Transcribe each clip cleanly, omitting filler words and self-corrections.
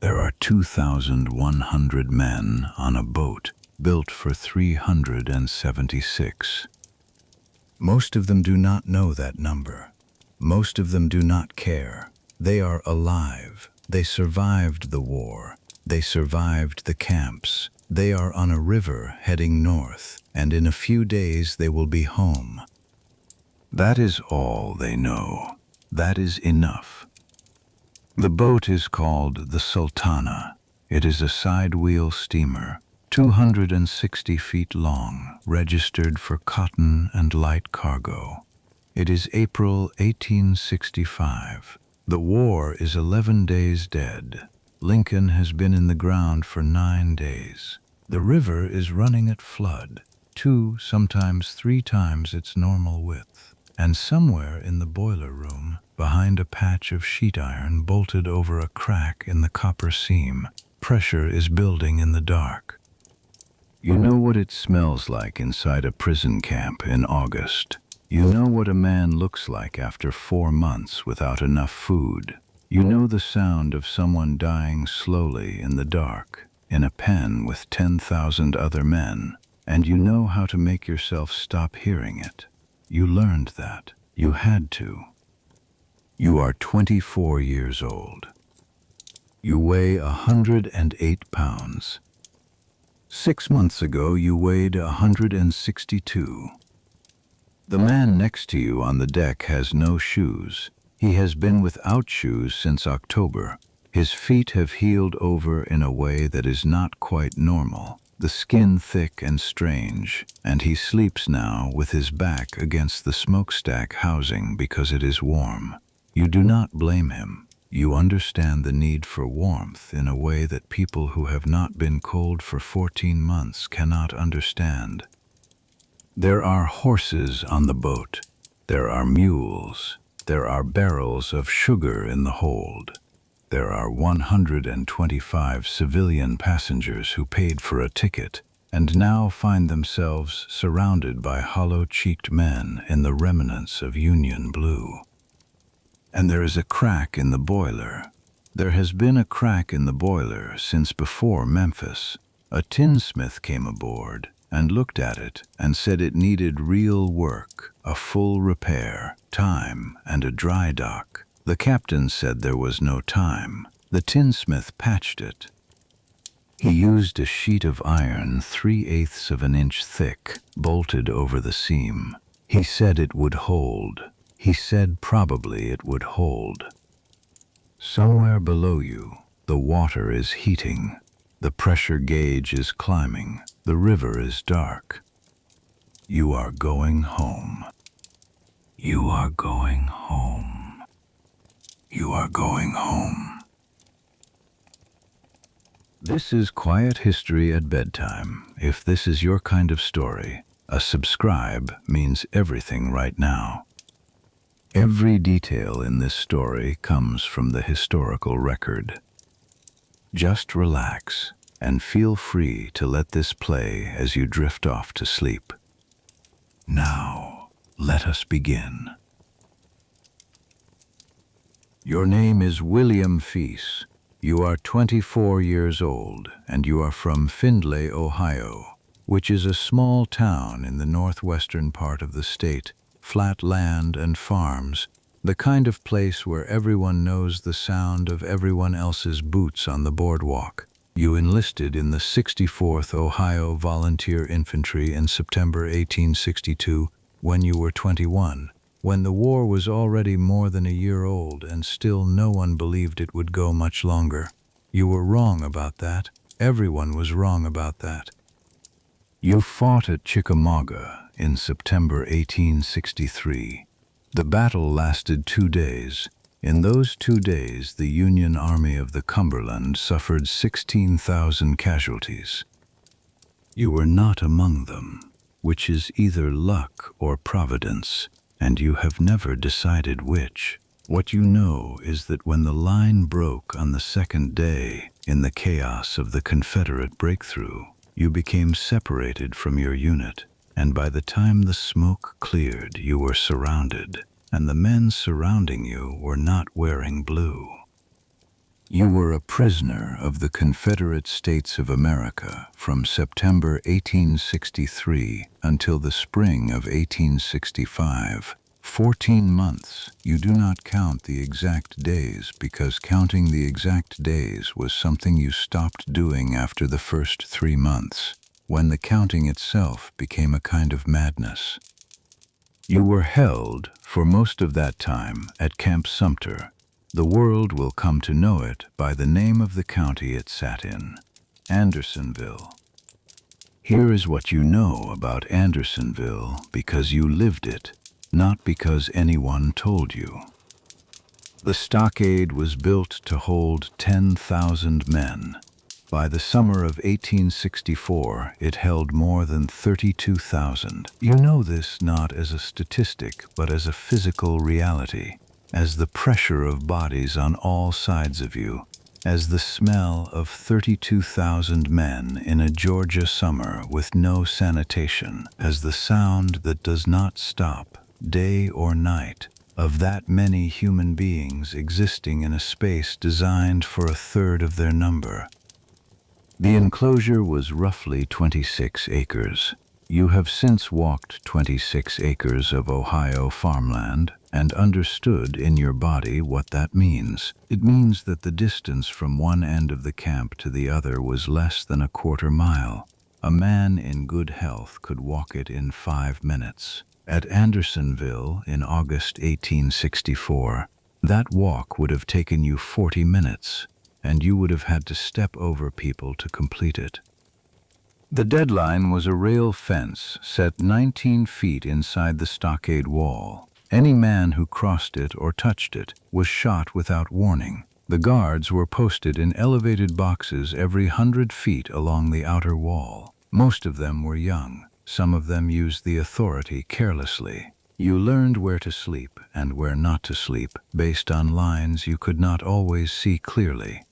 There are 2,100 men on a boat built for 376. Most of them do not know that number. Most of them do not care. They are alive. They survived the war. They survived the camps. They are on a river heading north, and in a few days they will be home. That is all they know. That is enough. The boat is called the Sultana. It is a side-wheel steamer, 260 feet long, registered for cotton and light cargo. It is April 1865. The war is 11 days dead. Lincoln has been in the ground for 9 days. The river is running at flood, 2, sometimes 3 times its normal width. And somewhere in the boiler room, behind a patch of sheet iron bolted over a crack in the copper seam, pressure is building in the dark. You know what it smells like inside a prison camp in August. You know what a man looks like after 4 months without enough food. You know the sound of someone dying slowly in the dark, in a pen with 10,000 other men, and you know how to make yourself stop hearing it. You learned that. You had to. You are 24 years old. You weigh 108 pounds. 6 months ago, you weighed 162. The man next to you on the deck has no shoes. He has been without shoes since October. His feet have healed over in a way that is not quite normal. The skin thick and strange, and he sleeps now with his back against the smokestack housing because it is warm. You do not blame him. You understand the need for warmth in a way that people who have not been cold for 14 months cannot understand. There are horses on the boat. There are mules. There are barrels of sugar in the hold. There are 125 civilian passengers who paid for a ticket and now find themselves surrounded by hollow-cheeked men in the remnants of Union blue. And there is a crack in the boiler. There has been a crack in the boiler since before Memphis. A tinsmith came aboard and looked at it and said it needed real work, a full repair, time, and a dry dock. The captain said there was no time. The tinsmith patched it. He used a sheet of iron 3/8 of an inch thick, bolted over the seam. He said it would hold. He said probably it would hold. Somewhere below you, the water is heating. The pressure gauge is climbing. The river is dark. You are going home. You are going home. You are going home. This is Quiet History at Bedtime. If this is your kind of story, a subscribe means everything right now. Every detail in this story comes from the historical record. Just relax and feel free to let this play as you drift off to sleep. Now, let us begin. Your name is William Fease. You are 24 years old, and you are from Findlay, Ohio, which is a small town in the northwestern part of the state. Flat land and farms, the kind of place where everyone knows the sound of everyone else's boots on the boardwalk. You enlisted in the 64th Ohio Volunteer Infantry in September 1862 when you were 21. When the war was already more than a year old and still no one believed it would go much longer. You were wrong about that. Everyone was wrong about that. You fought at Chickamauga in September 1863. The battle lasted 2 days. In those 2 days, the Union Army of the Cumberland suffered 16,000 casualties. You were not among them, which is either luck or providence, and you have never decided which. What you know is that when the line broke on the second day, in the chaos of the Confederate breakthrough, you became separated from your unit, and by the time the smoke cleared, you were surrounded, and the men surrounding you were not wearing blue. You were a prisoner of the Confederate States of America from September 1863 until the spring of 1865. 14 months. You do not count the exact days because counting the exact days was something you stopped doing after the first 3 months, when the counting itself became a kind of madness. You were held, for most of that time, at Camp Sumter. The world will come to know it by the name of the county it sat in, Andersonville. Here is what you know about Andersonville because you lived it, not because anyone told you. The stockade was built to hold 10,000 men. By the summer of 1864, it held more than 32,000. You know this not as a statistic, but as a physical reality, as the pressure of bodies on all sides of you, as the smell of 32,000 men in a Georgia summer with no sanitation, as the sound that does not stop, day or night, of that many human beings existing in a space designed for a third of their number. The enclosure was roughly 26 acres. You have since walked 26 acres of Ohio farmland and understood in your body what that means. It means that the distance from one end of the camp to the other was less than a quarter mile. A man in good health could walk it in 5 minutes. At Andersonville in August 1864, that walk would have taken you 40 minutes, and you would have had to step over people to complete it. The deadline was a rail fence set 19 feet inside the stockade wall. Any man who crossed it or touched it was shot without warning. The guards were posted in elevated boxes every 100 feet along the outer wall. Most of them were young. Some of them used the authority carelessly. You learned where to sleep and where not to sleep based on lines you could not always see clearly.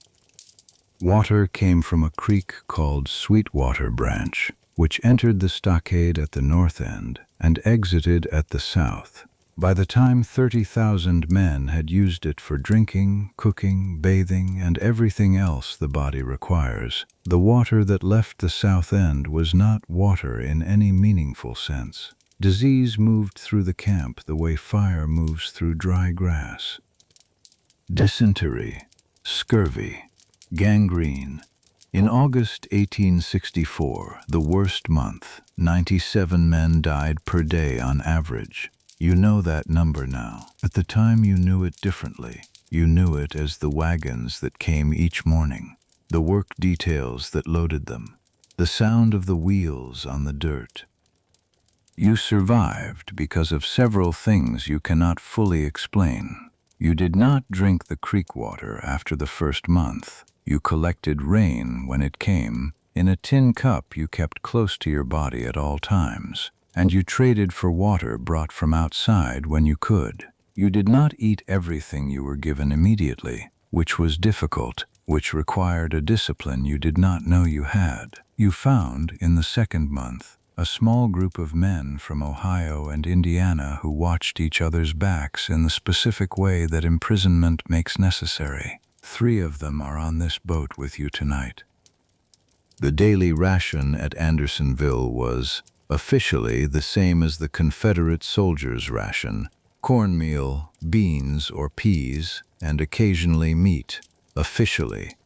Water came from a creek called Sweetwater Branch, which entered the stockade at the north end and exited at the south. By the time 30,000 men had used it for drinking, cooking, bathing, and everything else the body requires, the water that left the south end was not water in any meaningful sense. Disease moved through the camp the way fire moves through dry grass. Dysentery, scurvy, gangrene. In August 1864, the worst month, 97 men died per day on average. You know that number now. At the time you knew it differently. You knew it as the wagons that came each morning, the work details that loaded them, the sound of the wheels on the dirt. You survived because of several things you cannot fully explain. You did not drink the creek water after the first month. You collected rain when it came in a tin cup you kept close to your body at all times, and you traded for water brought from outside when you could. You did not eat everything you were given immediately, which was difficult, which required a discipline you did not know you had. You found, in the second month, a small group of men from Ohio and Indiana who watched each other's backs in the specific way that imprisonment makes necessary. 3 of them are on this boat with you tonight. The daily ration at Andersonville was, officially, the same as the Confederate soldiers' ration: cornmeal, beans or peas, and occasionally meat, officially.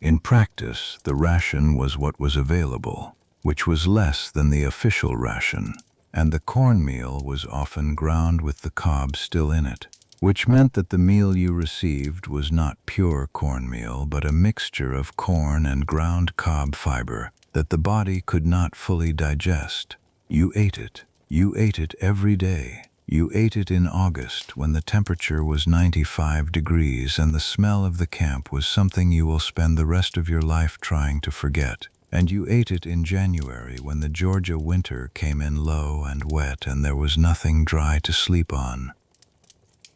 In practice, the ration was what was available, which was less than the official ration, and the cornmeal was often ground with the cob still in it, which meant that the meal you received was not pure cornmeal, but a mixture of corn and ground cob fiber that the body could not fully digest. You ate it. You ate it every day. You ate it in August when the temperature was 95 degrees and the smell of the camp was something you will spend the rest of your life trying to forget. And you ate it in January when the Georgia winter came in low and wet and there was nothing dry to sleep on.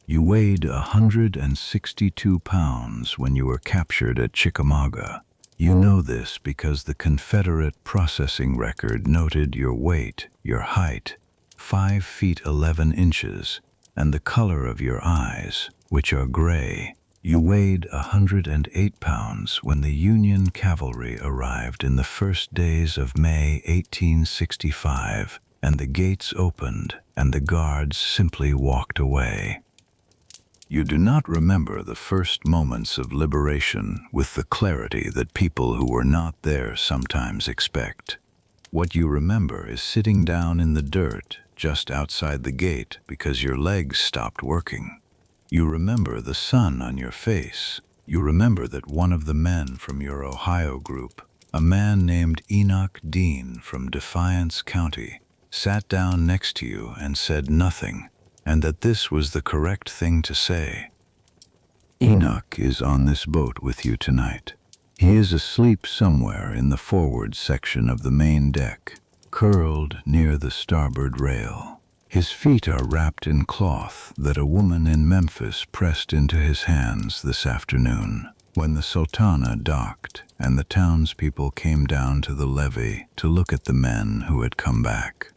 You weighed 162 pounds when you were captured at Chickamauga. You know this because the Confederate processing record noted your weight, your height, 5 feet 11 inches, and the color of your eyes, which are gray. You weighed 108 pounds when the Union cavalry arrived in the first days of May 1865, and the gates opened and the guards simply walked away. You do not remember the first moments of liberation with the clarity that people who were not there sometimes expect. What you remember is sitting down in the dirt just outside the gate because your legs stopped working. You remember the sun on your face. You remember that one of the men from your Ohio group, a man named Enoch Dean from Defiance County, sat down next to you and said nothing, and that this was the correct thing to say. Enoch is on this boat with you tonight. He is asleep somewhere in the forward section of the main deck, curled near the starboard rail. His feet are wrapped in cloth that a woman in Memphis pressed into his hands this afternoon when the Sultana docked and the townspeople came down to the levee to look at the men who had come back.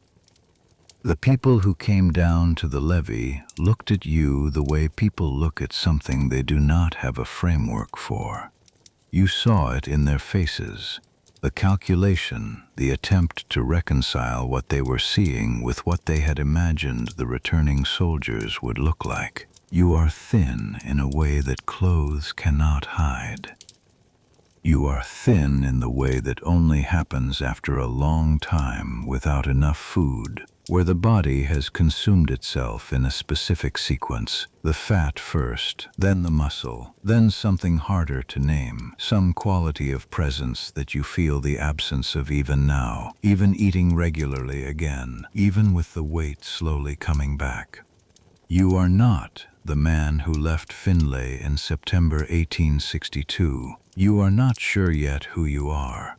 The people who came down to the levee looked at you the way people look at something they do not have a framework for. You saw it in their faces, the calculation, the attempt to reconcile what they were seeing with what they had imagined the returning soldiers would look like. You are thin in a way that clothes cannot hide. You are thin in the way that only happens after a long time without enough food, where the body has consumed itself in a specific sequence, the fat first, then the muscle, then something harder to name, some quality of presence that you feel the absence of even now, even eating regularly again, even with the weight slowly coming back. You are not the man who left Finlay in September 1862. You are not sure yet who you are.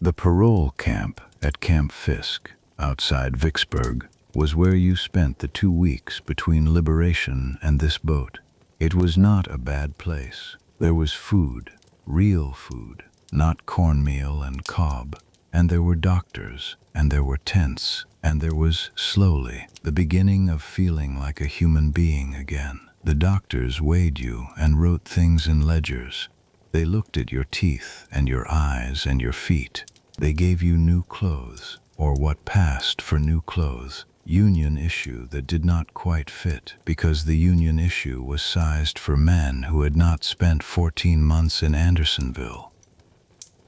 The parole camp at Camp Fisk, outside Vicksburg, was where you spent the 2 weeks between liberation and this boat. It was not a bad place. There was food, real food, not cornmeal and cob, and there were doctors, and there were tents, and there was, slowly, the beginning of feeling like a human being again. The doctors weighed you and wrote things in ledgers. They looked at your teeth and your eyes and your feet. They gave you new clothes, or what passed for new clothes, Union issue that did not quite fit because the Union issue was sized for men who had not spent 14 months in Andersonville.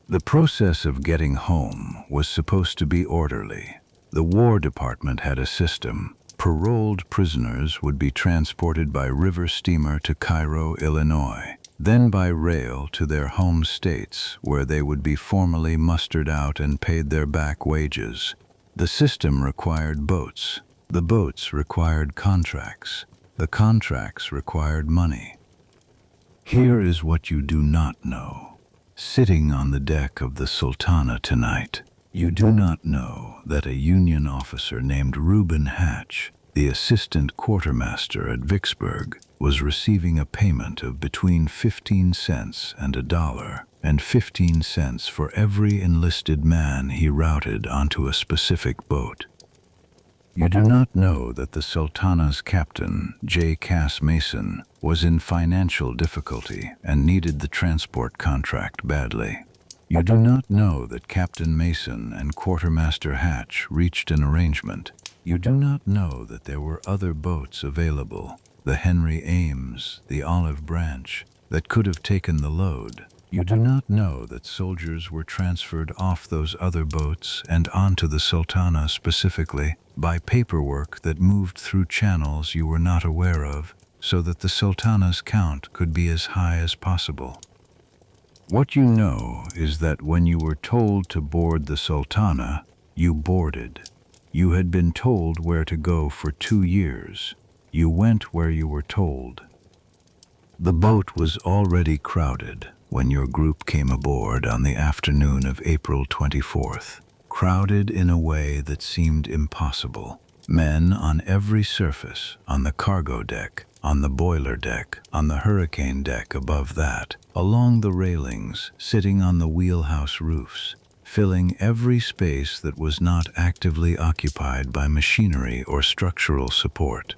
The process of getting home was supposed to be orderly. The War Department had a system. Paroled prisoners would be transported by river steamer to Cairo, Illinois, then by rail to their home states, where they would be formally mustered out and paid their back wages. The system required boats. The boats required contracts. The contracts required money. Here is what you do not know. Sitting on the deck of the Sultana tonight, you do not know that a Union officer named Reuben Hatch, the assistant quartermaster at Vicksburg, was receiving a payment of between 15 cents and $1, and 15 cents for every enlisted man he routed onto a specific boat. You do not know that the Sultana's captain, J. Cass Mason, was in financial difficulty and needed the transport contract badly. You do not know that Captain Mason and Quartermaster Hatch reached an arrangement. You do not know that there were other boats available, the Henry Ames, the Olive Branch, that could have taken the load. You do not know that soldiers were transferred off those other boats and onto the Sultana specifically by paperwork that moved through channels you were not aware of, so that the Sultana's count could be as high as possible. What you know is that when you were told to board the Sultana, you boarded. You had been told where to go for 2 years. You went where you were told. The boat was already crowded when your group came aboard on the afternoon of April 24th, crowded in a way that seemed impossible. Men on every surface, on the cargo deck, on the boiler deck, on the hurricane deck above that, along the railings, sitting on the wheelhouse roofs, filling every space that was not actively occupied by machinery or structural support.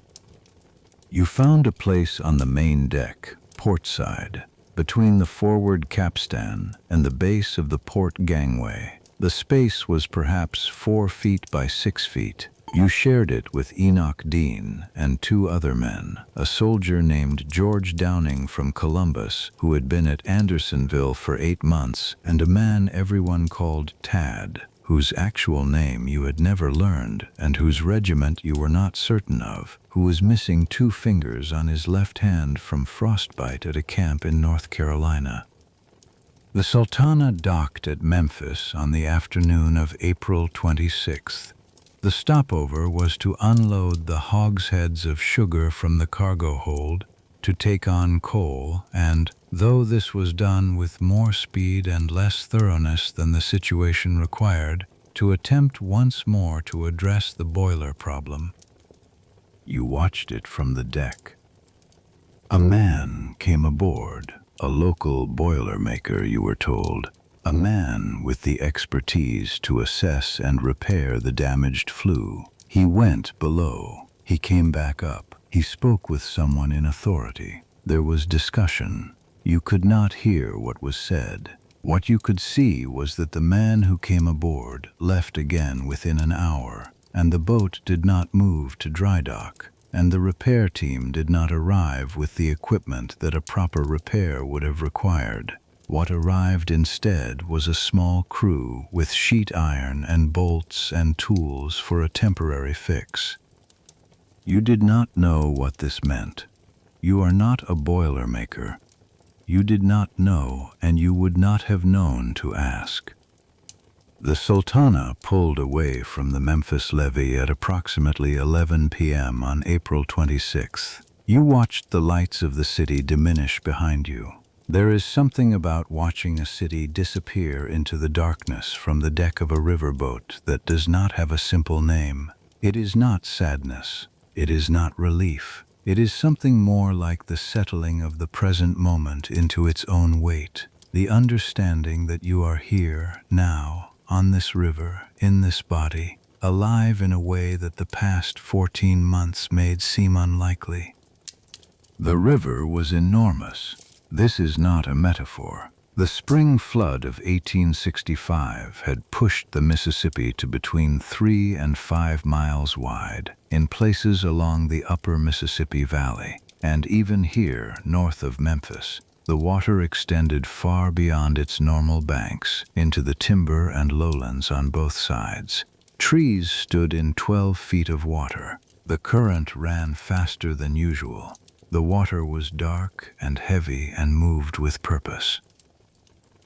You found a place on the main deck port side, between the forward capstan and the base of the port gangway. The space was perhaps 4 feet by 6 feet. You shared it with Enoch Dean and 2 other men, a soldier named George Downing from Columbus, who had been at Andersonville for 8 months, and a man everyone called Tad, whose actual name you had never learned and whose regiment you were not certain of, who was missing 2 fingers on his left hand from frostbite at a camp in North Carolina. The Sultana docked at Memphis on the afternoon of April 26th. The stopover was to unload the hogsheads of sugar from the cargo hold, to take on coal, and, though this was done with more speed and less thoroughness than the situation required, to attempt once more to address the boiler problem. You watched it from the deck. A man came aboard, a local boiler maker, you were told. A man with the expertise to assess and repair the damaged flue. He went below. He came back up. He spoke with someone in authority. There was discussion. You could not hear what was said. What you could see was that the man who came aboard left again within an hour, and the boat did not move to dry dock, and the repair team did not arrive with the equipment that a proper repair would have required. What arrived instead was a small crew with sheet iron and bolts and tools for a temporary fix. You did not know what this meant. You are not a boiler maker. You did not know, and you would not have known to ask. The Sultana pulled away from the Memphis levee at approximately 11 p.m. on April 26th. You watched the lights of the city diminish behind you. There is something about watching a city disappear into the darkness from the deck of a riverboat that does not have a simple name. It is not sadness. It is not relief. It is something more like the settling of the present moment into its own weight, the understanding that you are here, now, on this river, in this body, alive in a way that the past 14 months made seem unlikely. The river was enormous. This is not a metaphor. The spring flood of 1865 had pushed the Mississippi to between 3 and 5 miles wide, in places along the upper Mississippi Valley, and even here, north of Memphis, the water extended far beyond its normal banks into the timber and lowlands on both sides. Trees stood in 12 feet of water. The current ran faster than usual. The water was dark and heavy and moved with purpose.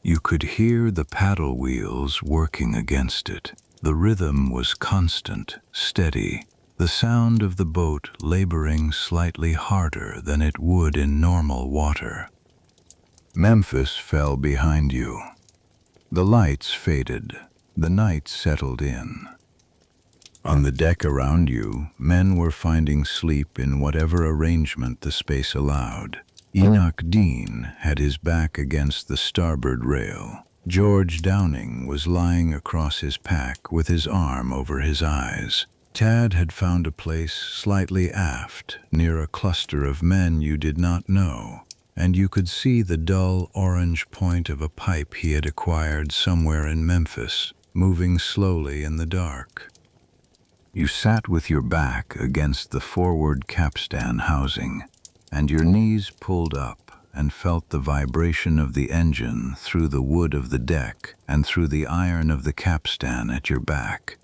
You could hear the paddle wheels working against it. The rhythm was constant, steady, the sound of the boat laboring slightly harder than it would in normal water. Memphis fell behind you. The lights faded. The night settled in. On the deck around you, men were finding sleep in whatever arrangement the space allowed. Enoch Dean had his back against the starboard rail. George Downing was lying across his pack with his arm over his eyes. Tad had found a place slightly aft, near a cluster of men you did not know, and you could see the dull orange point of a pipe he had acquired somewhere in Memphis, moving slowly in the dark. You sat with your back against the forward capstan housing, and your knees pulled up and felt the vibration of the engine through the wood of the deck and through the iron of the capstan at your back.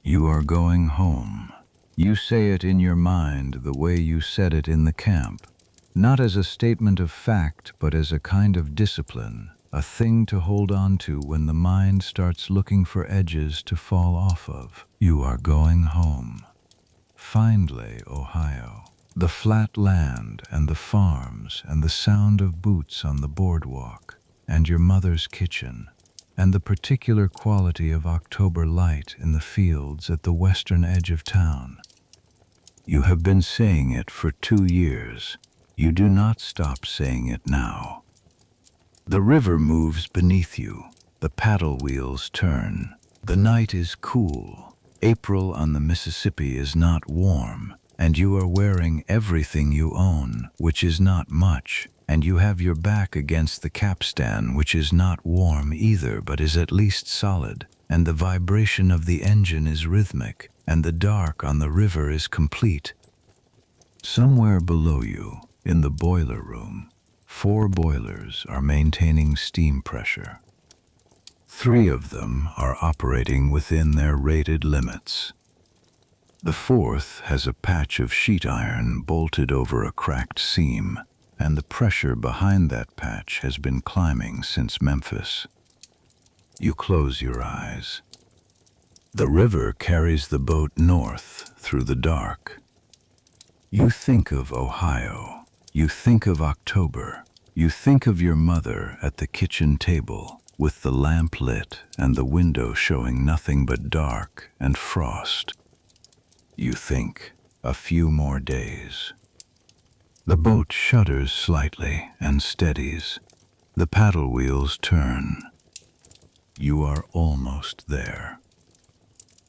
You are going home. You say it in your mind the way you said it in the camp, not as a statement of fact, but as a kind of discipline, a thing to hold on to when the mind starts looking for edges to fall off of. You are going home. Findlay, Ohio. The flat land and the farms and the sound of boots on the boardwalk and your mother's kitchen and the particular quality of October light in the fields at the western edge of town. You have been saying it for 2 years. You do not stop saying it now. The river moves beneath you. The paddle wheels turn. The night is cool. April on the Mississippi is not warm. and you are wearing everything you own, which is not much, and you have your back against the capstan, which is not warm either, but is at least solid, and the vibration of the engine is rhythmic, and the dark on the river is complete. Somewhere below you, in the boiler room, 4 boilers are maintaining steam pressure. 3 of them are operating within their rated limits. The 4th has a patch of sheet iron bolted over a cracked seam, and the pressure behind that patch has been climbing since Memphis. You close your eyes. The river carries the boat north through the dark. You think of Ohio. You think of October. You think of your mother at the kitchen table, with the lamp lit and the window showing nothing but dark and frost. You think a few more days. The boat shudders slightly and steadies. The paddle wheels turn. You are almost there.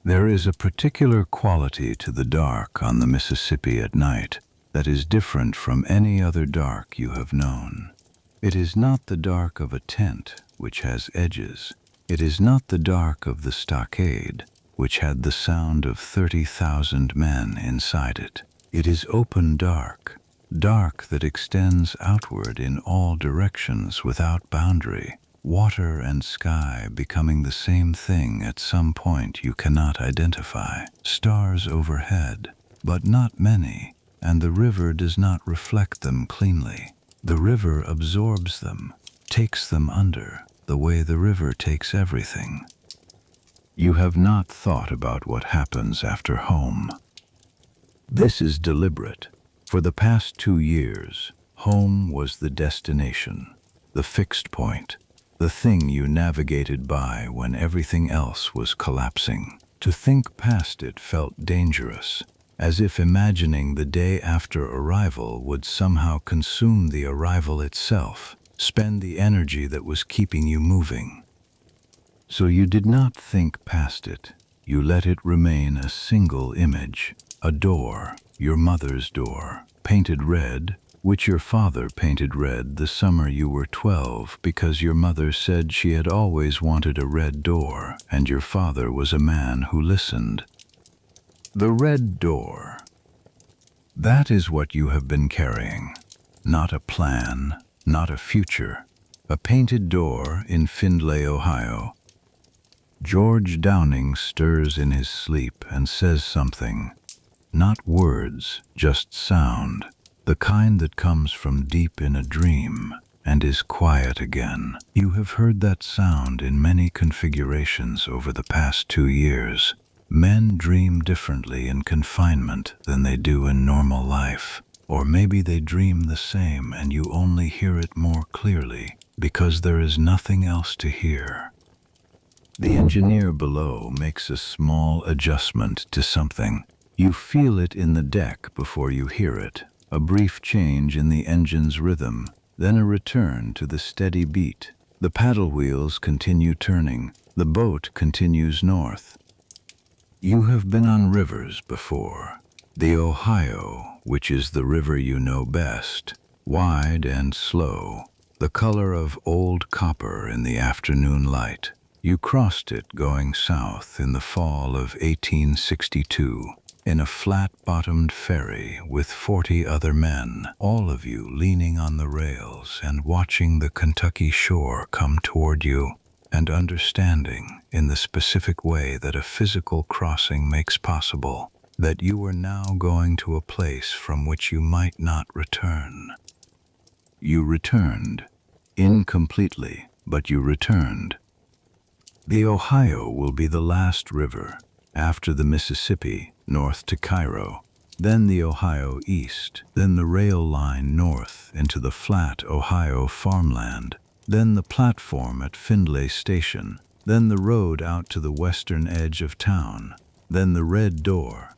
There is a particular quality to the dark on the Mississippi at night that is different from any other dark you have known. It is not the dark of a tent, which has edges. It is not the dark of the stockade, which had the sound of 30,000 men inside it. It is open dark, dark that extends outward in all directions without boundary, water and sky becoming the same thing at some point you cannot identify. Stars overhead, but not many, and the river does not reflect them cleanly. The river absorbs them, takes them under, the way the river takes everything. You have not thought about what happens after home. This is deliberate. For the past 2 years, home was the destination, the fixed point, the thing you navigated by when everything else was collapsing. To think past it felt dangerous, as if imagining the day after arrival would somehow consume the arrival itself, spend the energy that was keeping you moving. So you did not think past it. You let it remain a single image, a door, your mother's door, painted red, which your father painted red the summer you were 12 because your mother said she had always wanted a red door, and your father was a man who listened. The red door. That is what you have been carrying. Not a plan, not a future. A painted door in Findlay, Ohio. George Downing stirs in his sleep and says something. Not words, just sound. The kind that comes from deep in a dream and is quiet again. You have heard that sound in many configurations over the past 2 years. Men dream differently in confinement than they do in normal life. Or maybe they dream the same and you only hear it more clearly because there is nothing else to hear. The engineer below makes a small adjustment to something. You feel it in the deck before you hear it. A brief change in the engine's rhythm, then a return to the steady beat. The paddle wheels continue turning. The boat continues north. You have been on rivers before. The Ohio, which is the river you know best, wide and slow, the color of old copper in the afternoon light. You crossed it going south in the fall of 1862 in a flat-bottomed ferry with 40 other men, all of you leaning on the rails and watching the Kentucky shore come toward you and understanding in the specific way that a physical crossing makes possible that you were now going to a place from which you might not return. You returned, incompletely, but you returned. The Ohio will be the last river, after the Mississippi, north to Cairo, then the Ohio east, then the rail line north into the flat Ohio farmland, then the platform at Findlay Station, then the road out to the western edge of town, then the red door.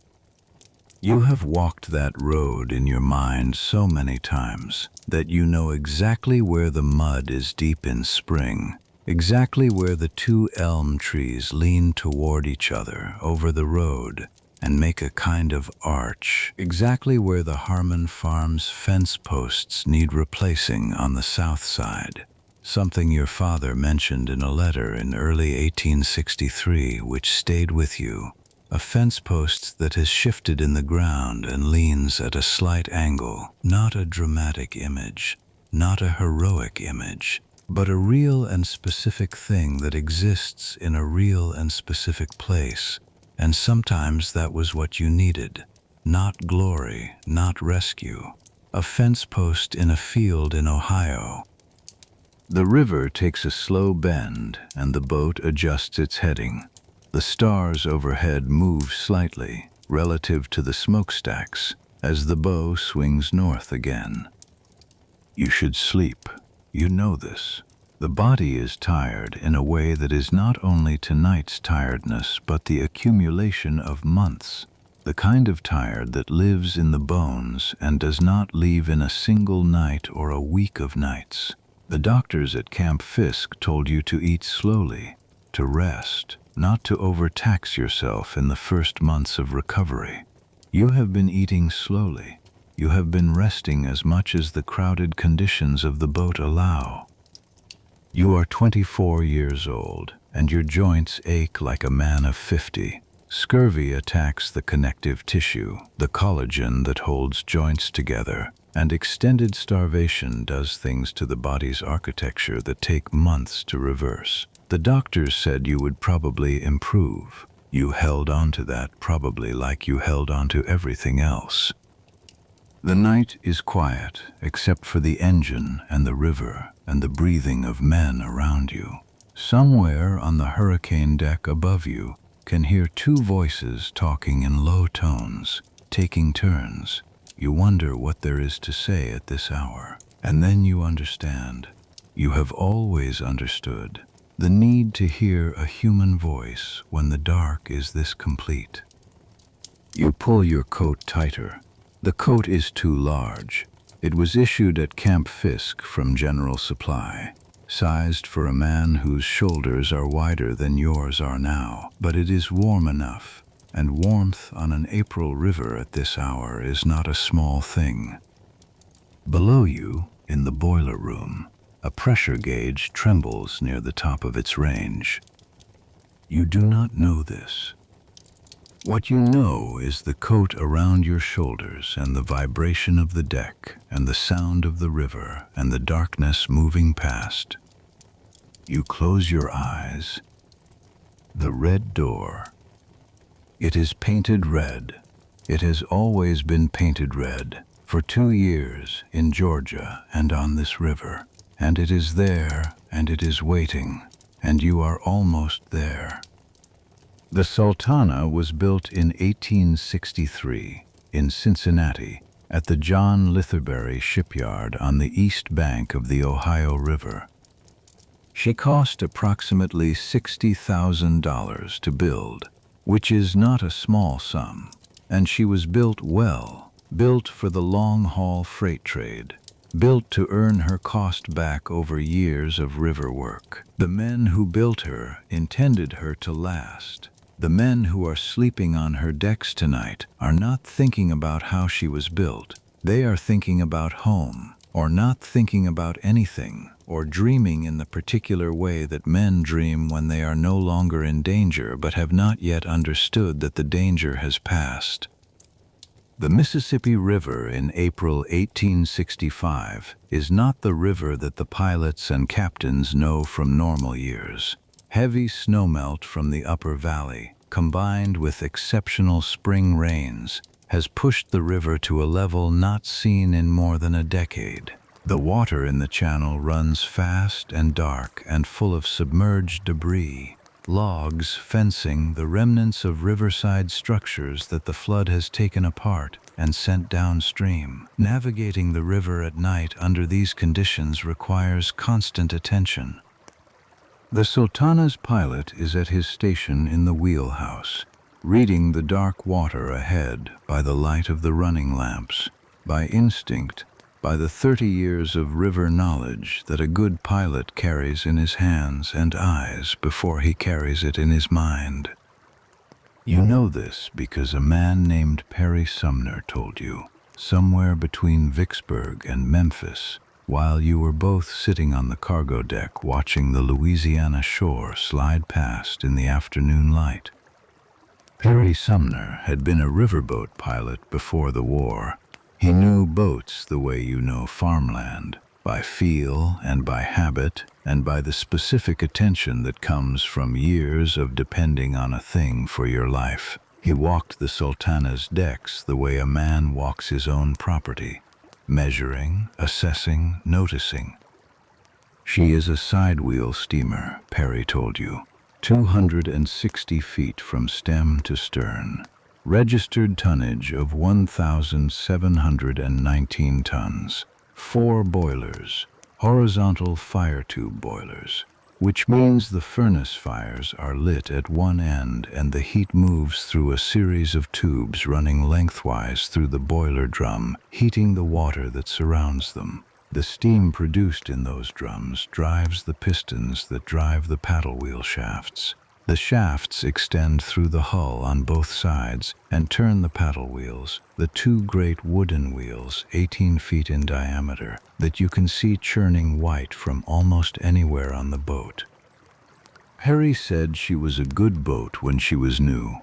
You have walked that road in your mind so many times that you know exactly where the mud is deep in spring, exactly where the 2 elm trees lean toward each other over the road, and make a kind of arch, exactly where the Harmon Farms fence posts need replacing on the south side. Something your father mentioned in a letter in early 1863 which stayed with you. A fence post that has shifted in the ground and leans at a slight angle, not a dramatic image, not a heroic image, but a real and specific thing that exists in a real and specific place. And sometimes that was what you needed. Not glory, not rescue. A fence post in a field in Ohio. The river takes a slow bend and the boat adjusts its heading. The stars overhead move slightly relative to the smokestacks as the bow swings north again. You should sleep. You know this. The body is tired in a way that is not only tonight's tiredness but the accumulation of months, the kind of tired that lives in the bones and does not leave in a single night or a week of nights. The doctors at Camp Fisk told you to eat slowly, to rest, not to overtax yourself in the first months of recovery. You have been eating slowly. You have been resting as much as the crowded conditions of the boat allow. You are 24 years old, and your joints ache like a man of 50. Scurvy attacks the connective tissue, the collagen that holds joints together, and extended starvation does things to the body's architecture that take months to reverse. The doctors said you would probably improve. You held on to that probably like you held on to everything else. The night is quiet, except for the engine and the river and the breathing of men around you. Somewhere on the hurricane deck above you can hear two voices talking in low tones, taking turns. You wonder what there is to say at this hour. And then you understand. You have always understood the need to hear a human voice when the dark is this complete. You pull your coat tighter. The coat is too large. It was issued at Camp Fisk from General Supply, sized for a man whose shoulders are wider than yours are now. But it is warm enough, and warmth on an April river at this hour is not a small thing. Below you, in the boiler room, a pressure gauge trembles near the top of its range. You do not know this. What you know is the coat around your shoulders and the vibration of the deck and the sound of the river and the darkness moving past. You close your eyes. The red door. It is painted red. It has always been painted red for 2 years in Georgia and on this river. And it is there, and it is waiting, and you are almost there. The Sultana was built in 1863 in Cincinnati at the John Litherbury shipyard on the east bank of the Ohio River. She cost approximately $60,000 to build, which is not a small sum, and she was built well, built for the long-haul freight trade. Built to earn her cost back over years of river work. The men who built her intended her to last. The men who are sleeping on her decks tonight are not thinking about how she was built. They are thinking about home, or not thinking about anything, or dreaming in the particular way that men dream when they are no longer in danger but have not yet understood that the danger has passed. The Mississippi River in April 1865 is not the river that the pilots and captains know from normal years. Heavy snowmelt from the upper valley, combined with exceptional spring rains, has pushed the river to a level not seen in more than a decade. The water in the channel runs fast and dark and full of submerged debris. Logs fencing the remnants of riverside structures that the flood has taken apart and sent downstream. Navigating the river at night under these conditions requires constant attention. The Sultana's pilot is at his station in the wheelhouse, reading the dark water ahead by the light of the running lamps, by instinct, by the 30 years of river knowledge that a good pilot carries in his hands and eyes before he carries it in his mind. You know this because a man named Perry Sumner told you, somewhere between Vicksburg and Memphis, while you were both sitting on the cargo deck watching the Louisiana shore slide past in the afternoon light. Perry Sumner had been a riverboat pilot before the war. He knew boats the way you know farmland, by feel and by habit and by the specific attention that comes from years of depending on a thing for your life. He walked the Sultana's decks the way a man walks his own property, measuring, assessing, noticing. She is a sidewheel steamer, Perry told you, 260 feet from stem to stern. Registered tonnage of 1,719 tons. 4 boilers, horizontal fire tube boilers, which means the furnace fires are lit at one end and the heat moves through a series of tubes running lengthwise through the boiler drum, heating the water that surrounds them. The steam produced in those drums drives the pistons that drive the paddle wheel shafts. The shafts extend through the hull on both sides and turn the paddle wheels, the 2 great wooden wheels 18 feet in diameter that you can see churning white from almost anywhere on the boat. Perry said she was a good boat when she was new.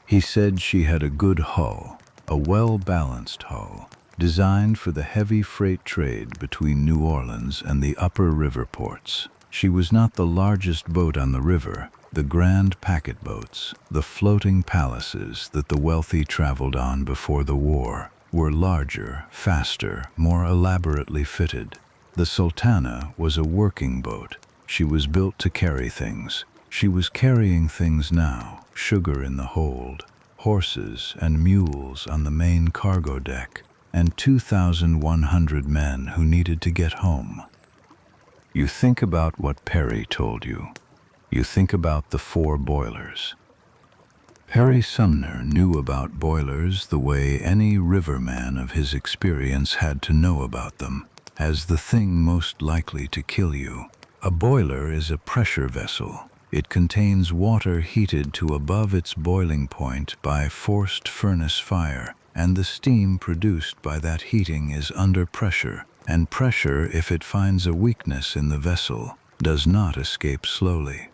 He said she had a good hull, a well-balanced hull, designed for the heavy freight trade between New Orleans and the upper river ports. She was not the largest boat on the river. The grand packet boats, the floating palaces that the wealthy traveled on before the war, were larger, faster, more elaborately fitted. The Sultana was a working boat. She was built to carry things. She was carrying things now, sugar in the hold, horses and mules on the main cargo deck, and 2,100 men who needed to get home. You think about what Perry told you. You think about the 4 boilers. Perry Sumner knew about boilers the way any riverman of his experience had to know about them, as the thing most likely to kill you. A boiler is a pressure vessel. It contains water heated to above its boiling point by forced furnace fire, and the steam produced by that heating is under pressure, and pressure, if it finds a weakness in the vessel, does not escape slowly.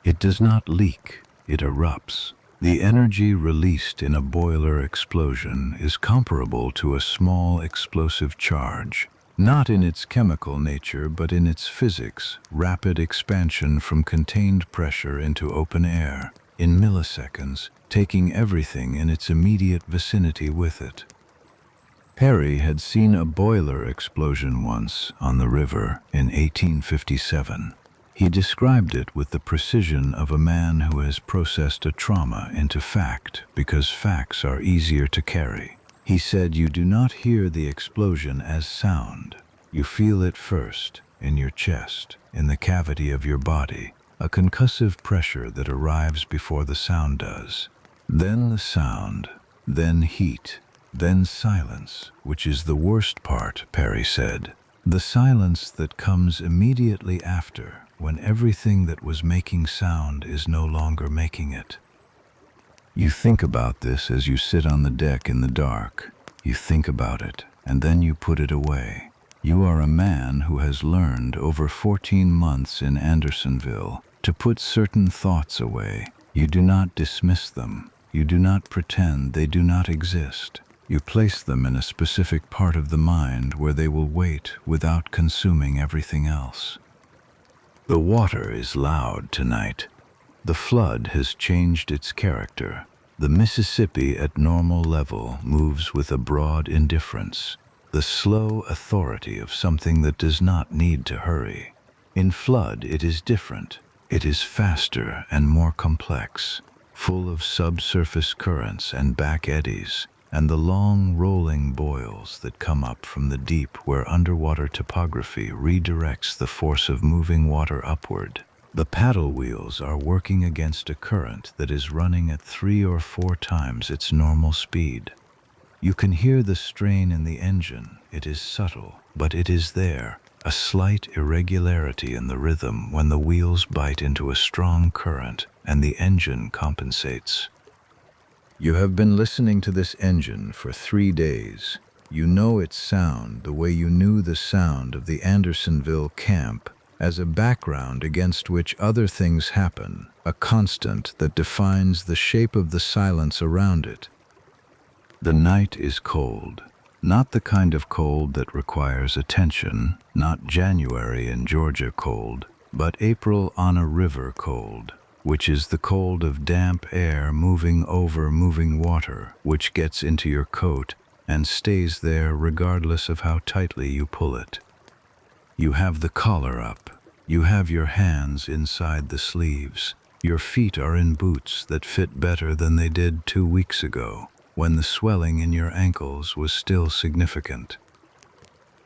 It does not leak, it erupts. The energy released in a boiler explosion is comparable to a small explosive charge, not in its chemical nature but in its physics, rapid expansion from contained pressure into open air, in milliseconds, taking everything in its immediate vicinity with it. Perry had seen a boiler explosion once on the river in 1857. He described it with the precision of a man who has processed a trauma into fact, because facts are easier to carry. He said, "You do not hear the explosion as sound. You feel it first, in your chest, in the cavity of your body, a concussive pressure that arrives before the sound does. Then the sound, then heat, then silence, which is the worst part," Perry said. The silence that comes immediately after, when everything that was making sound is no longer making it. You think about this as you sit on the deck in the dark. You think about it, and then you put it away. You are a man who has learned over 14 months in Andersonville to put certain thoughts away. You do not dismiss them. You do not pretend they do not exist. You place them in a specific part of the mind where they will wait without consuming everything else. The water is loud tonight. The flood has changed its character. The Mississippi at normal level moves with a broad indifference, the slow authority of something that does not need to hurry. In flood it is different. It is faster and more complex, full of subsurface currents and back eddies, and the long rolling boils that come up from the deep where underwater topography redirects the force of moving water upward. The paddle wheels are working against a current that is running at 3 or 4 times its normal speed. You can hear the strain in the engine. It is subtle, but it is there, a slight irregularity in the rhythm when the wheels bite into a strong current and the engine compensates. You have been listening to this engine for 3 days. You know its sound the way you knew the sound of the Andersonville camp, as a background against which other things happen, a constant that defines the shape of the silence around it. The night is cold. Not the kind of cold that requires attention, not January in Georgia cold, but April on a river cold, which is the cold of damp air moving over moving water, which gets into your coat and stays there regardless of how tightly you pull it. You have the collar up. You have your hands inside the sleeves. Your feet are in boots that fit better than they did 2 weeks ago, when the swelling in your ankles was still significant.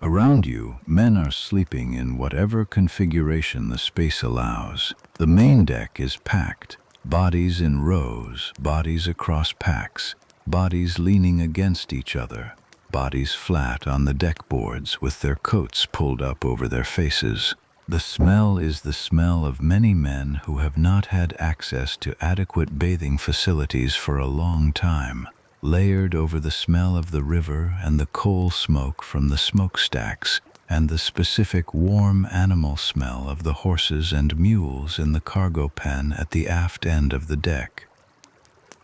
Around you, men are sleeping in whatever configuration the space allows. The main deck is packed, bodies in rows, bodies across packs, bodies leaning against each other, bodies flat on the deck boards with their coats pulled up over their faces. The smell is the smell of many men who have not had access to adequate bathing facilities for a long time, layered over the smell of the river and the coal smoke from the smokestacks and the specific warm animal smell of the horses and mules in the cargo pen at the aft end of the deck.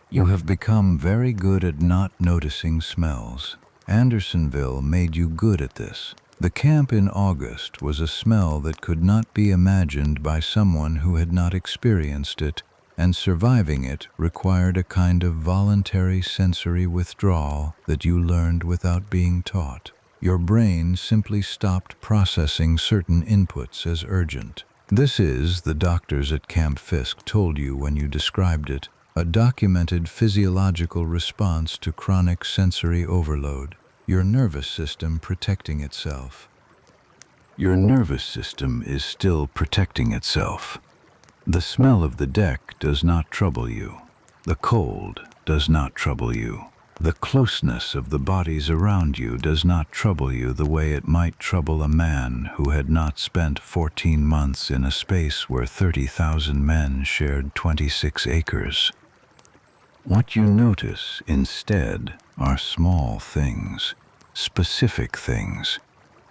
You have become very good at not noticing smells. Andersonville made you good at this. The camp in August was a smell that could not be imagined by someone who had not experienced it, and surviving it required a kind of voluntary sensory withdrawal that you learned without being taught. Your brain simply stopped processing certain inputs as urgent. This is, the doctors at Camp Fisk told you when you described it, a documented physiological response to chronic sensory overload, your nervous system protecting itself. Your nervous system is still protecting itself. The smell of the deck does not trouble you. The cold does not trouble you. The closeness of the bodies around you does not trouble you the way it might trouble a man who had not spent 14 months in a space where 30,000 men shared 26 acres. What you notice, instead, are small things, specific things.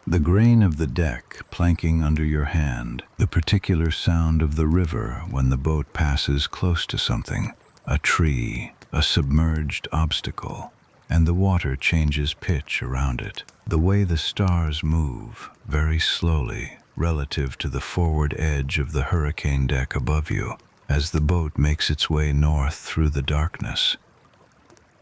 The grain of the deck planking under your hand, the particular sound of the river when the boat passes close to something, a tree, a submerged obstacle, and the water changes pitch around it. The way the stars move, very slowly, relative to the forward edge of the hurricane deck above you, as the boat makes its way north through the darkness.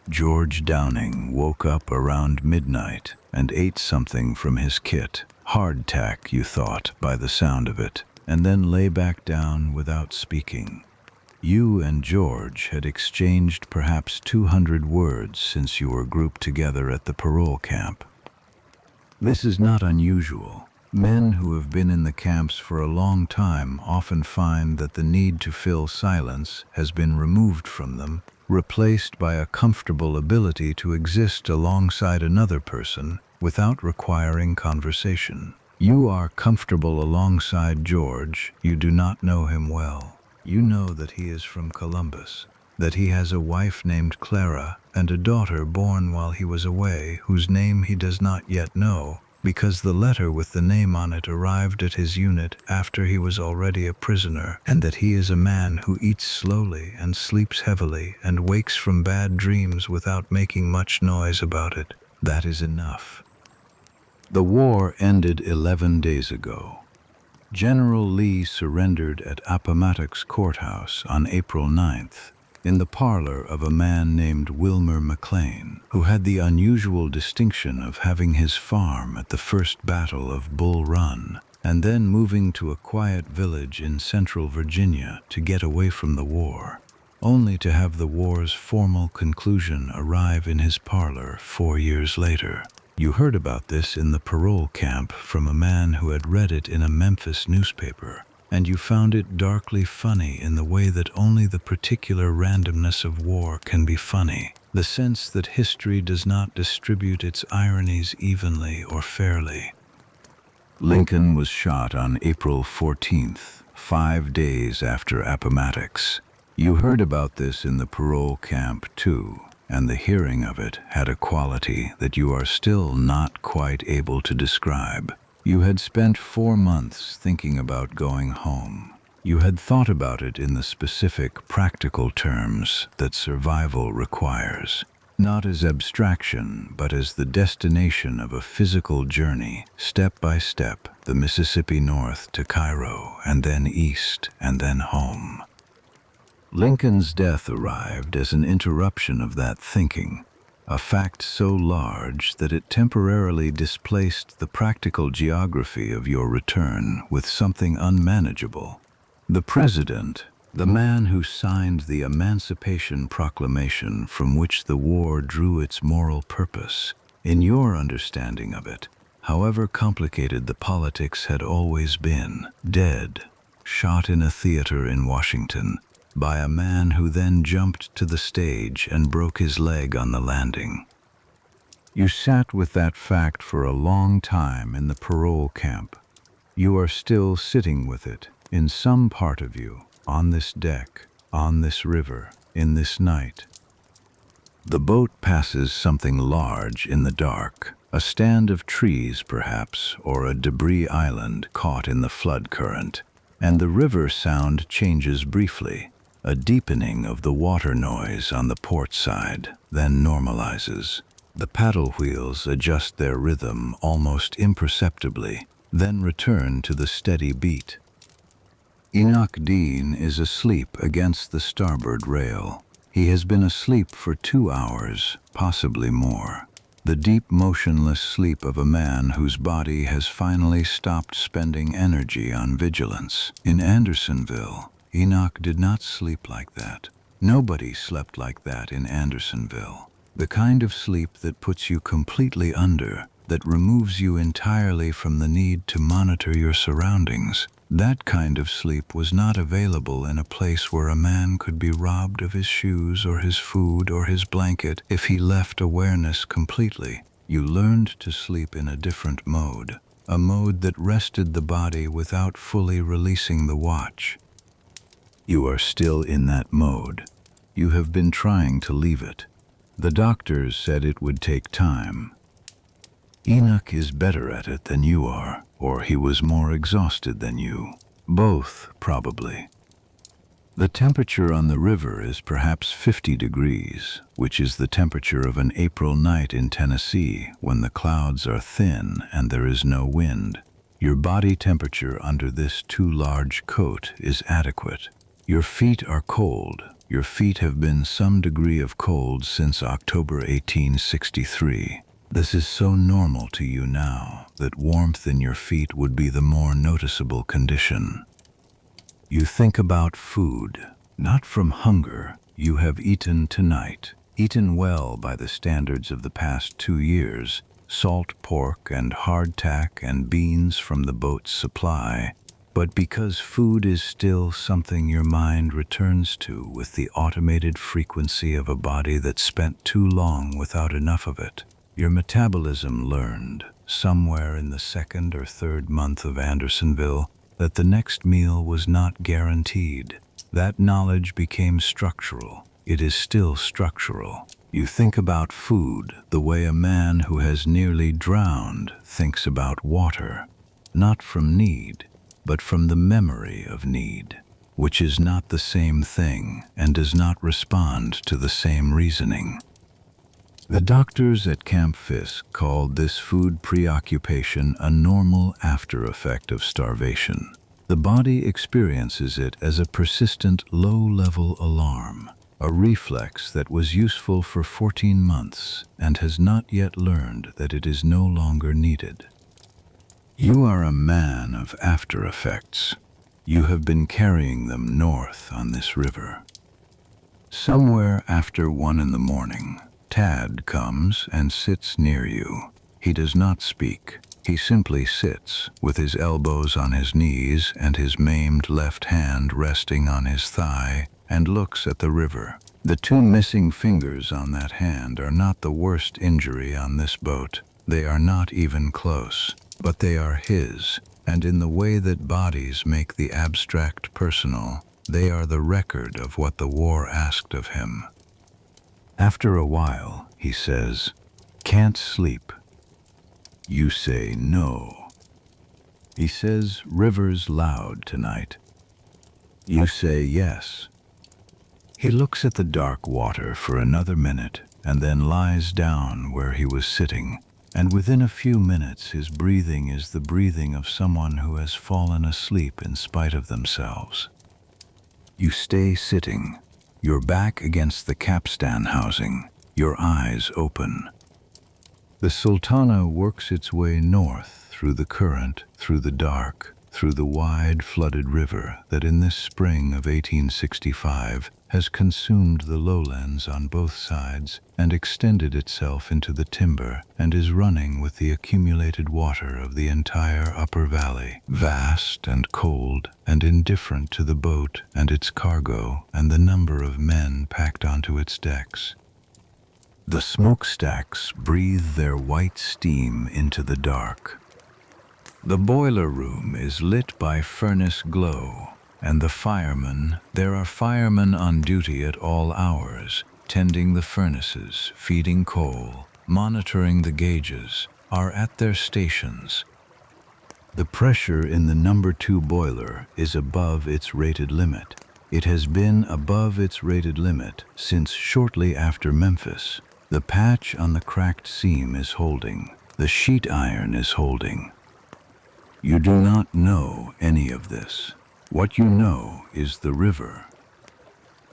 George Downing woke up around midnight and ate something from his kit, hardtack, you thought, by the sound of it, and then lay back down without speaking. You and George had exchanged perhaps 200 words since you were grouped together at the parole camp. This is not unusual. Men who have been in the camps for a long time often find that the need to fill silence has been removed from them, replaced by a comfortable ability to exist alongside another person without requiring conversation. You are comfortable alongside George. You do not know him well. You know that he is from Columbus, that he has a wife named Clara and a daughter born while he was away whose name he does not yet know, because the letter with the name on it arrived at his unit after he was already a prisoner, and that he is a man who eats slowly and sleeps heavily and wakes from bad dreams without making much noise about it. That is enough. The war ended 11 days ago. General Lee surrendered at Appomattox Courthouse on April 9th, in the parlor of a man named Wilmer McLean, who had the unusual distinction of having his farm at the First Battle of Bull Run, and then moving to a quiet village in central Virginia to get away from the war, only to have the war's formal conclusion arrive in his parlor 4 years later. You heard about this in the parole camp from a man who had read it in a Memphis newspaper, and you found it darkly funny in the way that only the particular randomness of war can be funny, the sense that history does not distribute its ironies evenly or fairly. Lincoln was shot on April 14th, 5 days after Appomattox. You heard about this in the parole camp, too. and the hearing of it had a quality that you are still not quite able to describe. You had spent 4 months thinking about going home. You had thought about it in the specific, practical terms that survival requires. Not as abstraction, but as the destination of a physical journey, step by step, the Mississippi north to Cairo, and then east, and then home. Lincoln's death arrived as an interruption of that thinking, a fact so large that it temporarily displaced the practical geography of your return with something unmanageable. The president, the man who signed the Emancipation Proclamation from which the war drew its moral purpose, in your understanding of it, however complicated the politics had always been, dead, shot in a theater in Washington, by a man who then jumped to the stage and broke his leg on the landing. You sat with that fact for a long time in the parole camp. You are still sitting with it, in some part of you, on this deck, on this river, in this night. The boat passes something large in the dark, a stand of trees perhaps, or a debris island caught in the flood current, and the river sound changes briefly, a deepening of the water noise on the port side, then normalizes. The paddle wheels adjust their rhythm almost imperceptibly, then return to the steady beat. Enoch Dean is asleep against the starboard rail. He has been asleep for 2 hours, possibly more. The deep, motionless sleep of a man whose body has finally stopped spending energy on vigilance. In Andersonville, Enoch did not sleep like that. Nobody slept like that in Andersonville. The kind of sleep that puts you completely under, that removes you entirely from the need to monitor your surroundings. That kind of sleep was not available in a place where a man could be robbed of his shoes or his food or his blanket if he left awareness completely. You learned to sleep in a different mode, a mode that rested the body without fully releasing the watch. You are still in that mode. You have been trying to leave it. The doctors said it would take time. Enoch is better at it than you are, or he was more exhausted than you. Both, probably. The temperature on the river is perhaps 50 degrees, which is the temperature of an April night in Tennessee when the clouds are thin and there is no wind. Your body temperature under this too large coat is adequate. Your feet are cold. Your feet have been some degree of cold since October 1863. This is so normal to you now that warmth in your feet would be the more noticeable condition. You think about food, not from hunger. You have eaten tonight, eaten well by the standards of the past 2 years, salt pork and hardtack and beans from the boat's supply, but because food is still something your mind returns to with the automated frequency of a body that spent too long without enough of it. Your metabolism learned, somewhere in the 2nd or 3rd month of Andersonville, that the next meal was not guaranteed. That knowledge became structural. It is still structural. You think about food the way a man who has nearly drowned thinks about water, not from need, but from the memory of need, which is not the same thing and does not respond to the same reasoning. The doctors at Camp Fisk called this food preoccupation a normal after effect of starvation. The body experiences it as a persistent low-level alarm, a reflex that was useful for 14 months and has not yet learned that it is no longer needed. You are a man of after effects. You have been carrying them north on this river. Somewhere after 1 in the morning, Tad comes and sits near you. He does not speak. He simply sits, with his elbows on his knees and his maimed left hand resting on his thigh, and looks at the river. The 2 missing fingers on that hand are not the worst injury on this boat. They are not even close, but they are his, and in the way that bodies make the abstract personal, they are the record of what the war asked of him. After a while, he says, "Can't sleep." You say no. He says, "River's loud tonight." You say yes. He looks at the dark water for another minute and then lies down where he was sitting, and within a few minutes his breathing is the breathing of someone who has fallen asleep in spite of themselves. You stay sitting, your back against the capstan housing, your eyes open. The Sultana works its way north through the current, through the dark, through the wide flooded river that in this spring of 1865 has consumed the lowlands on both sides and extended itself into the timber and is running with the accumulated water of the entire upper valley, vast and cold and indifferent to the boat and its cargo and the number of men packed onto its decks. The smokestacks breathe their white steam into the dark. The boiler room is lit by furnace glow, and there are firemen on duty at all hours, tending the furnaces, feeding coal, monitoring the gauges, are at their stations. The pressure in the number 2 boiler is above its rated limit. It has been above its rated limit since shortly after Memphis. The patch on the cracked seam is holding. The sheet iron is holding. You do not know any of this. What you know is the river.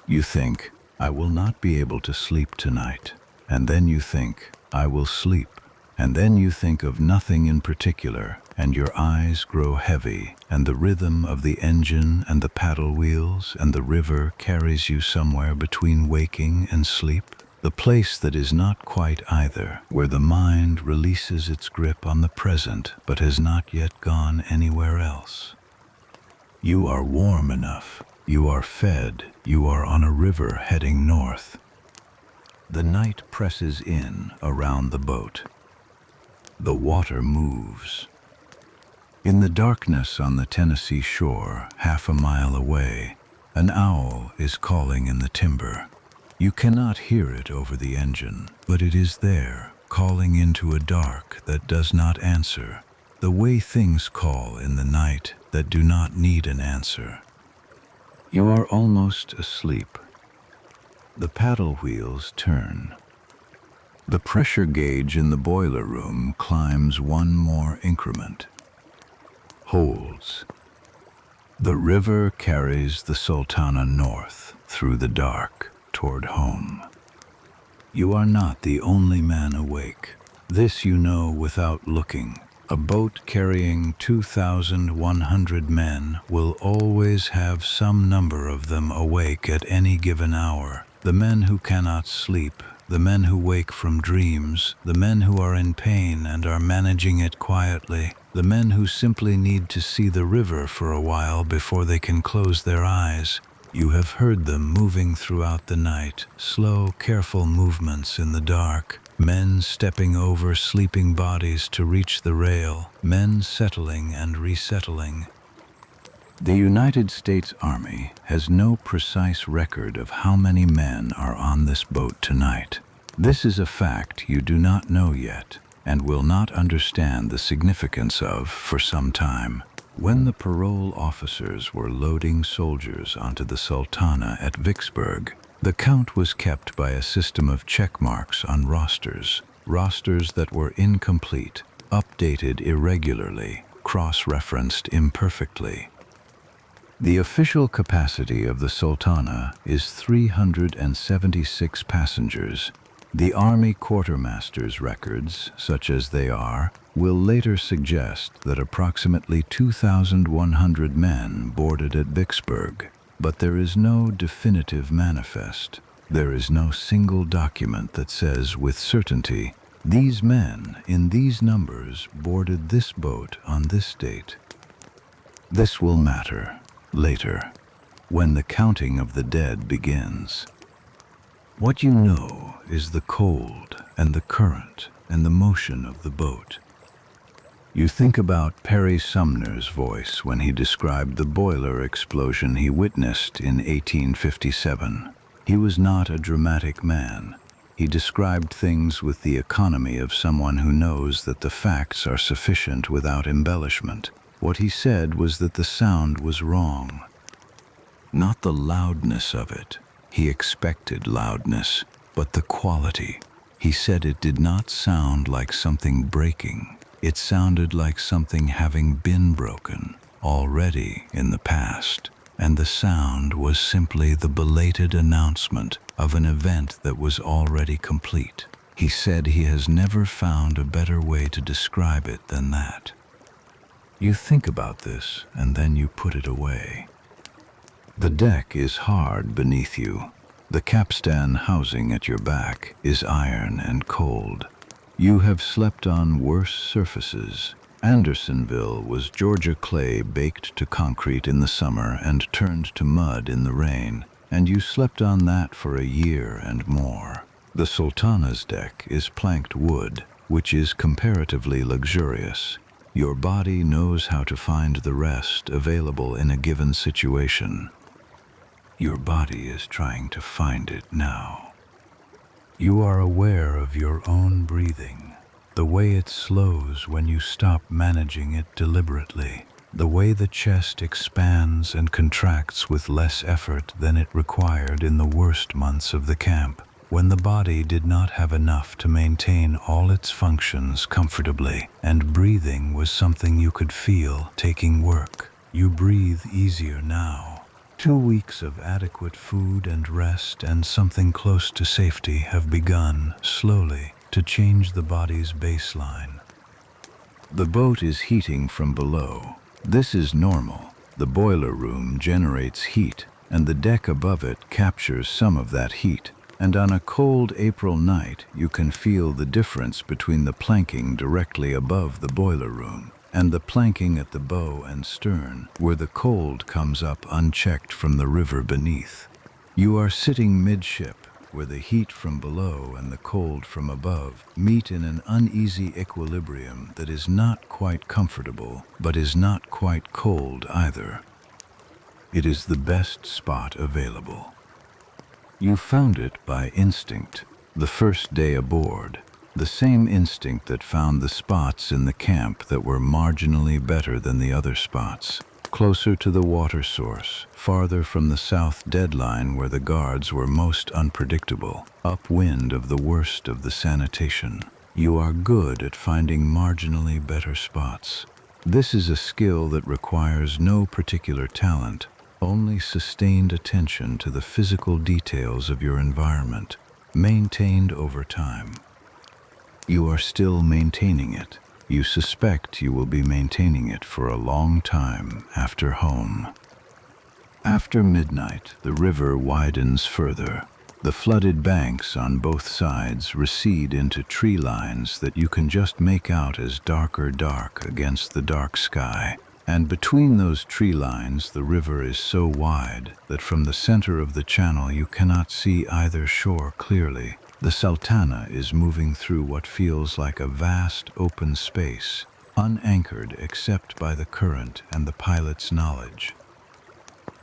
You think, "I will not be able to sleep tonight." And then you think, "I will sleep." And then you think of nothing in particular, and your eyes grow heavy, and the rhythm of the engine and the paddle wheels and the river carries you somewhere between waking and sleep. The place that is not quite either, where the mind releases its grip on the present but has not yet gone anywhere else. You are warm enough, you are fed, you are on a river heading north. The night presses in around the boat. The water moves. In the darkness on the Tennessee shore, half a mile away, an owl is calling in the timber. You cannot hear it over the engine, but it is there, calling into a dark that does not answer, the way things call in the night that do not need an answer. You are almost asleep. The paddle wheels turn. The pressure gauge in the boiler room climbs one more increment. Holds. The river carries the Sultana north through the dark toward home. You are not the only man awake. This you know without looking. A boat carrying 2,100 men will always have some number of them awake at any given hour. The men who cannot sleep, the men who wake from dreams, the men who are in pain and are managing it quietly, the men who simply need to see the river for a while before they can close their eyes. You have heard them moving throughout the night, slow, careful movements in the dark, men stepping over sleeping bodies to reach the rail, men settling and resettling. The United States Army has no precise record of how many men are on this boat tonight. This is a fact you do not know yet and will not understand the significance of for some time. When the parole officers were loading soldiers onto the Sultana at Vicksburg, the count was kept by a system of check marks on rosters that were incomplete, updated irregularly, cross-referenced imperfectly. The official capacity of the Sultana is 376 passengers. The Army quartermaster's records, such as they are, will later suggest that approximately 2,100 men boarded at Vicksburg, but there is no definitive manifest. There is no single document that says with certainty, these men in these numbers boarded this boat on this date. This will matter later, when the counting of the dead begins. What you know is the cold and the current and the motion of the boat. You think about Perry Sumner's voice when he described the boiler explosion he witnessed in 1857. He was not a dramatic man. He described things with the economy of someone who knows that the facts are sufficient without embellishment. What he said was that the sound was wrong. Not the loudness of it. He expected loudness, but the quality. He said it did not sound like something breaking. It sounded like something having been broken already in the past, and the sound was simply the belated announcement of an event that was already complete. He said he has never found a better way to describe it than that. You think about this, and then you put it away. The deck is hard beneath you. The capstan housing at your back is iron and cold. You have slept on worse surfaces. Andersonville was Georgia clay baked to concrete in the summer and turned to mud in the rain, and you slept on that for a year and more. The Sultana's deck is planked wood, which is comparatively luxurious. Your body knows how to find the rest available in a given situation. Your body is trying to find it now. You are aware of your own breathing, the way it slows when you stop managing it deliberately, the way the chest expands and contracts with less effort than it required in the worst months of the camp, when the body did not have enough to maintain all its functions comfortably, and breathing was something you could feel taking work. You breathe easier now. 2 weeks of adequate food and rest and something close to safety have begun, slowly, to change the body's baseline. The boat is heating from below. This is normal. The boiler room generates heat, and the deck above it captures some of that heat. And on a cold April night, you can feel the difference between the planking directly above the boiler room and the planking at the bow and stern, where the cold comes up unchecked from the river beneath. You are sitting midship, where the heat from below and the cold from above meet in an uneasy equilibrium that is not quite comfortable, but is not quite cold either. It is the best spot available. You found it by instinct, the first day aboard. The same instinct that found the spots in the camp that were marginally better than the other spots, closer to the water source, farther from the south deadline where the guards were most unpredictable, upwind of the worst of the sanitation. You are good at finding marginally better spots. This is a skill that requires no particular talent, only sustained attention to the physical details of your environment, maintained over time. You are still maintaining it. You suspect you will be maintaining it for a long time after home. After midnight, the river widens further. The flooded banks on both sides recede into tree lines that you can just make out as darker dark against the dark sky. And between those tree lines, the river is so wide that from the center of the channel you cannot see either shore clearly. The Sultana is moving through what feels like a vast open space, unanchored except by the current and the pilot's knowledge.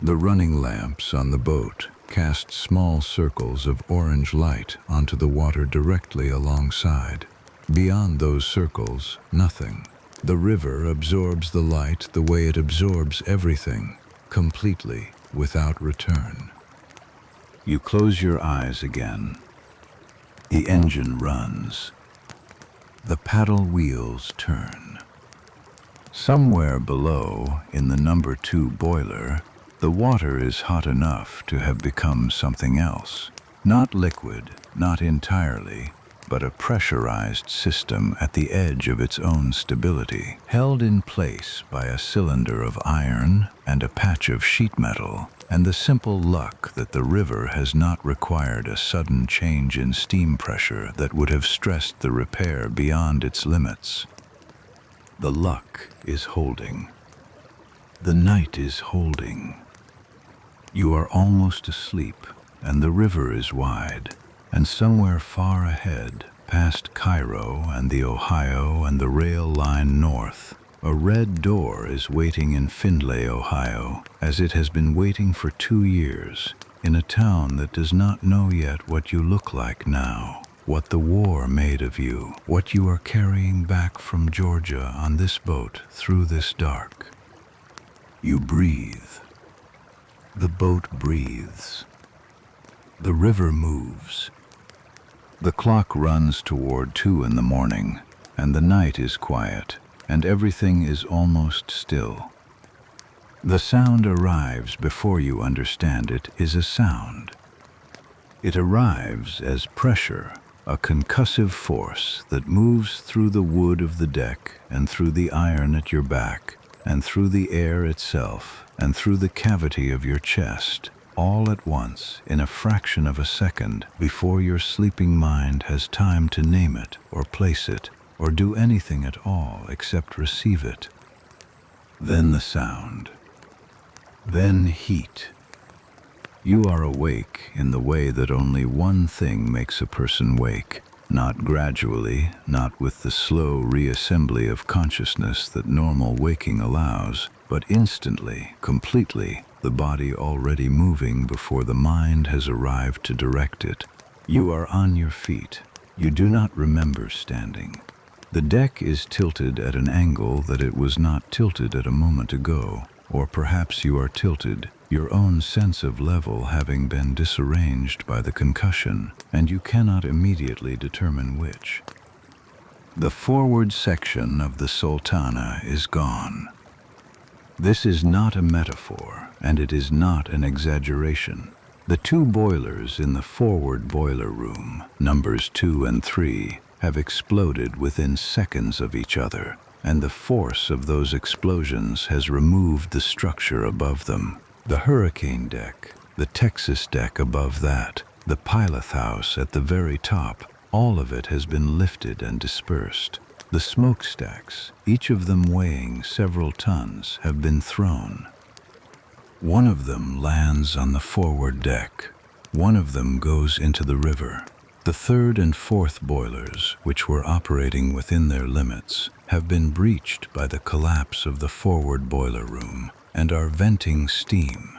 The running lamps on the boat cast small circles of orange light onto the water directly alongside. Beyond those circles, nothing. The river absorbs the light the way it absorbs everything, completely, without return. You close your eyes again. The engine runs. The paddle wheels turn. Somewhere below, in the number 2 boiler, the water is hot enough to have become something else. Not liquid, not entirely, but a pressurized system at the edge of its own stability, held in place by a cylinder of iron and a patch of sheet metal, and the simple luck that the river has not required a sudden change in steam pressure that would have stressed the repair beyond its limits. The luck is holding. The night is holding. You are almost asleep, and the river is wide, and somewhere far ahead, past Cairo and the Ohio and the rail line north, a red door is waiting in Findlay, Ohio, as it has been waiting for 2 years, in a town that does not know yet what you look like now. what the war made of you, what you are carrying back from Georgia on this boat through this dark. You breathe. The boat breathes. The river moves. The clock runs toward 2 in the morning, and the night is quiet, and everything is almost still. The sound arrives before you understand it is a sound. It arrives as pressure, a concussive force that moves through the wood of the deck and through the iron at your back and through the air itself and through the cavity of your chest, all at once in a fraction of a second before your sleeping mind has time to name it or place it or do anything at all except receive it. Then the sound. Then heat. You are awake in the way that only one thing makes a person wake, not gradually, not with the slow reassembly of consciousness that normal waking allows, but instantly, completely, the body already moving before the mind has arrived to direct it. You are on your feet. You do not remember standing. The deck is tilted at an angle that it was not tilted at a moment ago, or perhaps you are tilted, your own sense of level having been disarranged by the concussion, and you cannot immediately determine which. The forward section of the Sultana is gone. This is not a metaphor, and it is not an exaggeration. The 2 boilers in the forward boiler room, numbers 2 and 3, have exploded within seconds of each other, and the force of those explosions has removed the structure above them. The hurricane deck, the Texas deck above that, the pilot house at the very top, all of it has been lifted and dispersed. The smokestacks, each of them weighing several tons, have been thrown. One of them lands on the forward deck. One of them goes into the river. The 3rd and 4th boilers, which were operating within their limits, have been breached by the collapse of the forward boiler room and are venting steam.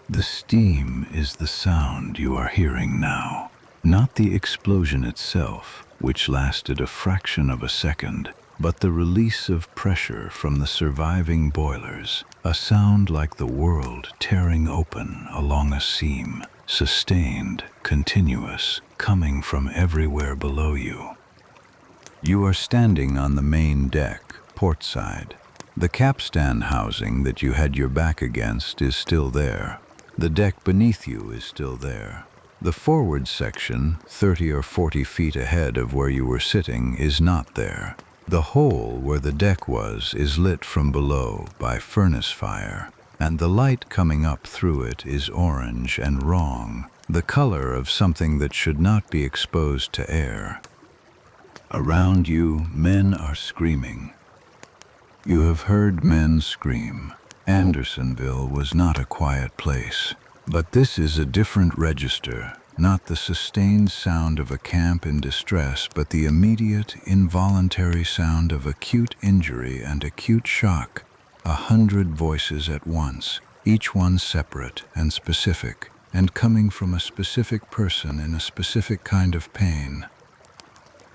The steam is the sound you are hearing now, not the explosion itself, which lasted a fraction of a second, but the release of pressure from the surviving boilers, a sound like the world tearing open along a seam, sustained, continuous, coming from everywhere below you. You are standing on the main deck, port side. The capstan housing that you had your back against is still there. The deck beneath you is still there. The forward section, 30 or 40 feet ahead of where you were sitting, is not there. The hole where the deck was is lit from below by furnace fire, and the light coming up through it is orange and wrong, the color of something that should not be exposed to air. Around you, men are screaming. You have heard men scream. Andersonville was not a quiet place, but this is a different register, not the sustained sound of a camp in distress, but the immediate, involuntary sound of acute injury and acute shock. 100 voices at once, each one separate and specific, and coming from a specific person in a specific kind of pain.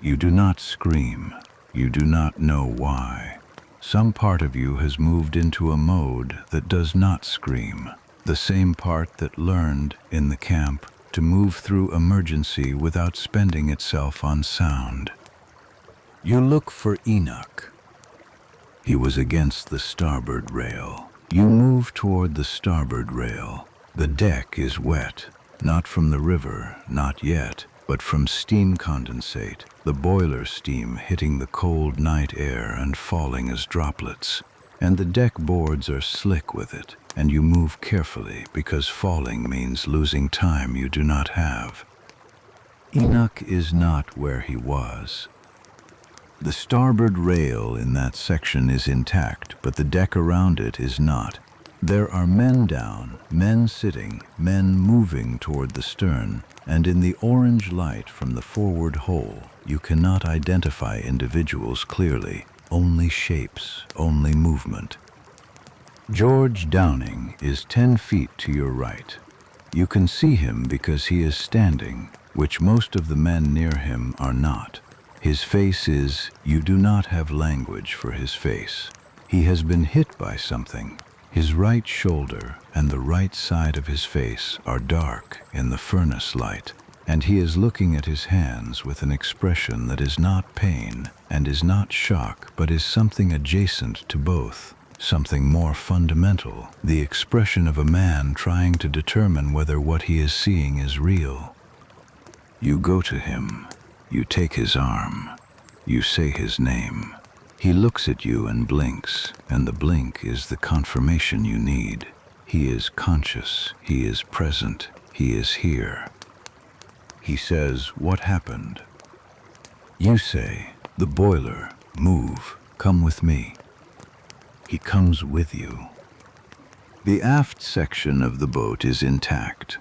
You do not scream. You do not know why. Some part of you has moved into a mode that does not scream, the same part that learned, in the camp, to move through emergency without spending itself on sound. You look for Enoch. He was against the starboard rail. You move toward the starboard rail. The deck is wet, not from the river, not yet, but from steam condensate, the boiler steam hitting the cold night air and falling as droplets. And the deck boards are slick with it, and you move carefully because falling means losing time you do not have. Enoch is not where he was. The starboard rail in that section is intact, but the deck around it is not. There are men down, men sitting, men moving toward the stern, and in the orange light from the forward hole, you cannot identify individuals clearly, only shapes, only movement. George Downing is 10 feet to your right. You can see him because he is standing, which most of the men near him are not. His face is, you do not have language for his face. He has been hit by something. His right shoulder and the right side of his face are dark in the furnace light, and he is looking at his hands with an expression that is not pain and is not shock, but is something adjacent to both, something more fundamental, the expression of a man trying to determine whether what he is seeing is real. You go to him, you take his arm, you say his name. He looks at you and blinks, and the blink is the confirmation you need. He is conscious, he is present, he is here. He says, "What happened?" You say, "The boiler, move, come with me." He comes with you. The aft section of the boat is intact.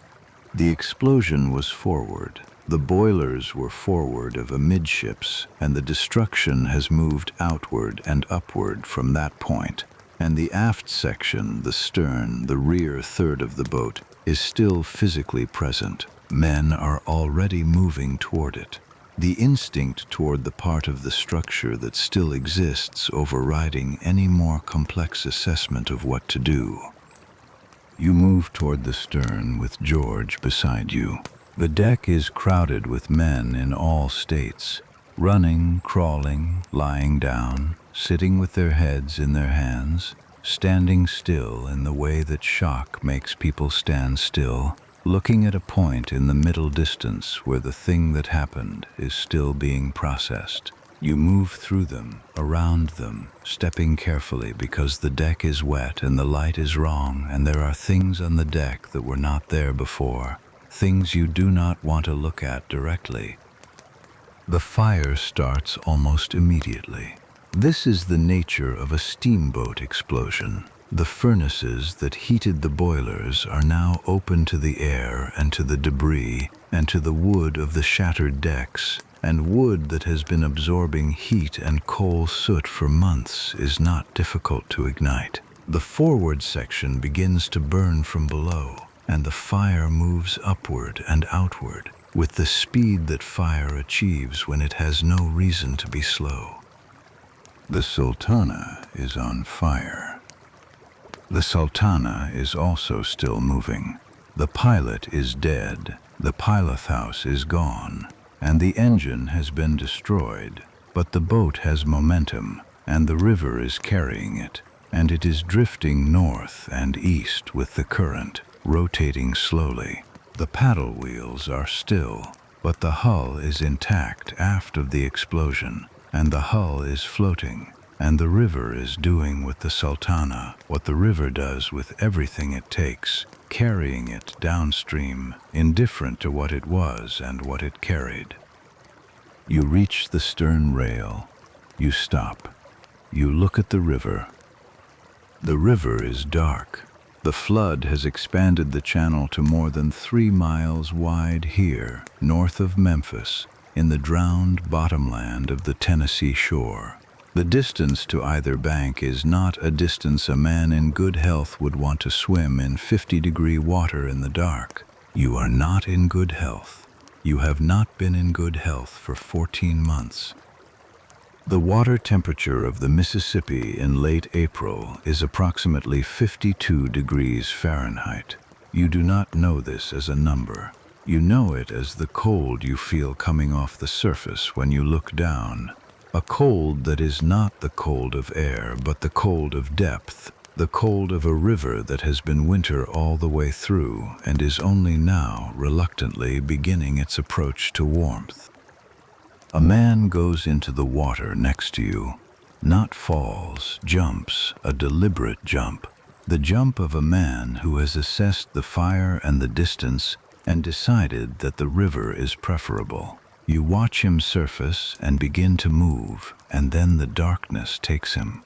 The explosion was forward. The boilers were forward of amidships, and the destruction has moved outward and upward from that point. And the aft section, the stern, the rear third of the boat, is still physically present. Men are already moving toward it. The instinct toward the part of the structure that still exists overriding any more complex assessment of what to do. You move toward the stern with George beside you. The deck is crowded with men in all states, running, crawling, lying down, sitting with their heads in their hands, standing still in the way that shock makes people stand still, looking at a point in the middle distance where the thing that happened is still being processed. You move through them, around them, stepping carefully because the deck is wet and the light is wrong and there are things on the deck that were not there before, things you do not want to look at directly. The fire starts almost immediately. This is the nature of a steamboat explosion. The furnaces that heated the boilers are now open to the air and to the debris and to the wood of the shattered decks, and wood that has been absorbing heat and coal soot for months is not difficult to ignite. The forward section begins to burn from below, and the fire moves upward and outward with the speed that fire achieves when it has no reason to be slow. The Sultana is on fire. The Sultana is also still moving. The pilot is dead, the pilot house is gone, and the engine has been destroyed, but the boat has momentum, and the river is carrying it, and it is drifting north and east with the current, rotating slowly. The paddle wheels are still, but the hull is intact aft of the explosion, and the hull is floating. And the river is doing with the Sultana what the river does with everything it takes, carrying it downstream, indifferent to what it was and what it carried. You reach the stern rail. You stop. You look at the river. The river is dark. The flood has expanded the channel to more than 3 miles wide here, north of Memphis, in the drowned bottomland of the Tennessee shore. The distance to either bank is not a distance a man in good health would want to swim in 50-degree water in the dark. You are not in good health. You have not been in good health for 14 months. The water temperature of the Mississippi in late April is approximately 52 degrees Fahrenheit. You do not know this as a number. You know it as the cold you feel coming off the surface when you look down. A cold that is not the cold of air, but the cold of depth, the cold of a river that has been winter all the way through and is only now reluctantly beginning its approach to warmth. A man goes into the water next to you, not falls, jumps, a deliberate jump, the jump of a man who has assessed the fire and the distance and decided that the river is preferable. You watch him surface and begin to move, and then the darkness takes him.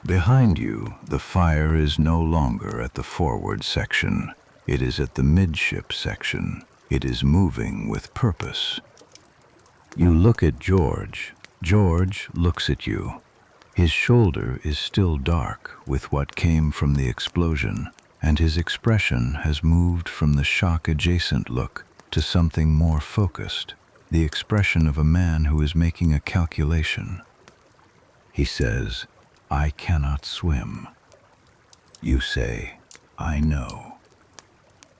Behind you, the fire is no longer at the forward section. It is at the midship section. It is moving with purpose. You look at George. George looks at you. His shoulder is still dark with what came from the explosion, and his expression has moved from the shock-adjacent look to something more focused, the expression of a man who is making a calculation. He says, "I cannot swim." You say, "I know."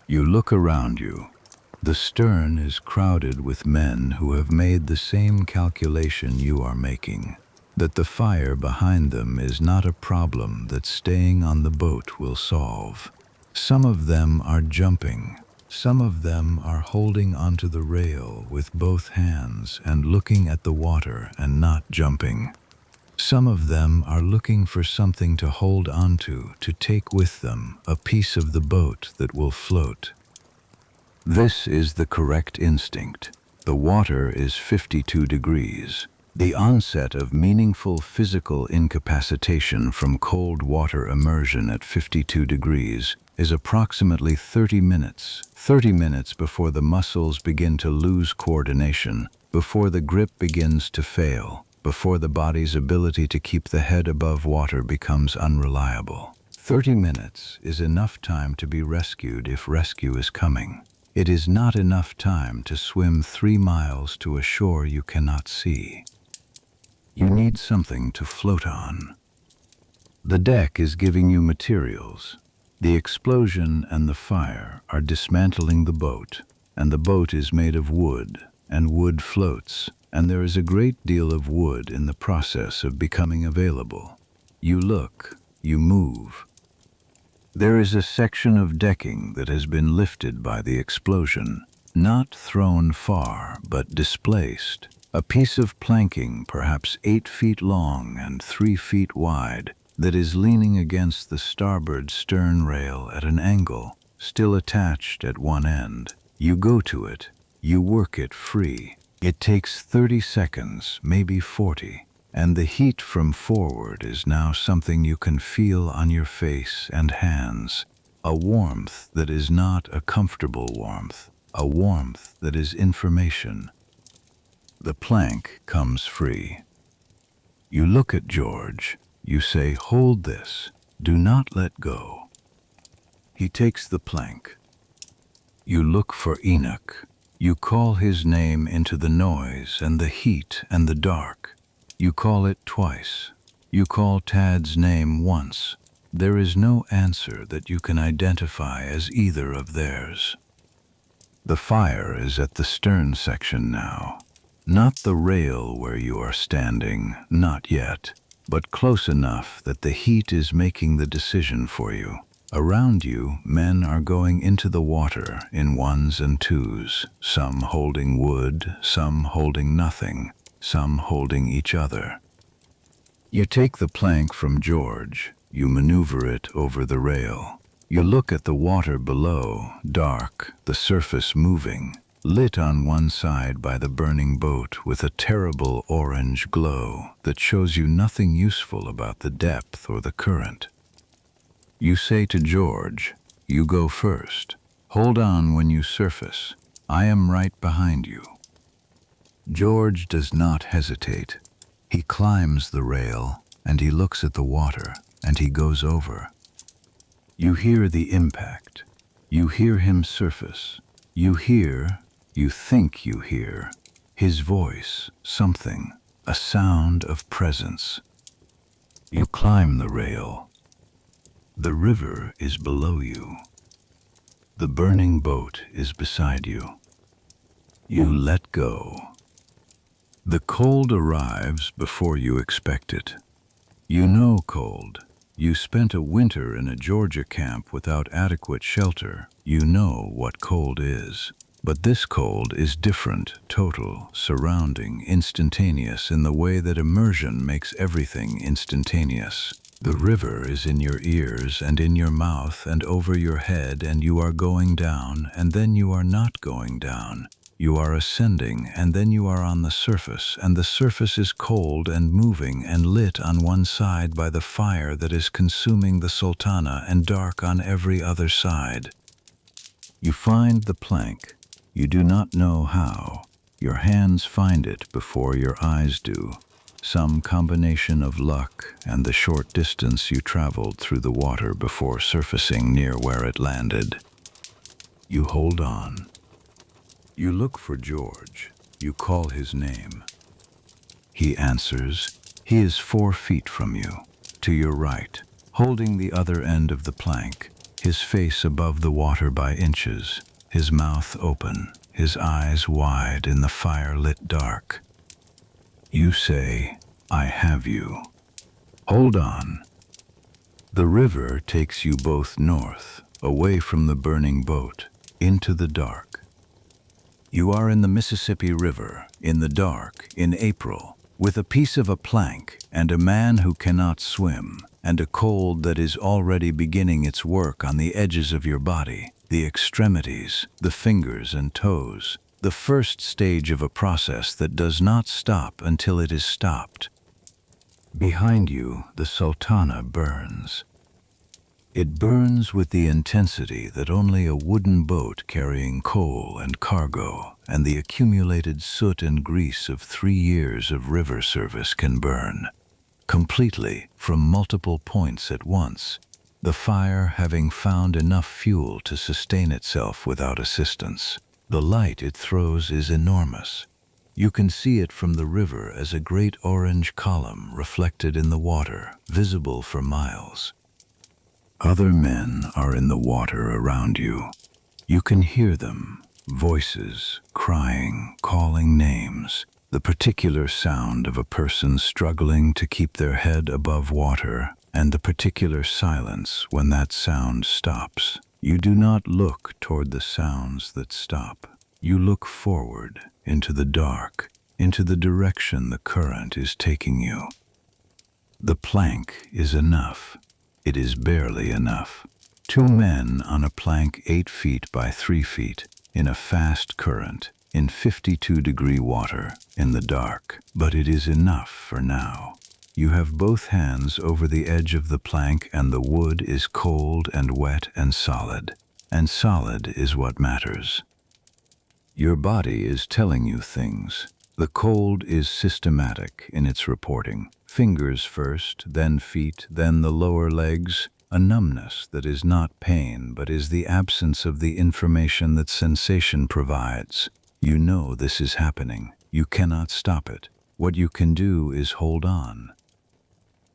You look around you. The stern is crowded with men who have made the same calculation you are making, that the fire behind them is not a problem that staying on the boat will solve. Some of them are jumping. Some of them are holding onto the rail with both hands and looking at the water and not jumping. Some of them are looking for something to hold onto, to take with them, a piece of the boat that will float. This is the correct instinct. The water is 52 degrees. The onset of meaningful physical incapacitation from cold water immersion at 52 degrees is approximately 30 minutes. 30 minutes before the muscles begin to lose coordination, before the grip begins to fail, before the body's ability to keep the head above water becomes unreliable. 30 minutes is enough time to be rescued if rescue is coming. It is not enough time to swim 3 miles to a shore you cannot see. You need something to float on. The deck is giving you materials. The explosion and the fire are dismantling the boat, and the boat is made of wood, and wood floats, and there is a great deal of wood in the process of becoming available. You look, you move. There is a section of decking that has been lifted by the explosion, not thrown far, but displaced. A piece of planking, perhaps 8 feet long and 3 feet wide, that is leaning against the starboard stern rail at an angle, still attached at one end. You go to it, you work it free. It takes 30 seconds, maybe 40. And the heat from forward is now something you can feel on your face and hands. A warmth that is not a comfortable warmth, a warmth that is information. The plank comes free. You look at George. You say, "Hold this. Do not let go." He takes the plank. You look for Enoch. You call his name into the noise and the heat and the dark. You call it twice. You call Tad's name once. There is no answer that you can identify as either of theirs. The fire is at the stern section now. Not the rail where you are standing, not yet, but close enough that the heat is making the decision for you. Around you, men are going into the water in ones and twos, some holding wood, some holding nothing, some holding each other. You take the plank from George. You maneuver it over the rail. You look at the water below, dark, the surface moving, lit on one side by the burning boat with a terrible orange glow that shows you nothing useful about the depth or the current. You say to George, "You go first. Hold on when you surface. I am right behind you." George does not hesitate. He climbs the rail, and he looks at the water, and he goes over. You hear the impact. You hear him surface. You think you hear, his voice, something, a sound of presence. You climb the rail. The river is below you. The burning boat is beside you. You let go. The cold arrives before you expect it. You know cold. You spent a winter in a Georgia camp without adequate shelter. You know what cold is. But this cold is different, total, surrounding, instantaneous in the way that immersion makes everything instantaneous. The river is in your ears and in your mouth and over your head, and you are going down, and then you are not going down. You are ascending, and then you are on the surface, and the surface is cold and moving and lit on one side by the fire that is consuming the Sultana and dark on every other side. You find the plank. You do not know how. Your hands find it before your eyes do. Some combination of luck and the short distance you traveled through the water before surfacing near where it landed. You hold on. You look for George. You call his name. He answers. He is 4 feet from you, to your right, holding the other end of the plank, his face above the water by inches, his mouth open, his eyes wide in the fire-lit dark. You say, I have you. Hold on. The river takes you both north, away from the burning boat, into the dark. You are in the Mississippi River, in the dark, in April, with a piece of a plank and a man who cannot swim, and a cold that is already beginning its work on the edges of your body, the extremities, the fingers and toes, the first stage of a process that does not stop until it is stopped. Behind you, the Sultana burns. It burns with the intensity that only a wooden boat carrying coal and cargo and the accumulated soot and grease of 3 years of river service can burn, completely from multiple points at once, the fire having found enough fuel to sustain itself without assistance. The light it throws is enormous. You can see it from the river as a great orange column reflected in the water, visible for miles. Other men are in the water around you. You can hear them, voices, crying, calling names, the particular sound of a person struggling to keep their head above water, and the particular silence when that sound stops. You do not look toward the sounds that stop. You look forward, into the dark, into the direction the current is taking you. The plank is enough. It is barely enough. 2 men on a plank 8 feet by 3 feet, in a fast current, in 52-degree water, in the dark. But it is enough for now. You have both hands over the edge of the plank and the wood is cold and wet and solid is what matters. Your body is telling you things. The cold is systematic in its reporting. Fingers first, then feet, then the lower legs. A numbness that is not pain, but is the absence of the information that sensation provides. You know this is happening. You cannot stop it. What you can do is hold on.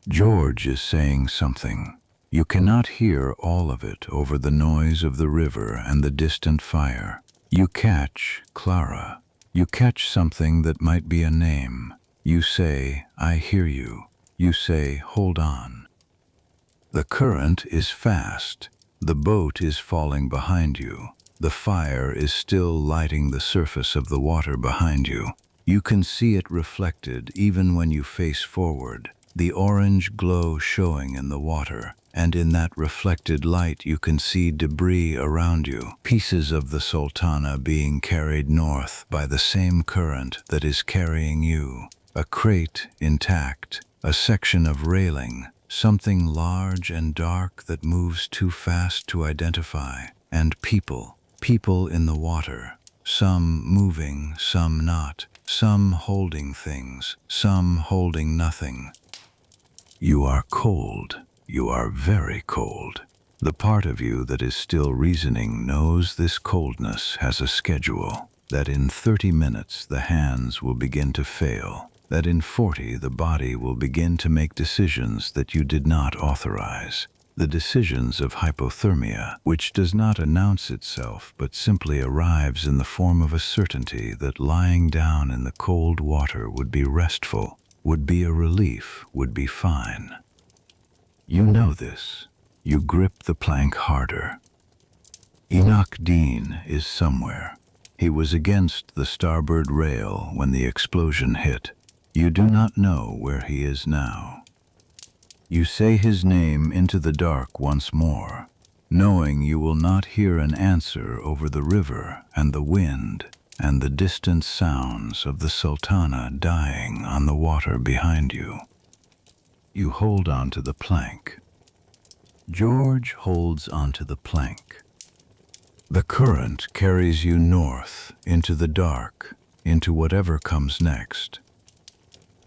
George is saying something. You cannot hear all of it over the noise of the river and the distant fire. You catch Clara. You catch something that might be a name. You say, I hear you. You say, hold on. The current is fast. The boat is falling behind you. The fire is still lighting the surface of the water behind you. You can see it reflected even when you face forward, the orange glow showing in the water. And in that reflected light you can see debris around you, pieces of the Sultana being carried north by the same current that is carrying you. A crate intact, a section of railing, something large and dark that moves too fast to identify, and people in the water, some moving, some not, some holding things, some holding nothing. You are cold. You are very cold. The part of you that is still reasoning knows this coldness has a schedule, that in 30 minutes the hands will begin to fail, that in 40 the body will begin to make decisions that you did not authorize, the decisions of hypothermia, which does not announce itself but simply arrives in the form of a certainty that lying down in the cold water would be restful, would be a relief, would be fine. You know this. You grip the plank harder. Enoch Dean is somewhere. He was against the starboard rail when the explosion hit. You do not know where he is now. You say his name into the dark once more, knowing you will not hear an answer over the river and the wind and the distant sounds of the Sultana dying on the water behind you. You hold onto the plank. George holds onto the plank. The current carries you north, into the dark, into whatever comes next.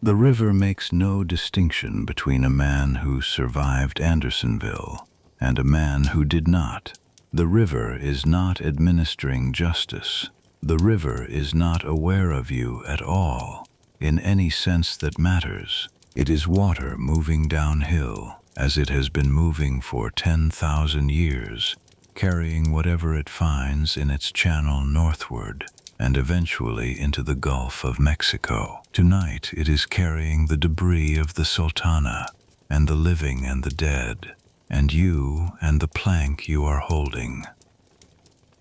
The river makes no distinction between a man who survived Andersonville and a man who did not. The river is not administering justice. The river is not aware of you at all, in any sense that matters. It is water moving downhill, as it has been moving for 10,000 years, carrying whatever it finds in its channel northward, and eventually into the Gulf of Mexico. Tonight it is carrying the debris of the Sultana, and the living and the dead, and you and the plank you are holding.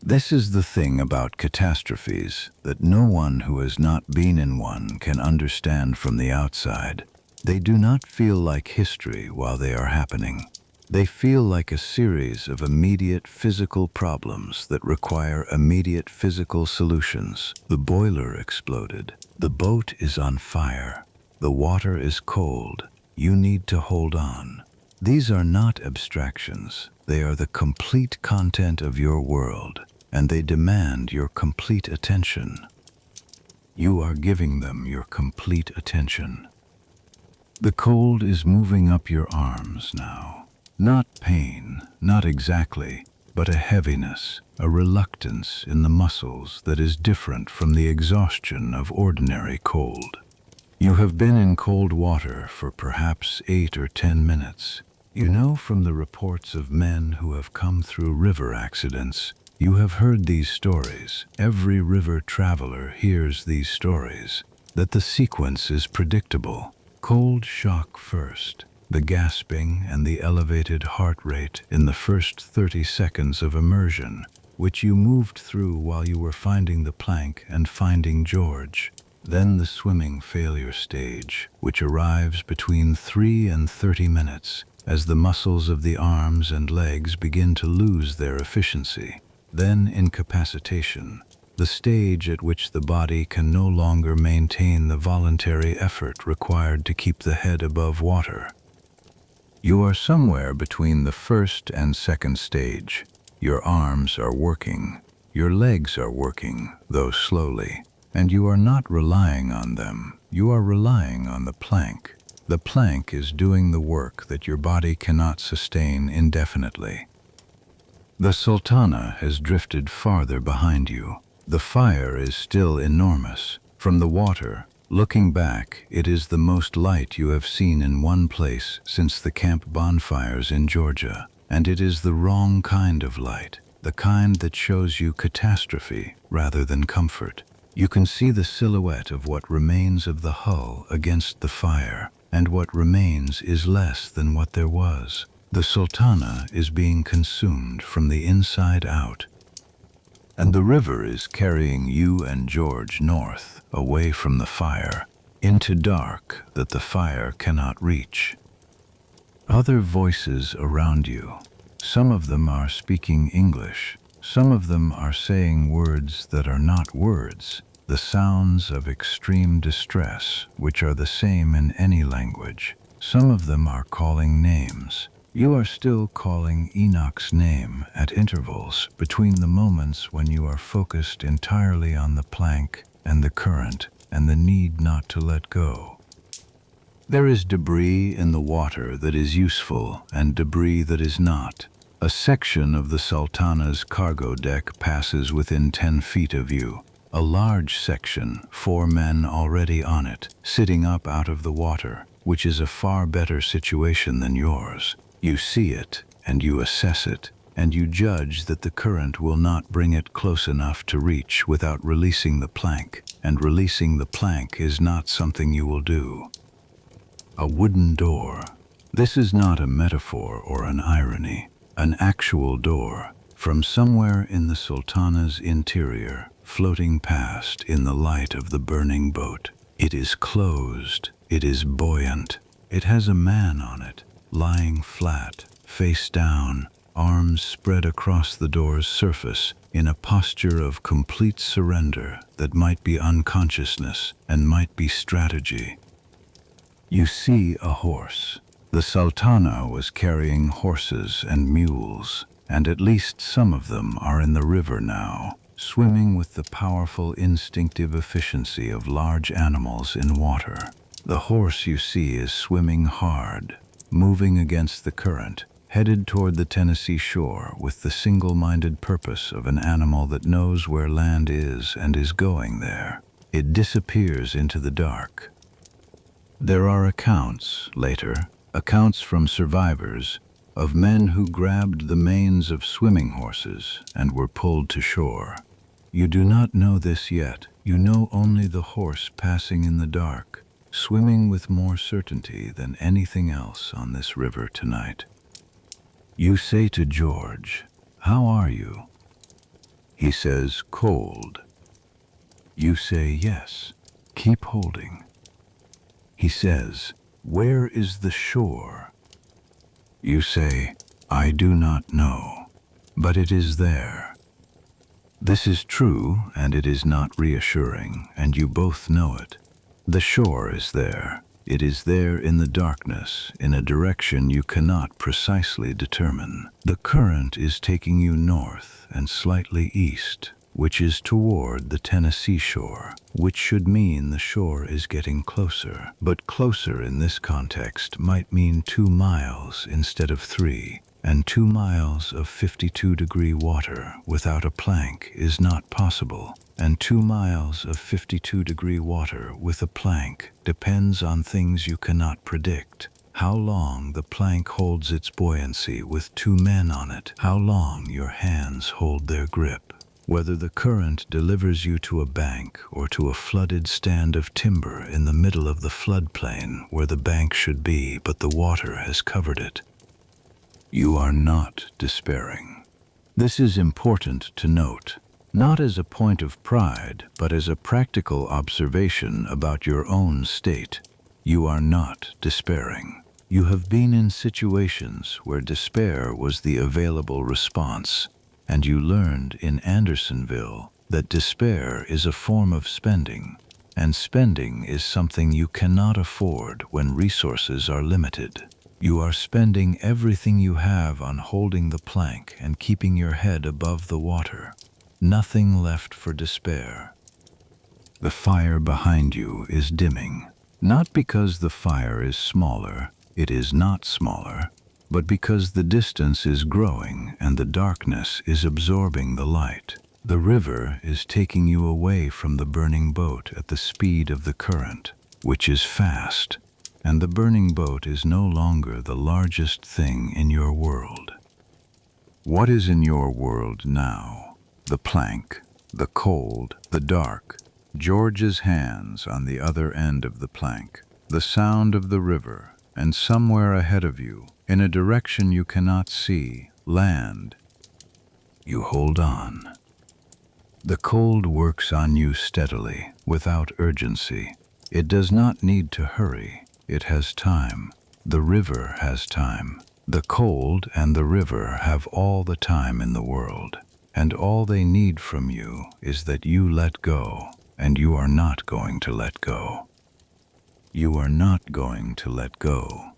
This is the thing about catastrophes that no one who has not been in one can understand from the outside. They do not feel like history while they are happening. They feel like a series of immediate physical problems that require immediate physical solutions. The boiler exploded. The boat is on fire. The water is cold. You need to hold on. These are not abstractions. They are the complete content of your world, and they demand your complete attention. You are giving them your complete attention. The cold is moving up your arms now. Not pain, not exactly, but a heaviness, a reluctance in the muscles that is different from the exhaustion of ordinary cold. You have been in cold water for perhaps 8 or 10 minutes. You know from the reports of men who have come through river accidents. You have heard these stories. Every river traveler hears these stories, that the sequence is predictable. Cold shock first, the gasping and the elevated heart rate in the first 30 seconds of immersion, which you moved through while you were finding the plank and finding George. Then the swimming failure stage, which arrives between 3 and 30 minutes, as the muscles of the arms and legs begin to lose their efficiency. Then incapacitation, the stage at which the body can no longer maintain the voluntary effort required to keep the head above water. You are somewhere between the first and second stage. Your arms are working. Your legs are working, though slowly, and you are not relying on them. You are relying on the plank. The plank is doing the work that your body cannot sustain indefinitely. The Sultana has drifted farther behind you. The fire is still enormous. From the water, looking back, it is the most light you have seen in one place since the camp bonfires in Georgia. And it is the wrong kind of light, the kind that shows you catastrophe rather than comfort. You can see the silhouette of what remains of the hull against the fire, and what remains is less than what there was. The Sultana is being consumed from the inside out, and the river is carrying you and George north, away from the fire, into dark that the fire cannot reach. Other voices around you. Some of them are speaking English. Some of them are saying words that are not words, the sounds of extreme distress, which are the same in any language. Some of them are calling names. You are still calling Enoch's name at intervals between the moments when you are focused entirely on the plank and the current and the need not to let go. There is debris in the water that is useful and debris that is not. A section of the Sultana's cargo deck passes within 10 feet of you. A large section, 4 men already on it, sitting up out of the water, which is a far better situation than yours. You see it, and you assess it, and you judge that the current will not bring it close enough to reach without releasing the plank, and releasing the plank is not something you will do. A wooden door. This is not a metaphor or an irony. An actual door, from somewhere in the Sultana's interior, floating past in the light of the burning boat. It is closed. It is buoyant. It has a man on it, lying flat, face down, arms spread across the door's surface in a posture of complete surrender that might be unconsciousness and might be strategy. You see a horse. The Sultana was carrying horses and mules, and at least some of them are in the river now, swimming with the powerful instinctive efficiency of large animals in water. The horse you see is swimming hard, moving against the current, headed toward the Tennessee shore with the single-minded purpose of an animal that knows where land is and is going there. It disappears into the dark. There are accounts, later, accounts from survivors, of men who grabbed the manes of swimming horses and were pulled to shore. You do not know this yet. You know only the horse passing in the dark, swimming with more certainty than anything else on this river tonight. You say to George, "How are you?" He says, "Cold." You say, "Yes, keep holding." He says, "Where is the shore?" You say, "I do not know, but it is there." This is true, and it is not reassuring, and you both know it. The shore is there. It is there in the darkness, in a direction you cannot precisely determine. The current is taking you north and slightly east, which is toward the Tennessee shore, which should mean the shore is getting closer. But closer in this context might mean 2 miles instead of 3, and 2 miles of 52-degree water without a plank is not possible. And 2 miles of 52-degree water with a plank depends on things you cannot predict. How long the plank holds its buoyancy with 2 men on it, how long your hands hold their grip, whether the current delivers you to a bank or to a flooded stand of timber in the middle of the floodplain where the bank should be, but the water has covered it. You are not despairing. This is important to note. Not as a point of pride, but as a practical observation about your own state. You are not despairing. You have been in situations where despair was the available response, and you learned in Andersonville that despair is a form of spending, and spending is something you cannot afford when resources are limited. You are spending everything you have on holding the plank and keeping your head above the water. Nothing left for despair. The fire behind you is dimming, not because the fire is smaller, it is not smaller, but because the distance is growing and the darkness is absorbing the light. The river is taking you away from the burning boat at the speed of the current, which is fast, and the burning boat is no longer the largest thing in your world. What is in your world now? The plank, the cold, the dark, George's hands on the other end of the plank, the sound of the river, and somewhere ahead of you, in a direction you cannot see, land. You hold on. The cold works on you steadily, without urgency. It does not need to hurry. It has time. The river has time. The cold and the river have all the time in the world. And all they need from you is that you let go, and you are not going to let go. You are not going to let go.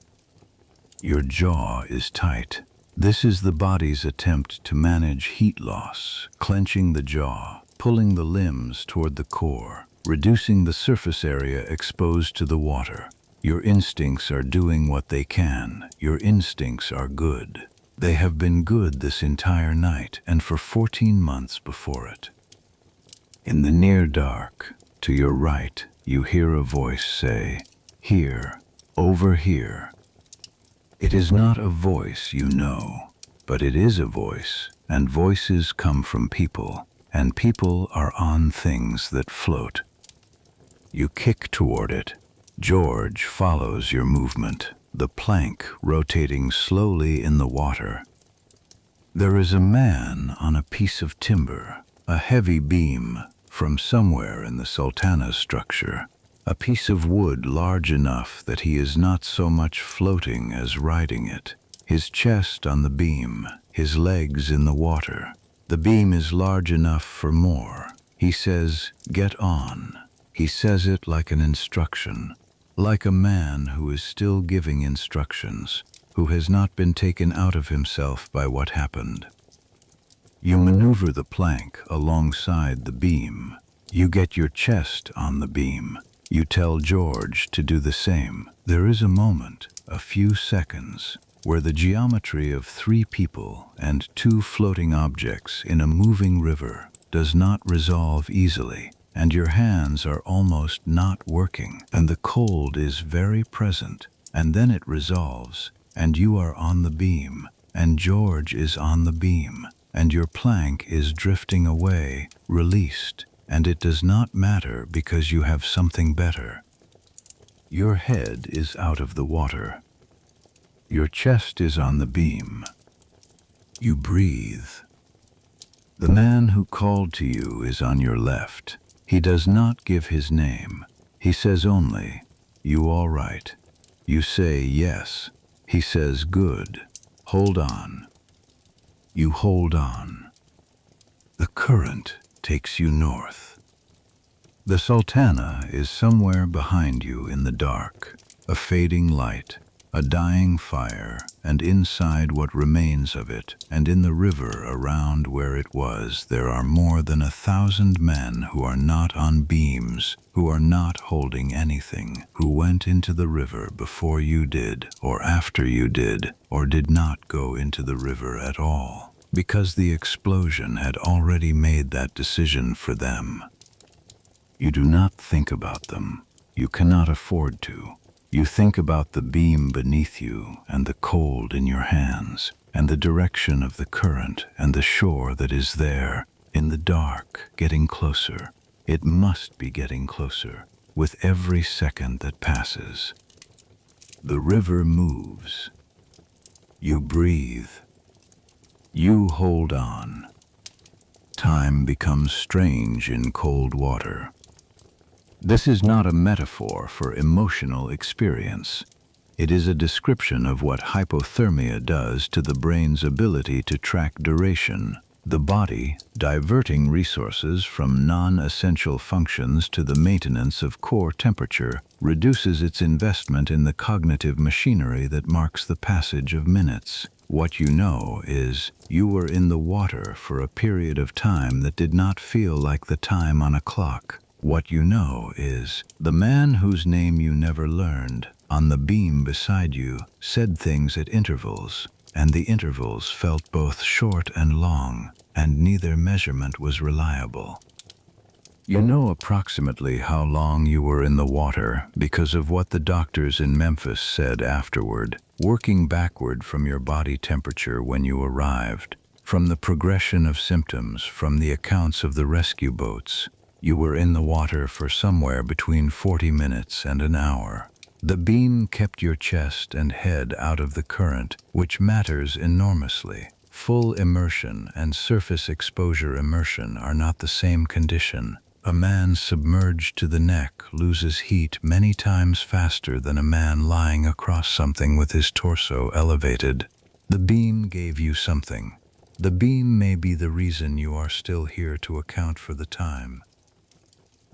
Your jaw is tight. This is the body's attempt to manage heat loss, clenching the jaw, pulling the limbs toward the core, reducing the surface area exposed to the water. Your instincts are doing what they can. Your instincts are good. They have been good this entire night and for 14 months before it. In the near dark, to your right, you hear a voice say, "Here, over here." It is not a voice you know, but it is a voice, and voices come from people, and people are on things that float. You kick toward it. George follows your movement, the plank rotating slowly in the water. There is a man on a piece of timber, a heavy beam from somewhere in the Sultana structure, a piece of wood large enough that he is not so much floating as riding it, his chest on the beam, his legs in the water. The beam is large enough for more. He says, "Get on." He says it like an instruction. Like a man who is still giving instructions, who has not been taken out of himself by what happened. You maneuver the plank alongside the beam. You get your chest on the beam. You tell George to do the same. There is a moment, a few seconds. where the geometry of 3 people and 2 floating objects in a moving river does not resolve easily, and your hands are almost not working, and the cold is very present, and then it resolves, and you are on the beam, and George is on the beam, and your plank is drifting away, released, and it does not matter because you have something better. Your head is out of the water. Your chest is on the beam. You breathe. The man who called to you is on your left. He does not give his name. He says only, "You all right?" You say, "Yes." He says, "Good. Hold on." You hold on. The current takes you north. The Sultana is somewhere behind you in the dark, a fading light, a dying fire, and inside what remains of it, and in the river around where it was, there are more than 1,000 men who are not on beams, who are not holding anything, who went into the river before you did, or after you did, or did not go into the river at all, because the explosion had already made that decision for them. You do not think about them. You cannot afford to. You think about the beam beneath you and the cold in your hands and the direction of the current and the shore that is there in the dark, getting closer. It must be getting closer with every second that passes. The river moves. You breathe. You hold on. Time becomes strange in cold water. This is not a metaphor for emotional experience. It is a description of what hypothermia does to the brain's ability to track duration. The body, diverting resources from non-essential functions to the maintenance of core temperature, reduces its investment in the cognitive machinery that marks the passage of minutes. What you know is, you were in the water for a period of time that did not feel like the time on a clock. What you know is, the man whose name you never learned, on the beam beside you, said things at intervals, and the intervals felt both short and long, and neither measurement was reliable. You know approximately how long you were in the water because of what the doctors in Memphis said afterward, working backward from your body temperature when you arrived, from the progression of symptoms, from the accounts of the rescue boats. You were in the water for somewhere between 40 minutes and an hour. The beam kept your chest and head out of the current, which matters enormously. Full immersion and surface exposure immersion are not the same condition. A man submerged to the neck loses heat many times faster than a man lying across something with his torso elevated. The beam gave you something. The beam may be the reason you are still here to account for the time.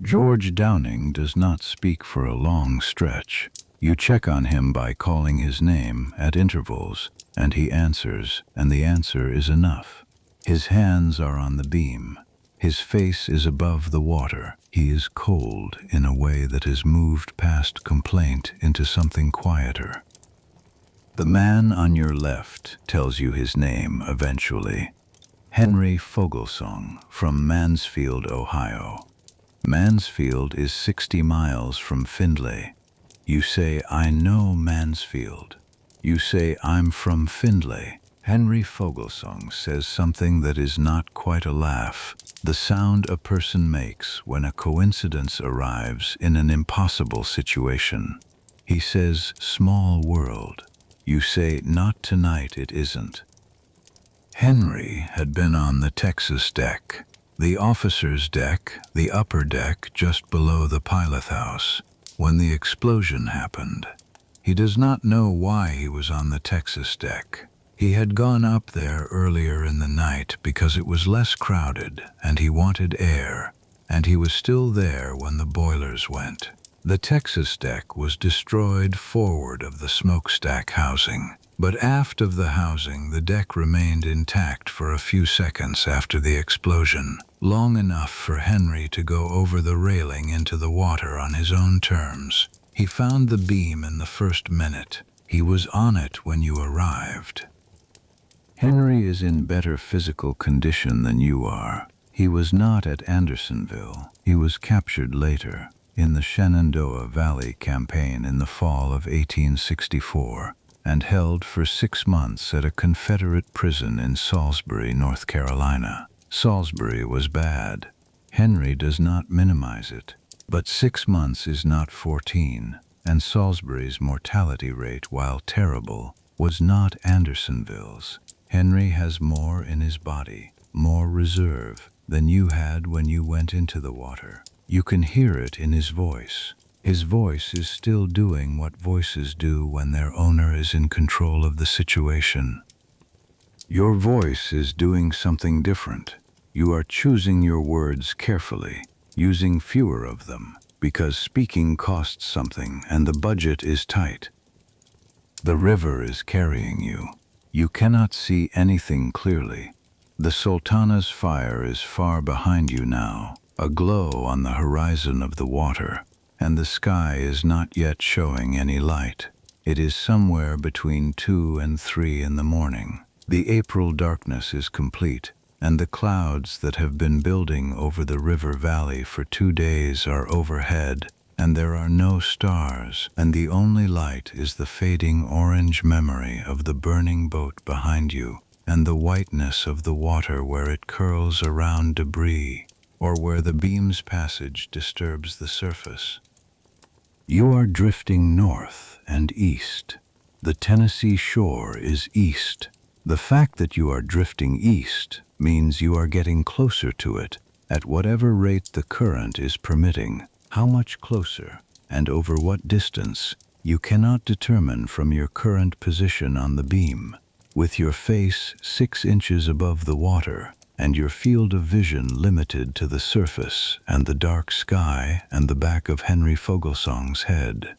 George Downing does not speak for a long stretch. You check on him by calling his name at intervals, and he answers, and the answer is enough. His hands are on the beam. His face is above the water. He is cold in a way that has moved past complaint into something quieter. The man on your left tells you his name eventually. Henry Fogelsong from Mansfield, Ohio. Mansfield is 60 miles from Findlay. You say, "I know Mansfield." You say, "I'm from Findlay." Henry Fogelsong says something that is not quite a laugh, the sound a person makes when a coincidence arrives in an impossible situation. He says, "Small world." You say, "Not tonight, it isn't." Henry had been on the Texas deck, the officer's deck, the upper deck just below the pilot house, when the explosion happened. He does not know why he was on the Texas deck. He had gone up there earlier in the night because it was less crowded and he wanted air, and he was still there when the boilers went. The Texas deck was destroyed forward of the smokestack housing, but aft of the housing the deck remained intact for a few seconds after the explosion, long enough for Henry to go over the railing into the water on his own terms. He found the beam in the first minute. He was on it when you arrived. Henry is in better physical condition than you are. He was not at Andersonville. He was captured later in the Shenandoah Valley campaign in the fall of 1864 and held for 6 months at a Confederate prison in Salisbury, North Carolina. Salisbury was bad. Henry does not minimize it, but 6 months is not 14, and Salisbury's mortality rate, while terrible, was not Andersonville's. Henry has more in his body, more reserve, than you had when you went into the water. You can hear it in his voice. His voice is still doing what voices do when their owner is in control of the situation. Your voice is doing something different. You are choosing your words carefully, using fewer of them, because speaking costs something and the budget is tight. The river is carrying you. You cannot see anything clearly. The Sultana's fire is far behind you now, a glow on the horizon of the water, and the sky is not yet showing any light. It is somewhere between 2 and 3 in the morning. The April darkness is complete, and the clouds that have been building over the river valley for 2 days are overhead, and there are no stars, and the only light is the fading orange memory of the burning boat behind you, and the whiteness of the water where it curls around debris, or where the beam's passage disturbs the surface. You are drifting north and east. The Tennessee shore is east. The fact that you are drifting east means you are getting closer to it, at whatever rate the current is permitting. How much closer, and over what distance, you cannot determine from your current position on the beam. With your face 6 inches above the water, and your field of vision limited to the surface and the dark sky and the back of Henry Fogelsong's head.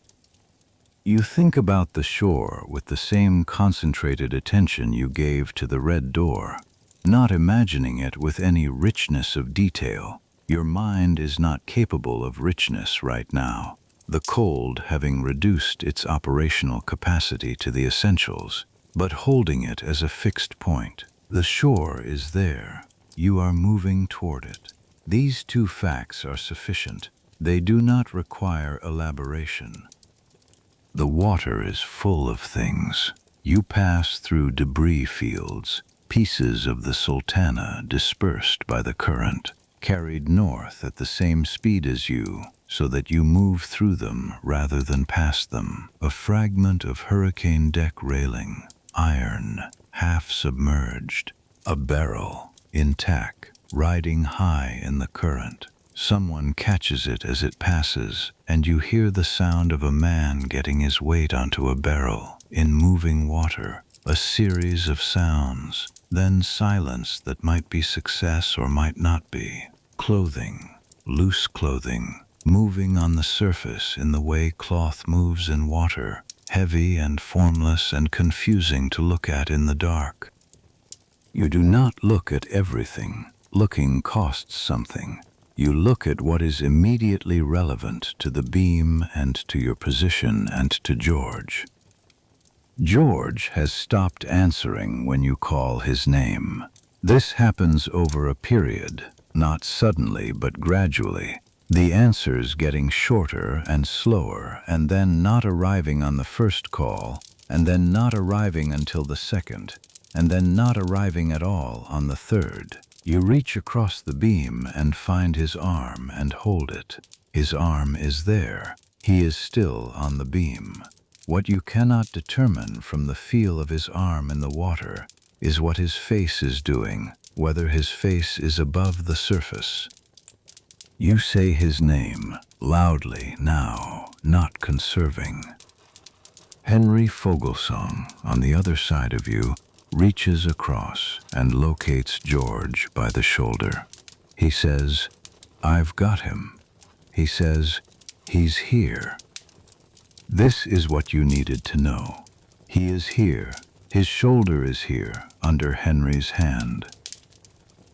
You think about the shore with the same concentrated attention you gave to the red door, not imagining it with any richness of detail. Your mind is not capable of richness right now, the cold having reduced its operational capacity to the essentials, but holding it as a fixed point. The shore is there. You are moving toward it. These 2 facts are sufficient. They do not require elaboration. The water is full of things. You pass through debris fields, pieces of the Sultana dispersed by the current, carried north at the same speed as you, so that you move through them rather than past them. A fragment of hurricane deck railing, iron, half submerged. A barrel, intact, riding high in the current. Someone catches it as it passes, and you hear the sound of a man getting his weight onto a barrel in moving water. A series of sounds, then silence that might be success or might not be. Clothing, loose clothing, moving on the surface in the way cloth moves in water, heavy and formless and confusing to look at in the dark. You do not look at everything. Looking costs something. You look at what is immediately relevant to the beam and to your position and to George. George has stopped answering when you call his name. This happens over a period, not suddenly but gradually. The answers getting shorter and slower, and then not arriving on the first call, and then not arriving until the second, and then not arriving at all on the third. You reach across the beam and find his arm and hold it. His arm is there. He is still on the beam. What you cannot determine from the feel of his arm in the water is what his face is doing, whether his face is above the surface. You say his name, loudly now, not conserving. Henry Fogelsong, on the other side of you, reaches across and locates George by the shoulder. He says, "I've got him." He says, "He's here." This is what you needed to know. He is here. His shoulder is here, under Henry's hand.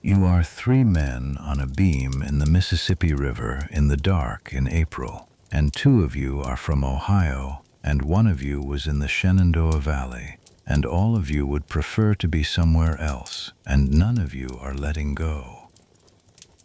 You are 3 men on a beam in the Mississippi River in the dark in April, and 2 of you are from Ohio, and one of you was in the Shenandoah Valley, and all of you would prefer to be somewhere else, and none of you are letting go.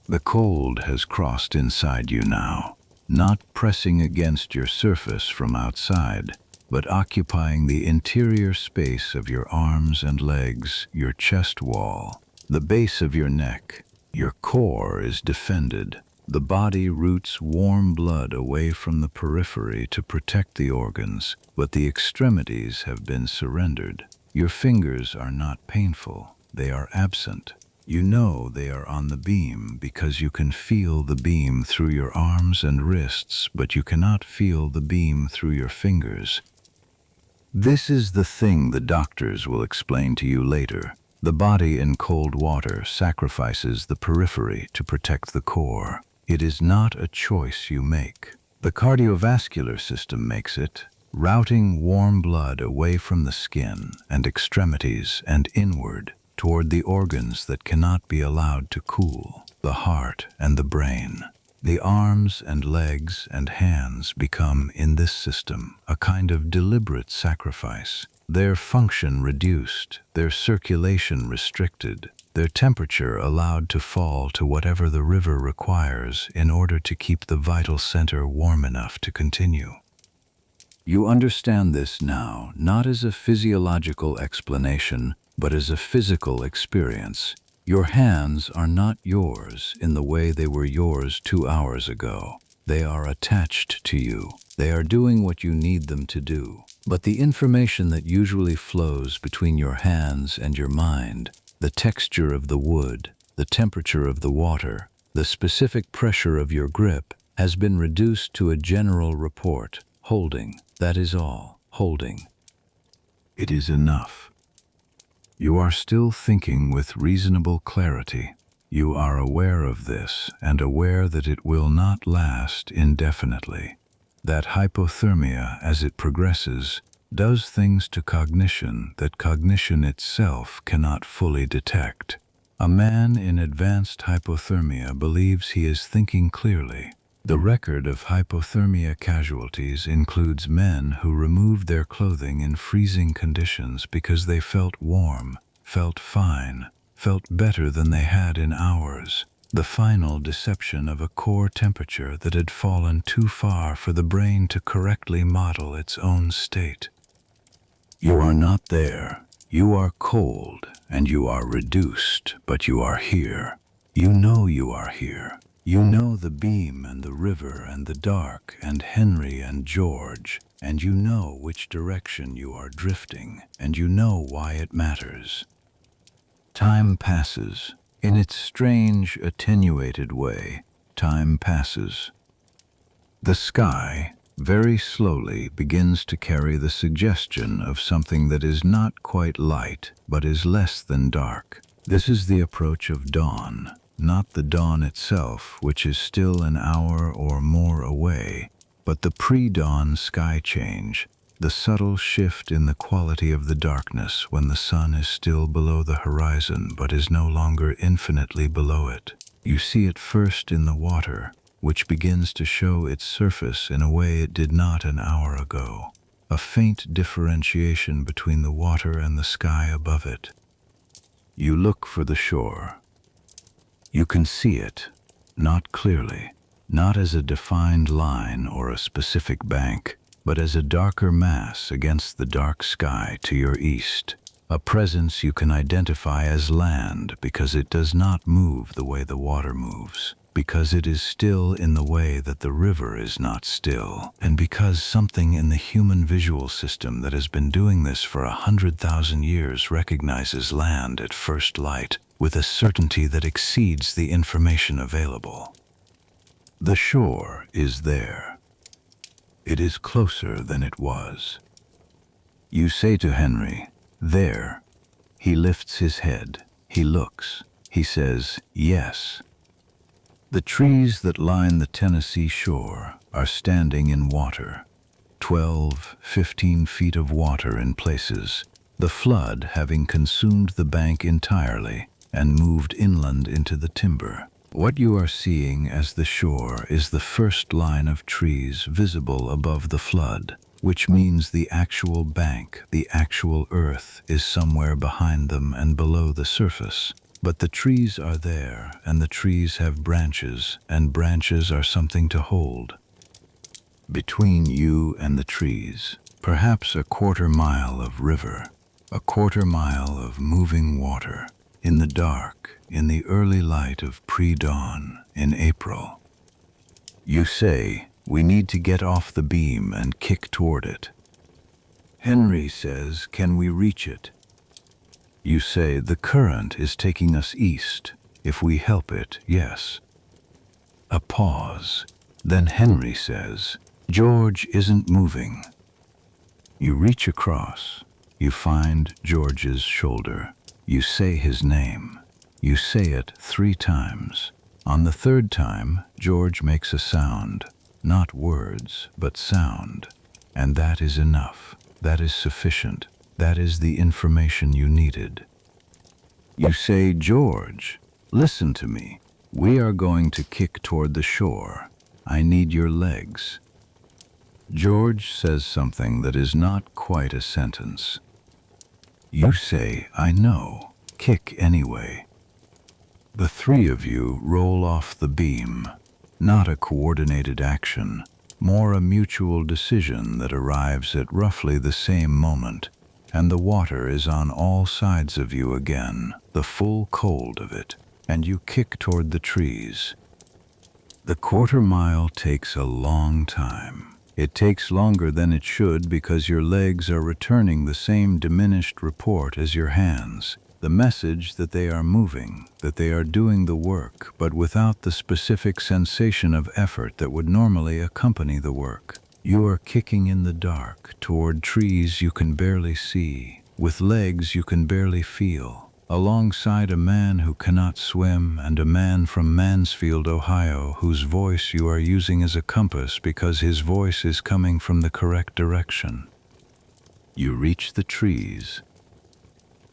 The cold has crossed inside you now, not pressing against your surface from outside, but occupying the interior space of your arms and legs, your chest wall, the base of your neck. Your core is defended. The body roots warm blood away from the periphery to protect the organs, but the extremities have been surrendered. Your fingers are not painful, they are absent. You know they are on the beam because you can feel the beam through your arms and wrists, but you cannot feel the beam through your fingers. This is the thing the doctors will explain to you later. The body in cold water sacrifices the periphery to protect the core. It is not a choice you make. The cardiovascular system makes it, routing warm blood away from the skin and extremities and inward toward the organs that cannot be allowed to cool, the heart and the brain. The arms and legs and hands become, in this system, a kind of deliberate sacrifice. Their function reduced, their circulation restricted, their temperature allowed to fall to whatever the river requires in order to keep the vital center warm enough to continue. You understand this now, not as a physiological explanation, but as a physical experience. Your hands are not yours in the way they were yours 2 hours ago. They are attached to you. They are doing what you need them to do. But the information that usually flows between your hands and your mind, the texture of the wood, the temperature of the water, the specific pressure of your grip, has been reduced to a general report. Holding, that is all. Holding. It is enough. You are still thinking with reasonable clarity. You are aware of this and aware that it will not last indefinitely. That hypothermia, as it progresses, does things to cognition that cognition itself cannot fully detect. A man in advanced hypothermia believes he is thinking clearly. The record of hypothermia casualties includes men who removed their clothing in freezing conditions because they felt warm, felt fine, felt better than they had in hours. The final deception of a core temperature that had fallen too far for the brain to correctly model its own state. You are not there. You are cold and you are reduced, but you are here. You know you are here. You know the beam and the river and the dark and Henry and George, and you know which direction you are drifting, and you know why it matters. Time passes. In its strange, attenuated way, time passes. The sky, very slowly, begins to carry the suggestion of something that is not quite light, but is less than dark. This is the approach of dawn. Not the dawn itself, which is still an hour or more away, but the pre-dawn sky change, the subtle shift in the quality of the darkness when the sun is still below the horizon but is no longer infinitely below it. You see it first in the water, which begins to show its surface in a way it did not an hour ago, a faint differentiation between the water and the sky above it. You look for the shore. You can see it, not clearly, not as a defined line or a specific bank, but as a darker mass against the dark sky to your east, a presence you can identify as land because it does not move the way the water moves, because it is still in the way that the river is not still, and because something in the human visual system that has been doing this for 100,000 years recognizes land at first light, with a certainty that exceeds the information available. The shore is there. It is closer than it was. You say to Henry, "There." He lifts his head. He looks. He says, "Yes." The trees that line the Tennessee shore are standing in water, 12, 15 feet of water in places, the flood having consumed the bank entirely and moved inland into the timber. What you are seeing as the shore is the first line of trees visible above the flood. which means the actual bank, the actual earth, is somewhere behind them and below the surface. But the trees are there, and the trees have branches, and branches are something to hold. Between you and the trees, perhaps a quarter-mile of river, a quarter-mile of moving water, in the dark, in the early light of pre-dawn in April. You say, "We need to get off the beam and kick toward it." Henry says, "Can we reach it?" You say, "The current is taking us east. If we help it, yes." A pause. Then Henry says, "George isn't moving." You reach across. You find George's shoulder. You say his name. You say it 3 times. On the 3rd time, George makes a sound. Not words, but sound. And that is enough. That is sufficient. That is the information you needed. You say, "George, listen to me. We are going to kick toward the shore. I need your legs." George says something that is not quite a sentence. You say, "I know. Kick anyway." The 3 of you roll off the beam. Not a coordinated action, more a mutual decision that arrives at roughly the same moment, and the water is on all sides of you again, the full cold of it, and you kick toward the trees. The quarter-mile takes a long time. It takes longer than it should because your legs are returning the same diminished report as your hands, the message that they are moving, that they are doing the work, but without the specific sensation of effort that would normally accompany the work. You are kicking in the dark toward trees you can barely see, with legs you can barely feel, alongside a man who cannot swim and a man from Mansfield, Ohio, whose voice you are using as a compass because his voice is coming from the correct direction. You reach the trees.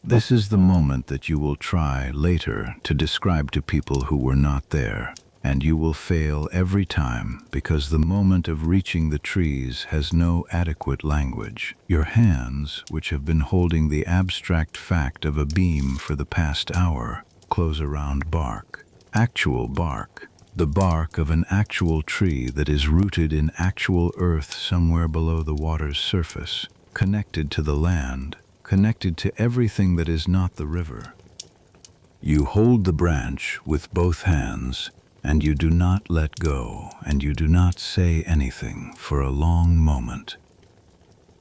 This is the moment that you will try later to describe to people who were not there, and you will fail every time because the moment of reaching the trees has no adequate language. Your hands, which have been holding the abstract fact of a beam for the past hour, close around bark, actual bark, the bark of an actual tree that is rooted in actual earth somewhere below the water's surface, connected to the land, connected to everything that is not the river. You hold the branch with both hands, and you do not let go, and you do not say anything for a long moment.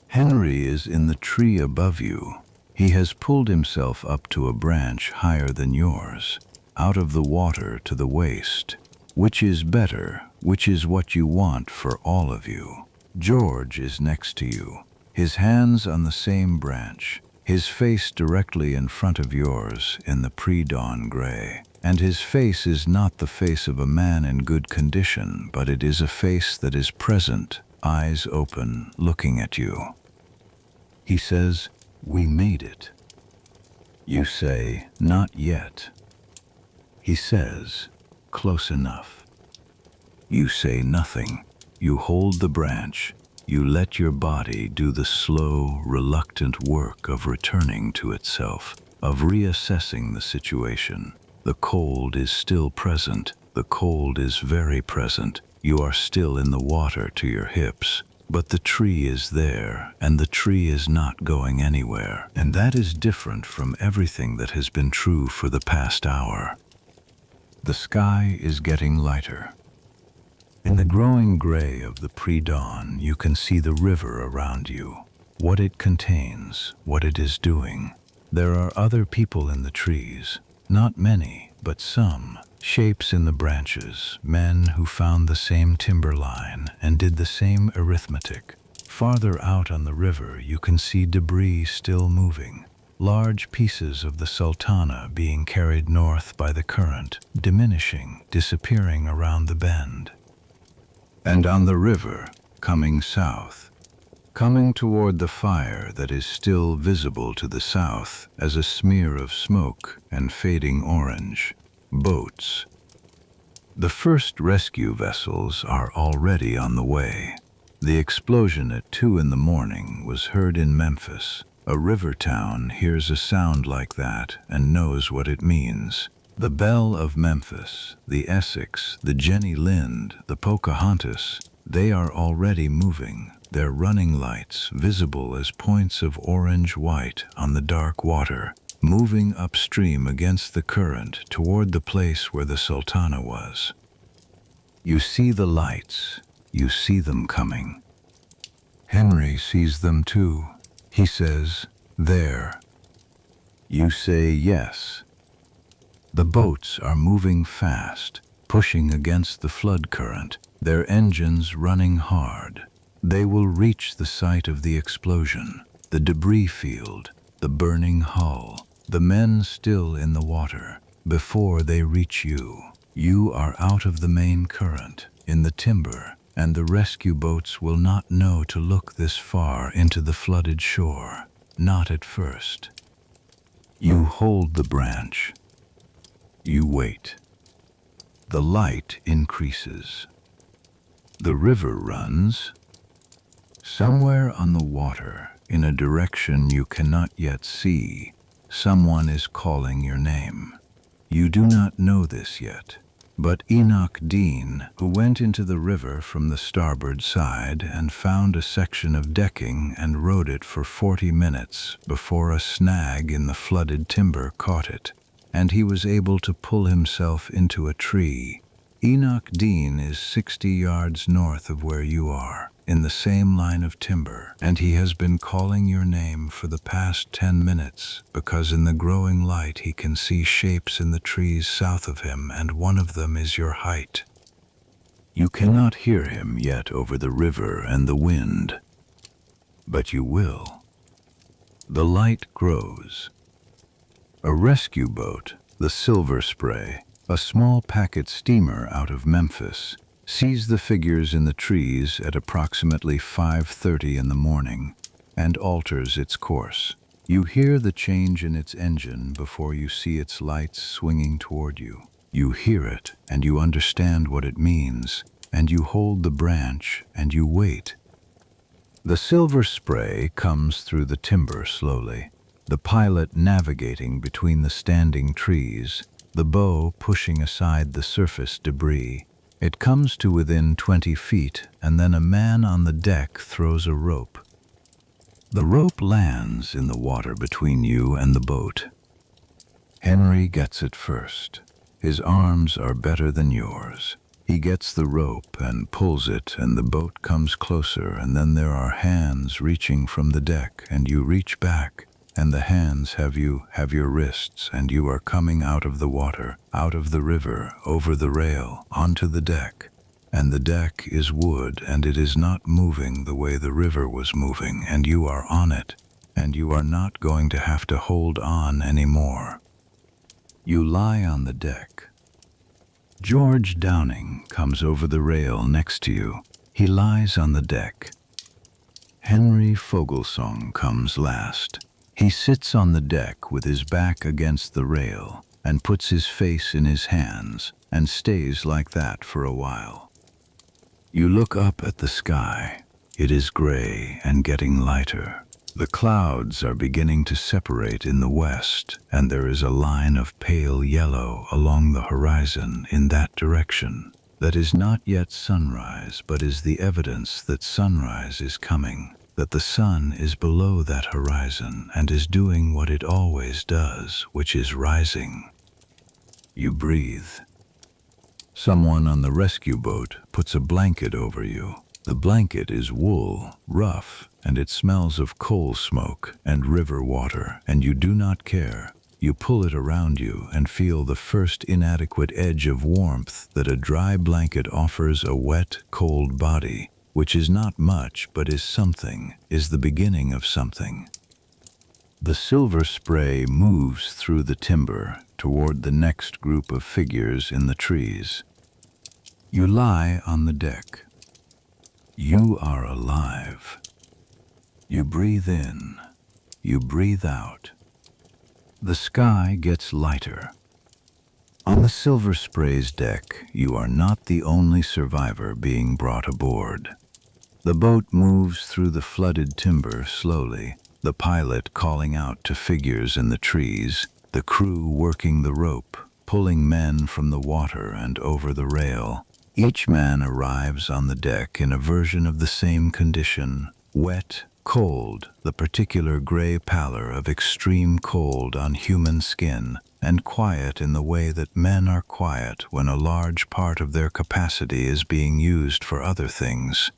Henry is in the tree above you. He has pulled himself up to a branch higher than yours, out of the water to the waist. Which is better? Which is what you want for all of you? George is next to you, his hands on the same branch, his face directly in front of yours in the pre-dawn gray. And his face is not the face of a man in good condition, but it is a face that is present, eyes open, looking at you. He says, "We made it." You say, "Not yet." He says, "Close enough." You say nothing. You hold the branch. You let your body do the slow, reluctant work of returning to itself, of reassessing the situation. The cold is still present. The cold is very present. You are still in the water to your hips. But the tree is there, and the tree is not going anywhere. And that is different from everything that has been true for the past hour. The sky is getting lighter. In the growing gray of the pre-dawn, you can see the river around you, what it contains, what it is doing. There are other people in the trees, not many, but some, shapes in the branches, men who found the same timberline and did the same arithmetic. Farther out on the river, you can see debris still moving, large pieces of the Sultana being carried north by the current, diminishing, disappearing around the bend. And on the river, coming south, coming toward the fire that is still visible to the south as a smear of smoke and fading orange, boats. The first rescue vessels are already on the way. The explosion at 2 in the morning was heard in Memphis. A river town hears a sound like that and knows what it means. The Belle of Memphis, the Essex, the Jenny Lind, the Pocahontas, they are already moving, their running lights visible as points of orange-white on the dark water, moving upstream against the current toward the place where the Sultana was. You see the lights, you see them coming. Henry sees them too. He says, "There." You say yes. The boats are moving fast, pushing against the flood current, their engines running hard. They will reach the site of the explosion, the debris field, the burning hull, the men still in the water. Before they reach you, you are out of the main current, in the timber, and the rescue boats will not know to look this far into the flooded shore. Not at first. You hold the branch. You wait. The light increases. The river runs. Somewhere on the water, in a direction you cannot yet see, someone is calling your name. You do not know this yet, but Enoch Dean, who went into the river from the starboard side and found a section of decking and rode it for 40 minutes before a snag in the flooded timber caught it, and he was able to pull himself into a tree. Enoch Dean is 60 yards north of where you are, in the same line of timber, and he has been calling your name for the past 10 minutes, because in the growing light he can see shapes in the trees south of him, and one of them is your height. You cannot hear him yet over the river and the wind, but you will. The light grows. A rescue boat, the Silver Spray, a small packet steamer out of Memphis, sees the figures in the trees at approximately 5:30 in the morning and alters its course. You hear the change in its engine before you see its lights swinging toward you. You hear it and you understand what it means, and you hold the branch and you wait. The Silver Spray comes through the timber slowly, the pilot navigating between the standing trees, the bow pushing aside the surface debris. It comes to within 20 feet, and then a man on the deck throws a rope. The rope lands in the water between you and the boat. Henry gets it first. His arms are better than yours. He gets the rope and pulls it, and the boat comes closer, and then there are hands reaching from the deck, and you reach back, and the hands have your wrists, and you are coming out of the water, out of the river, over the rail, onto the deck. And the deck is wood, and it is not moving the way the river was moving, and you are on it, and you are not going to have to hold on anymore. You lie on the deck. George Downing comes over the rail next to you. He lies on the deck. Henry Fogelsong comes last. He sits on the deck with his back against the rail and puts his face in his hands and stays like that for a while. You look up at the sky. It is gray and getting lighter. The clouds are beginning to separate in the west, and there is a line of pale yellow along the horizon in that direction. That is not yet sunrise, but is the evidence that sunrise is coming, that the sun is below that horizon and is doing what it always does, which is rising. You breathe. Someone on the rescue boat puts a blanket over you. The blanket is wool, rough, and it smells of coal smoke and river water, and you do not care. You pull it around you and feel the first inadequate edge of warmth that a dry blanket offers a wet, cold body, which is not much but is something, is the beginning of something. The Silver Spray moves through the timber toward the next group of figures in the trees. You lie on the deck. You are alive. You breathe in. You breathe out. The sky gets lighter. On the Silver Spray's deck, you are not the only survivor being brought aboard. The boat moves through the flooded timber slowly, the pilot calling out to figures in the trees, the crew working the rope, pulling men from the water and over the rail. Each man arrives on the deck in a version of the same condition: wet, cold, the particular gray pallor of extreme cold on human skin, and quiet in the way that men are quiet when a large part of their capacity is being used for other things.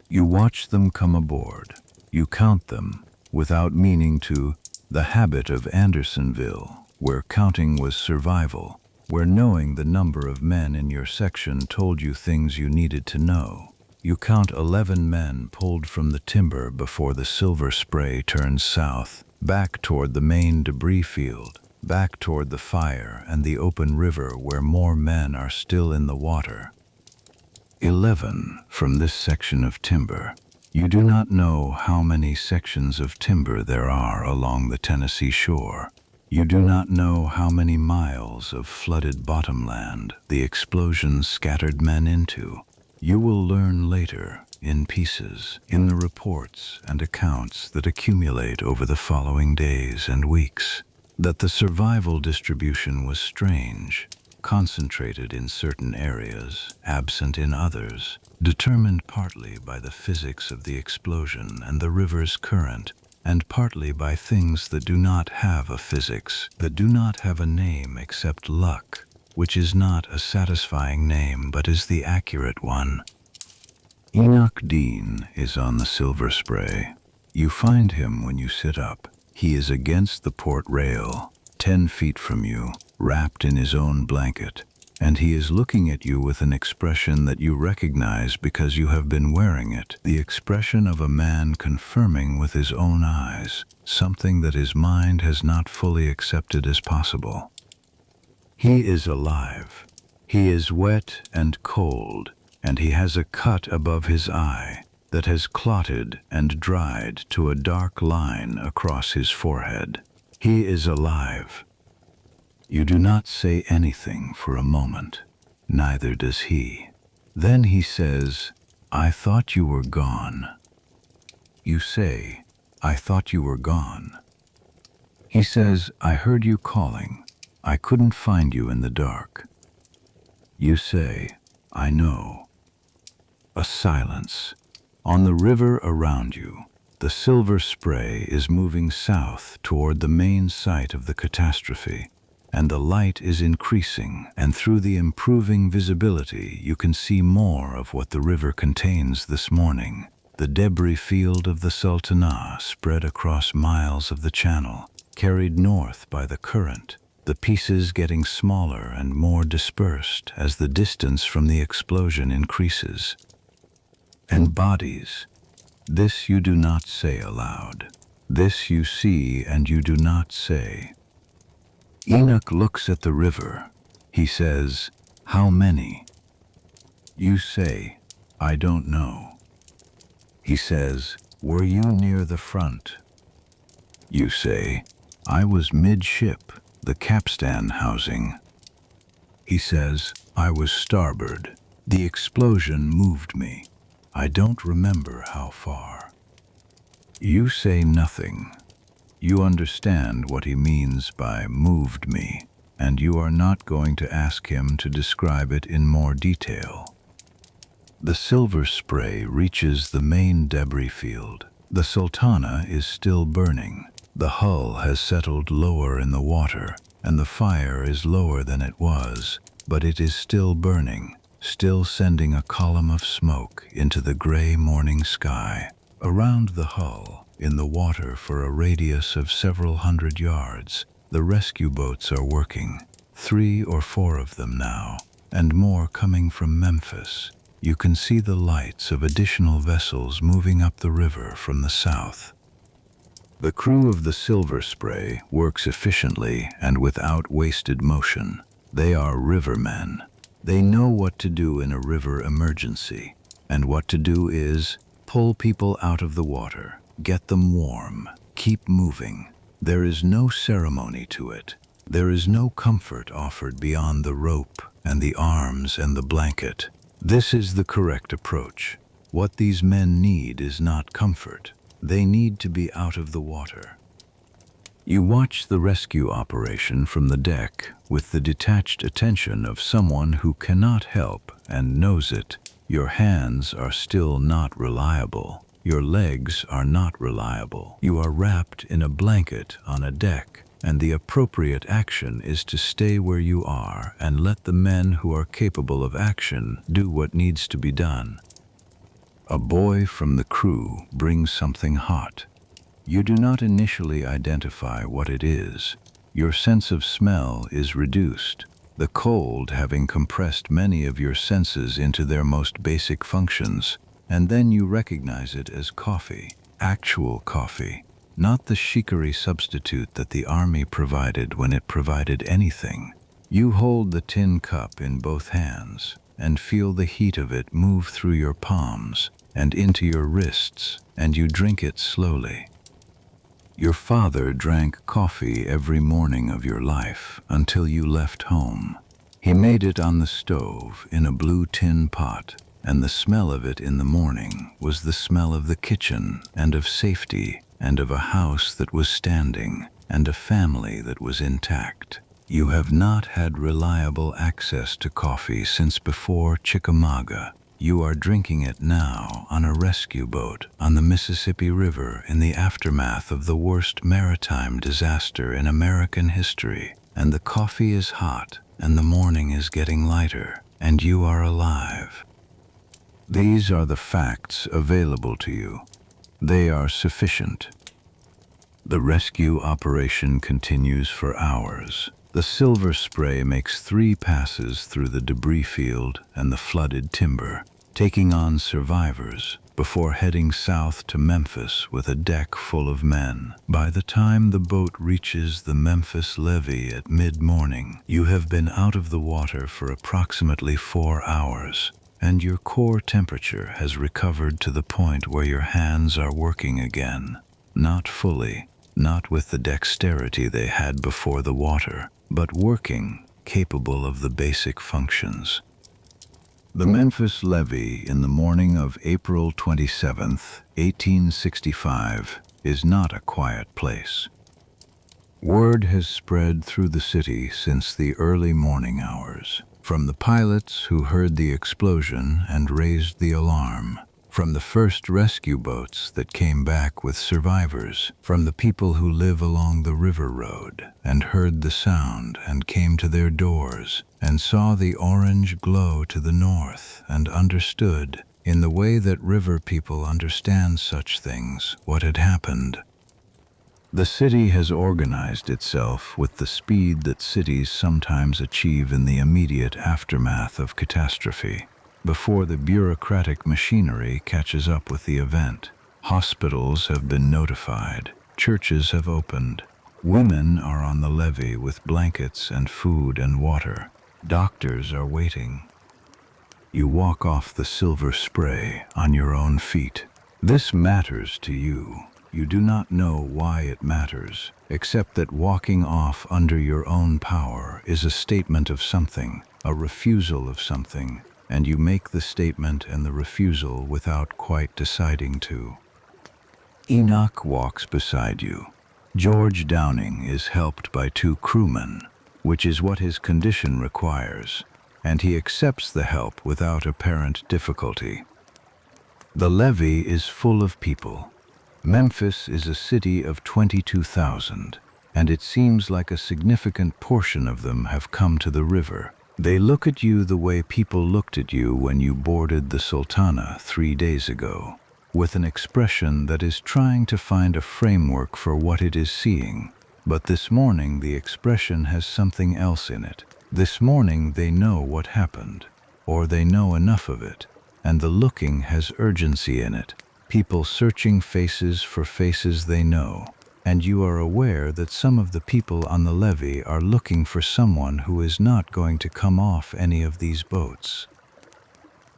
You watch them come aboard. You count them, without meaning to, the habit of Andersonville, where counting was survival, where knowing the number of men in your section told you things you needed to know. You count 11 men pulled from the timber before the silver spray turns south, back toward the main debris field, back toward the fire and the open river where more men are still in the water. 11 from this section of timber. You do not know how many sections of timber there are along the Tennessee shore. You do not know how many miles of flooded bottomland the explosions scattered men into. You will learn later, in pieces, in the reports and accounts that accumulate over the following days and weeks, that the survival distribution was strange, concentrated in certain areas, absent in others, determined partly by the physics of the explosion and the river's current, and partly by things that do not have a physics, that do not have a name except luck, which is not a satisfying name but is the accurate one. Enoch Dean is on the Silver Spray. You find him when you sit up. He is against the port rail, 10 feet from you, wrapped in his own blanket, and he is looking at you with an expression that you recognize because you have been wearing it, the expression of a man confirming with his own eyes something that his mind has not fully accepted as possible. He is alive. He is wet and cold, and he has a cut above his eye that has clotted and dried to a dark line across his forehead. He is alive. You do not say anything for a moment. Neither does he. Then he says, "I thought you were gone." You say, "I thought you were gone." He says, "I heard you calling. I couldn't find you in the dark." You say, "I know." A silence. On the river around you, the Silver Spray is moving south toward the main site of the catastrophe, and the light is increasing, and through the improving visibility you can see more of what the river contains this morning. The debris field of the Sultana spread across miles of the channel, carried north by the current, the pieces getting smaller and more dispersed as the distance from the explosion increases. And bodies. This you do not say aloud. This you see and you do not say. Enoch looks at the river. He says, "How many?" You say, "I don't know." He says, "Were you near the front?" You say, "I was midship, the capstan housing." He says, "I was starboard. The explosion moved me. I don't remember how far." You say nothing. You understand what he means by "moved me," and you are not going to ask him to describe it in more detail. The Silver Spray reaches the main debris field. The Sultana is still burning. The hull has settled lower in the water, and the fire is lower than it was, but it is still burning, still sending a column of smoke into the gray morning sky. Around the hull, in the water for a radius of several hundred yards, the rescue boats are working, 3 or 4 of them now, and more coming from Memphis. You can see the lights of additional vessels moving up the river from the south. The crew of the Silver Spray works efficiently and without wasted motion. They are rivermen. They know what to do in a river emergency, and what to do is pull people out of the water, get them warm, keep moving. There is no ceremony to it. There is no comfort offered beyond the rope and the arms and the blanket. This is the correct approach. What these men need is not comfort. They need to be out of the water. You watch the rescue operation from the deck with the detached attention of someone who cannot help and knows it. Your hands are still not reliable. Your legs are not reliable. You are wrapped in a blanket on a deck, and the appropriate action is to stay where you are and let the men who are capable of action do what needs to be done. A boy from the crew brings something hot. You do not initially identify what it is. Your sense of smell is reduced, the cold having compressed many of your senses into their most basic functions, and then you recognize it as coffee, actual coffee, not the chicory substitute that the army provided when it provided anything. You hold the tin cup in both hands and feel the heat of it move through your palms and into your wrists, and you drink it slowly. Your father drank coffee every morning of your life until you left home. He made it on the stove in a blue tin pot, and the smell of it in the morning was the smell of the kitchen and of safety and of a house that was standing and a family that was intact. You have not had reliable access to coffee since before Chickamauga. You are drinking it now on a rescue boat on the Mississippi River in the aftermath of the worst maritime disaster in American history. And the coffee is hot, and the morning is getting lighter, and you are alive. These are the facts available to you. They are sufficient. The rescue operation continues for hours. The silver spray makes 3 passes through the debris field and the flooded timber, taking on survivors before heading south to Memphis with a deck full of men. By the time the boat reaches the Memphis levee at mid-morning, you have been out of the water for approximately 4 hours, and your core temperature has recovered to the point where your hands are working again. Not fully, not with the dexterity they had before the water, but working, capable of the basic functions. The Memphis levee in the morning of April 27, 1865, is not a quiet place. Word has spread through the city since the early morning hours, from the pilots who heard the explosion and raised the alarm, from the first rescue boats that came back with survivors, from the people who live along the river road and heard the sound and came to their doors and saw the orange glow to the north and understood, in the way that river people understand such things, what had happened. The city has organized itself with the speed that cities sometimes achieve in the immediate aftermath of catastrophe. Before the bureaucratic machinery catches up with the event, hospitals have been notified, churches have opened, women are on the levee with blankets and food and water, doctors are waiting. You walk off the silver spray on your own feet. This matters to you. You do not know why it matters, except that walking off under your own power is a statement of something, a refusal of something, and you make the statement and the refusal without quite deciding to. Enoch walks beside you. George Downing is helped by 2 crewmen, which is what his condition requires, and he accepts the help without apparent difficulty. The levee is full of people. Memphis is a city of 22,000, and it seems like a significant portion of them have come to the river. They look at you the way people looked at you when you boarded the Sultana 3 days ago, with an expression that is trying to find a framework for what it is seeing. But this morning the expression has something else in it. This morning they know what happened, or they know enough of it, and the looking has urgency in it. People searching faces for faces they know, and you are aware that some of the people on the levee are looking for someone who is not going to come off any of these boats.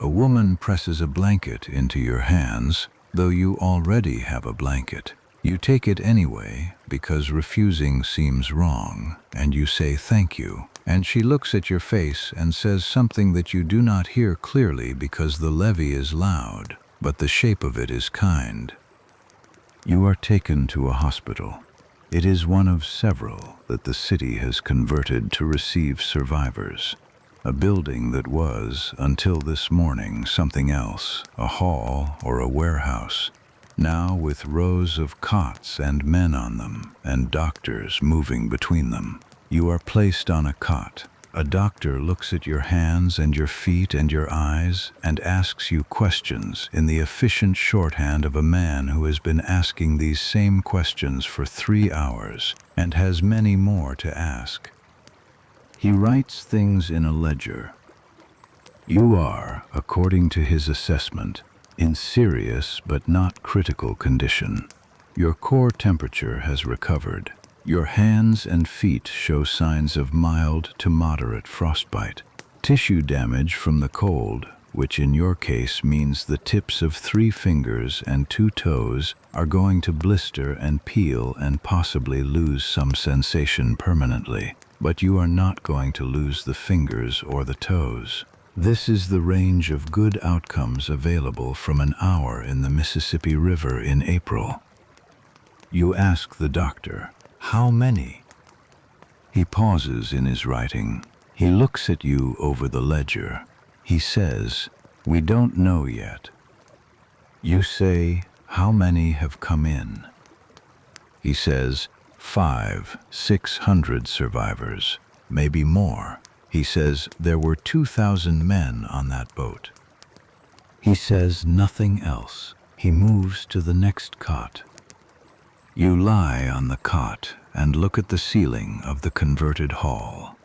A woman presses a blanket into your hands, though you already have a blanket. You take it anyway, because refusing seems wrong, and you say thank you, and she looks at your face and says something that you do not hear clearly because the levee is loud. but the shape of it is kind. You are taken to a hospital. It is one of several that the city has converted to receive survivors. A building that was, until this morning, something else, a hall or a warehouse. Now with rows of cots and men on them, and doctors moving between them. You are placed on a cot. A doctor looks at your hands and your feet and your eyes and asks you questions in the efficient shorthand of a man who has been asking these same questions for 3 hours and has many more to ask. He writes things in a ledger. You are, according to his assessment, in serious but not critical condition. Your core temperature has recovered. Your hands and feet show signs of mild to moderate frostbite. Tissue damage from the cold, which in your case means the tips of 3 fingers and 2 toes are going to blister and peel and possibly lose some sensation permanently. But you are not going to lose the fingers or the toes. This is the range of good outcomes available from an hour in the Mississippi River in April. You ask the doctor, how many? He pauses in his writing. He looks at you over the ledger. He says, we don't know yet. You say, how many have come in? He says, 500-600 survivors, maybe more. He says, there were 2,000 men on that boat. He says nothing else. He moves to the next cot. You lie on the cot and look at the ceiling of the converted hall.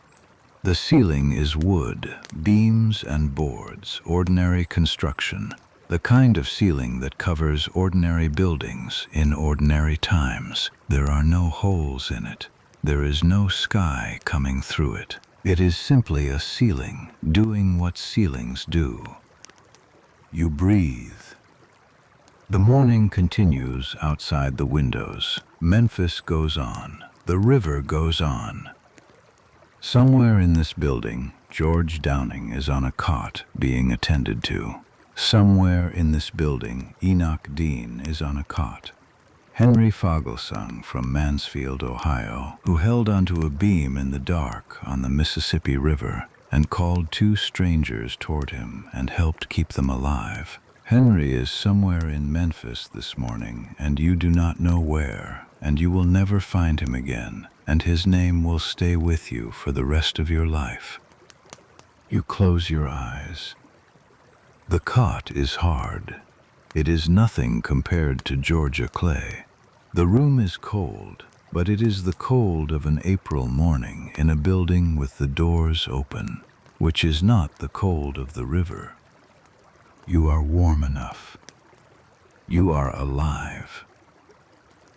The ceiling is wood, beams and boards, ordinary construction, the kind of ceiling that covers ordinary buildings in ordinary times. There are no holes in it. There is no sky coming through it. It is simply a ceiling, doing what ceilings do. You breathe. The morning continues outside the windows. Memphis goes on. The river goes on. Somewhere in this building, George Downing is on a cot being attended to. Somewhere in this building, Enoch Dean is on a cot. Henry Fogelsang from Mansfield, Ohio, who held onto a beam in the dark on the Mississippi River and called 2 strangers toward him and helped keep them alive. Henry is somewhere in Memphis this morning, and you do not know where, and you will never find him again, and his name will stay with you for the rest of your life. You close your eyes. The cot is hard. It is nothing compared to Georgia clay. The room is cold, but it is the cold of an April morning in a building with the doors open, which is not the cold of the river. You are warm enough. You are alive.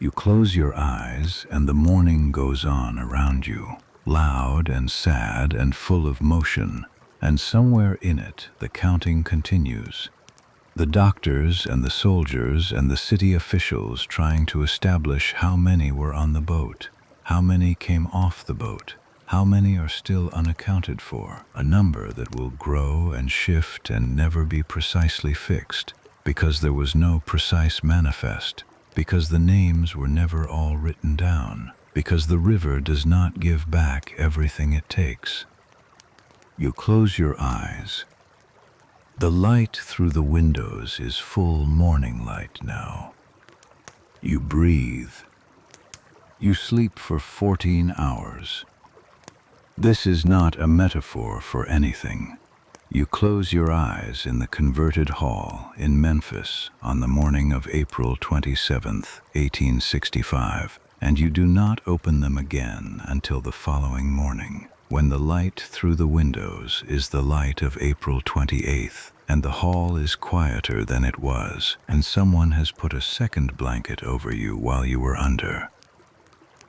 You close your eyes and the morning goes on around you, loud and sad and full of motion, and somewhere in it the counting continues. The doctors and the soldiers and the city officials trying to establish how many were on the boat, how many came off the boat, how many are still unaccounted for, a number that will grow and shift and never be precisely fixed, because there was no precise manifest, because the names were never all written down, because the river does not give back everything it takes. You close your eyes. The light through the windows is full morning light now. You breathe. You sleep for 14 hours. This is not a metaphor for anything. You close your eyes in the converted hall in Memphis on the morning of April 27th, 1865, and you do not open them again until the following morning, when the light through the windows is the light of April 28th, and the hall is quieter than it was, and someone has put a second blanket over you while you were under.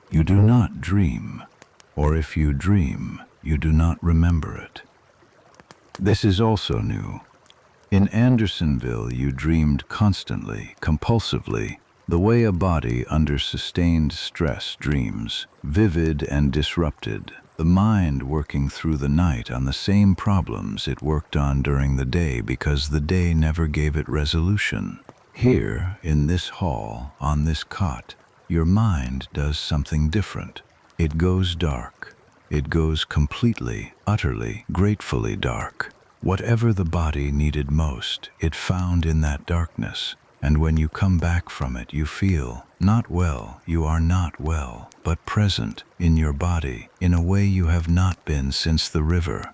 You do not dream, or if you dream, you do not remember it. This is also new. In Andersonville, you dreamed constantly, compulsively, the way a body under sustained stress dreams, vivid and disrupted, The mind working through the night on the same problems it worked on during the day because the day never gave it resolution. Here, in this hall, on this cot, your mind does something different. It goes dark. It goes completely, utterly, gratefully dark. Whatever the body needed most, it found in that darkness. And when you come back from it, you feel not well, you are not well, but present in your body in a way you have not been since the river.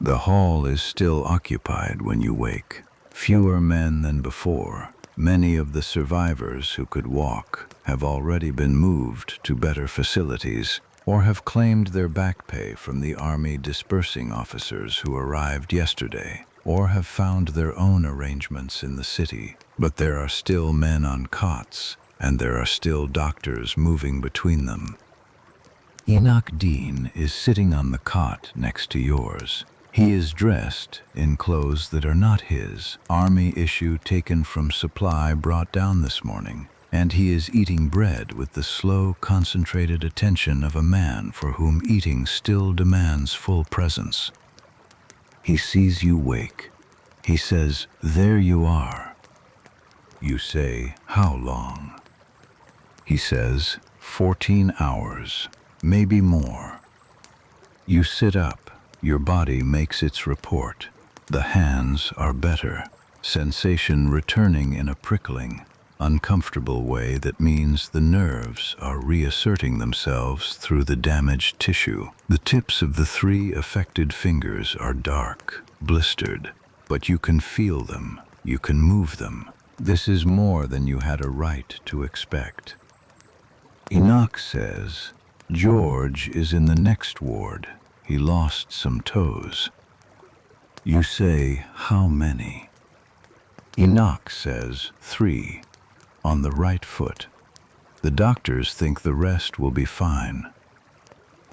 The hall is still occupied when you wake. Fewer men than before. Many of the survivors who could walk have already been moved to better facilities or have claimed their back pay from the Army dispersing officers who arrived yesterday, or have found their own arrangements in the city. But there are still men on cots, and there are still doctors moving between them. Enoch Dean is sitting on the cot next to yours. He is dressed in clothes that are not his, Army issue taken from supply brought down this morning, and he is eating bread with the slow, concentrated attention of a man for whom eating still demands full presence. He sees you wake. He says, "There you are." You say, "How long?" He says, 14 hours, maybe more. You sit up. Your body makes its report. The hands are better. Sensation returning in a prickling, uncomfortable way that means the nerves are reasserting themselves through the damaged tissue. The tips of the 3 affected fingers are dark, blistered, but you can feel them. You can move them. This is more than you had a right to expect. Enoch says, "George is in the next ward. He lost some toes." You say, "How many?" Enoch says, 3, on the right foot. The doctors think the rest will be fine.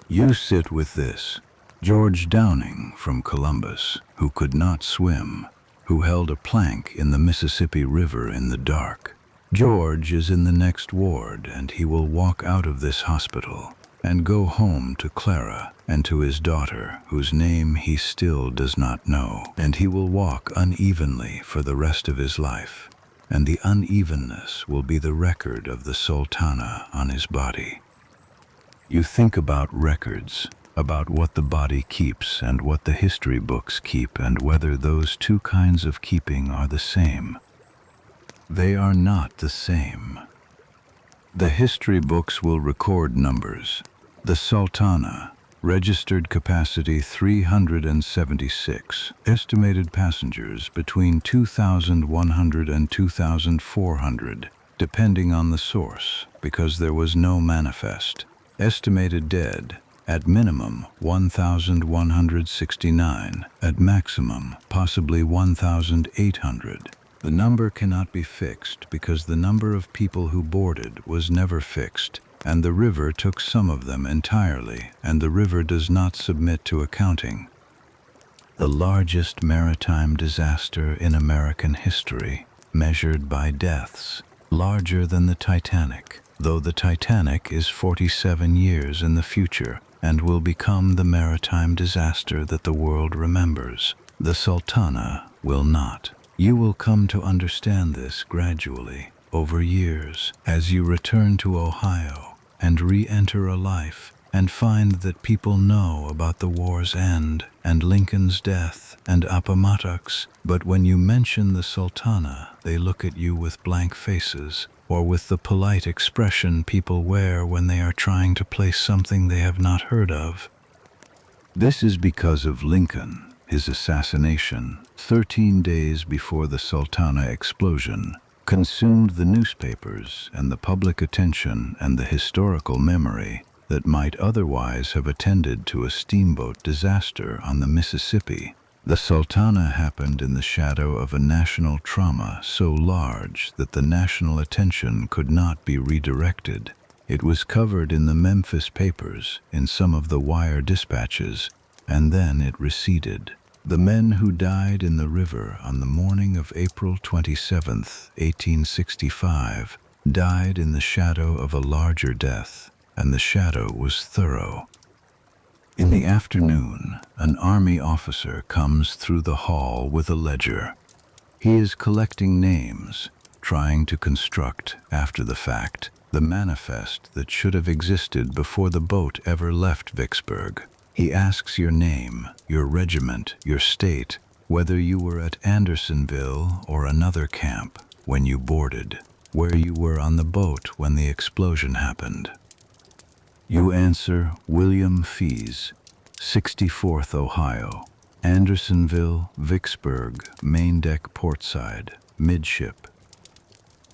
You sit with this. George Downing from Columbus, who could not swim, who held a plank in the Mississippi River in the dark. George is in the next ward, and he will walk out of this hospital and go home to Clara and to his daughter, whose name he still does not know, and he will walk unevenly for the rest of his life, and the unevenness will be the record of the Sultana on his body. You think about records, about what the body keeps and what the history books keep, and whether those 2 kinds of keeping are the same. They are not the same. The history books will record numbers. The Sultana, registered capacity 376, estimated passengers between 2,100 and 2,400, depending on the source, because there was no manifest. Estimated dead, at minimum 1,169, at maximum possibly 1,800. The number cannot be fixed because the number of people who boarded was never fixed, and the river took some of them entirely, and the river does not submit to accounting. The largest maritime disaster in American history, measured by deaths, larger than the Titanic, though the Titanic is 47 years in the future and will become the maritime disaster that the world remembers. The Sultana will not. You will come to understand this gradually, over years, as you return to Ohio and re-enter a life and find that people know about the war's end and Lincoln's death and Appomattox, but when you mention the Sultana, they look at you with blank faces, or with the polite expression people wear when they are trying to place something they have not heard of. This is because of Lincoln. His assassination, 13 days before the Sultana explosion, consumed the newspapers and the public attention and the historical memory that might otherwise have attended to a steamboat disaster on the Mississippi. The Sultana happened in the shadow of a national trauma so large that the national attention could not be redirected. It was covered in the Memphis papers, in some of the wire dispatches, and then it receded. The men who died in the river on the morning of April 27, 1865, died in the shadow of a larger death, and the shadow was thorough. In the afternoon, an army officer comes through the hall with a ledger. He is collecting names, trying to construct, after the fact, the manifest that should have existed before the boat ever left Vicksburg. He asks your name, your regiment, your state, whether you were at Andersonville or another camp when you boarded, where you were on the boat when the explosion happened. You answer William Fees, 64th Ohio, Andersonville, Vicksburg, main deck portside, midship.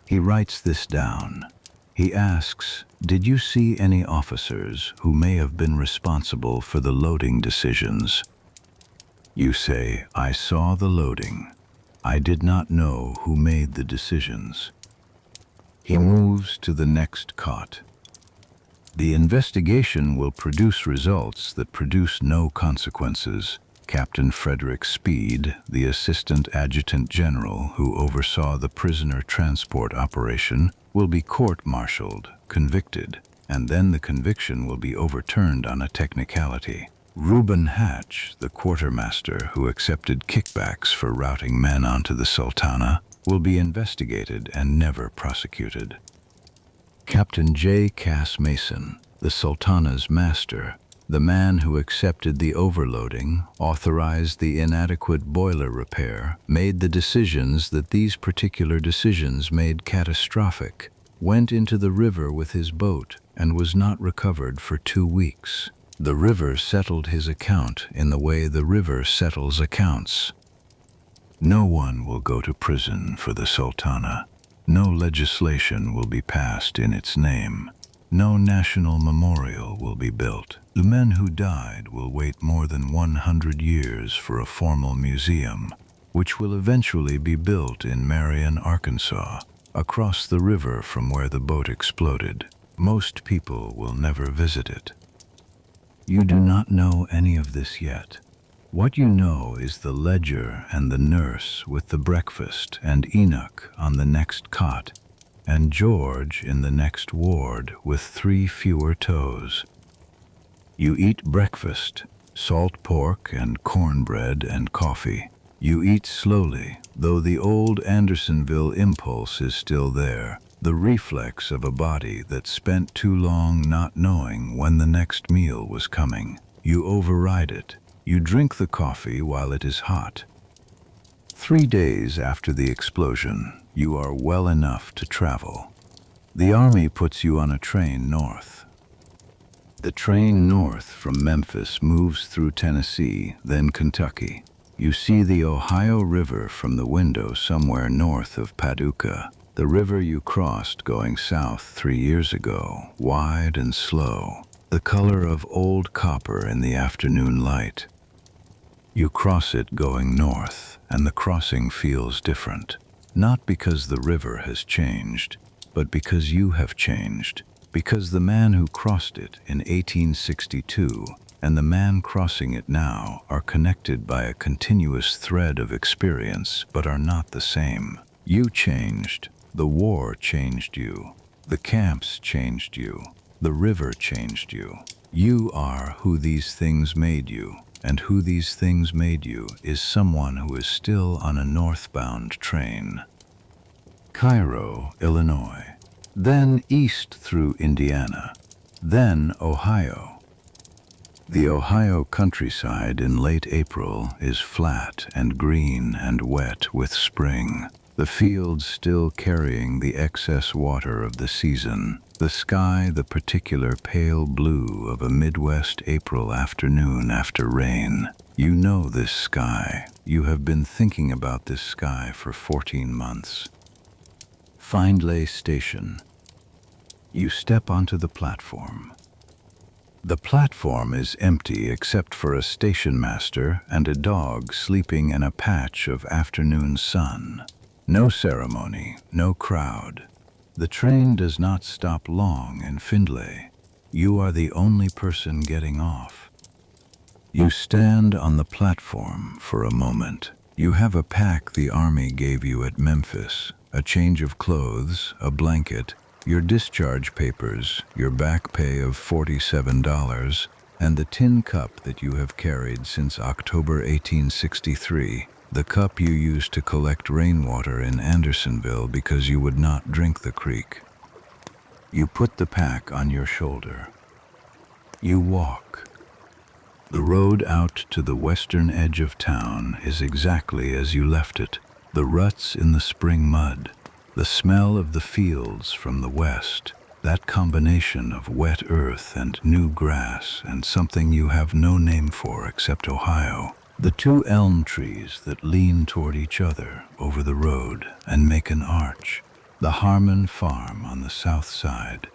He writes this down. He asks, did you see any officers who may have been responsible for the loading decisions? You say, I saw the loading. I did not know who made the decisions. He moves to the next cot. The investigation will produce results that produce no consequences. Captain Frederick Speed, the Assistant Adjutant General who oversaw the prisoner transport operation, will be court-martialed, convicted, and then the conviction will be overturned on a technicality. Reuben Hatch, the quartermaster who accepted kickbacks for routing men onto the Sultana, will be investigated and never prosecuted. Captain J. Cass Mason, the Sultana's master, the man who accepted the overloading, authorized the inadequate boiler repair, made the decisions that these particular decisions made catastrophic, went into the river with his boat and was not recovered for 2 weeks. The river settled his account in the way the river settles accounts. No one will go to prison for the Sultana. No legislation will be passed in its name. No national memorial will be built. The men who died will wait more than 100 years for a formal museum, which will eventually be built in Marion, Arkansas, across the river from where the boat exploded. Most people will never visit it. You do not know any of this yet. What you know is the ledger and the nurse with the breakfast and Enoch on the next cot, and George in the next ward with 3 fewer toes. You eat breakfast, salt pork and cornbread and coffee. You eat slowly, though the old Andersonville impulse is still there, the reflex of a body that spent too long not knowing when the next meal was coming. You override it. You drink the coffee while it is hot. 3 days after the explosion, you are well enough to travel. The Army puts you on a train north. The train north from Memphis moves through Tennessee, then Kentucky. You see the Ohio River from the window somewhere north of Paducah, the river you crossed going south 3 years ago, wide and slow, the color of old copper in the afternoon light. You cross it going north, and the crossing feels different, not because the river has changed, but because you have changed, because the man who crossed it in 1862 and the man crossing it now are connected by a continuous thread of experience, but are not the same. You changed. The war changed you. The camps changed you. The river changed you. You are who these things made you, and who these things made you is someone who is still on a northbound train. Cairo, Illinois, then east through Indiana, then Ohio. The Ohio countryside in late April is flat and green and wet with spring, the fields still carrying the excess water of the season, the sky the particular pale blue of a Midwest April afternoon after rain. You know this sky. You have been thinking about this sky for 14 months. Findlay Station. You step onto the platform. The platform is empty except for a station master and a dog sleeping in a patch of afternoon sun. No ceremony, no crowd. The train does not stop long in Findlay. You are the only person getting off. You stand on the platform for a moment. You have a pack the Army gave you at Memphis, a change of clothes, a blanket, your discharge papers, your back pay of $47, And the tin cup that you have carried since October 1863, the cup you used to collect rainwater in Andersonville because you would not drink the creek. You put the pack on your shoulder. You walk. The road out to the western edge of town is exactly as you left it. The ruts in the spring mud, the smell of the fields from the west, that combination of wet earth and new grass and something you have no name for except Ohio. The two elm trees that lean toward each other over the road and make an arch. The Harmon farm on the south side.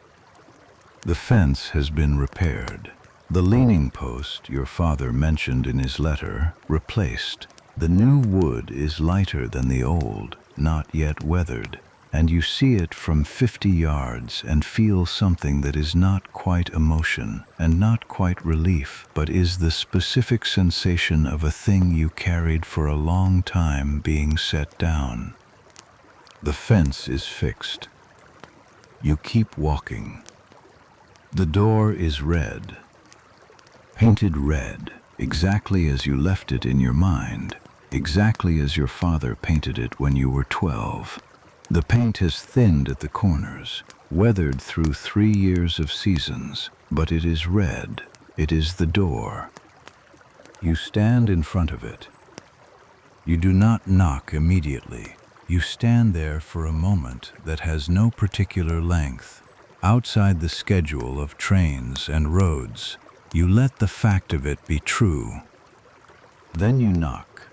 The fence has been repaired. The leaning post your father mentioned in his letter replaced. The new wood is lighter than the old, not yet weathered, and you see it from 50 yards and feel something that is not quite emotion and not quite relief, but is the specific sensation of a thing you carried for a long time being set down. The fence is fixed. You keep walking. The door is red. Painted red, exactly as you left it in your mind, exactly as your father painted it when you were 12. The paint has thinned at the corners, weathered through 3 years of seasons, but it is red. It is the door. You stand in front of it. You do not knock immediately. You stand there for a moment that has no particular length. Outside the schedule of trains and roads, you let the fact of it be true. Then you knock.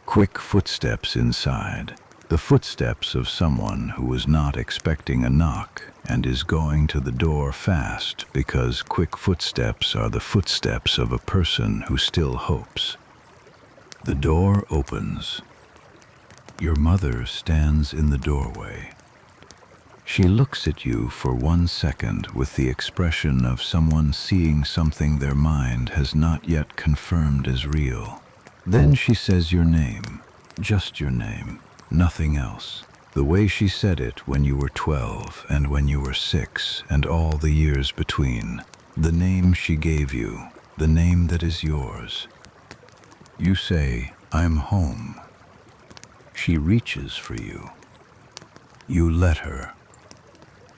Quick footsteps inside. The footsteps of someone who was not expecting a knock and is going to the door fast because quick footsteps are the footsteps of a person who still hopes. The door opens. Your mother stands in the doorway. She looks at you for 1 second with the expression of someone seeing something their mind has not yet confirmed as real. Then she says your name, just your name. Nothing else. The way she said it when you were 12 and when you were 6 and all the years between. The name she gave you, the name that is yours. You say, "I'm home." She reaches for you. You let her.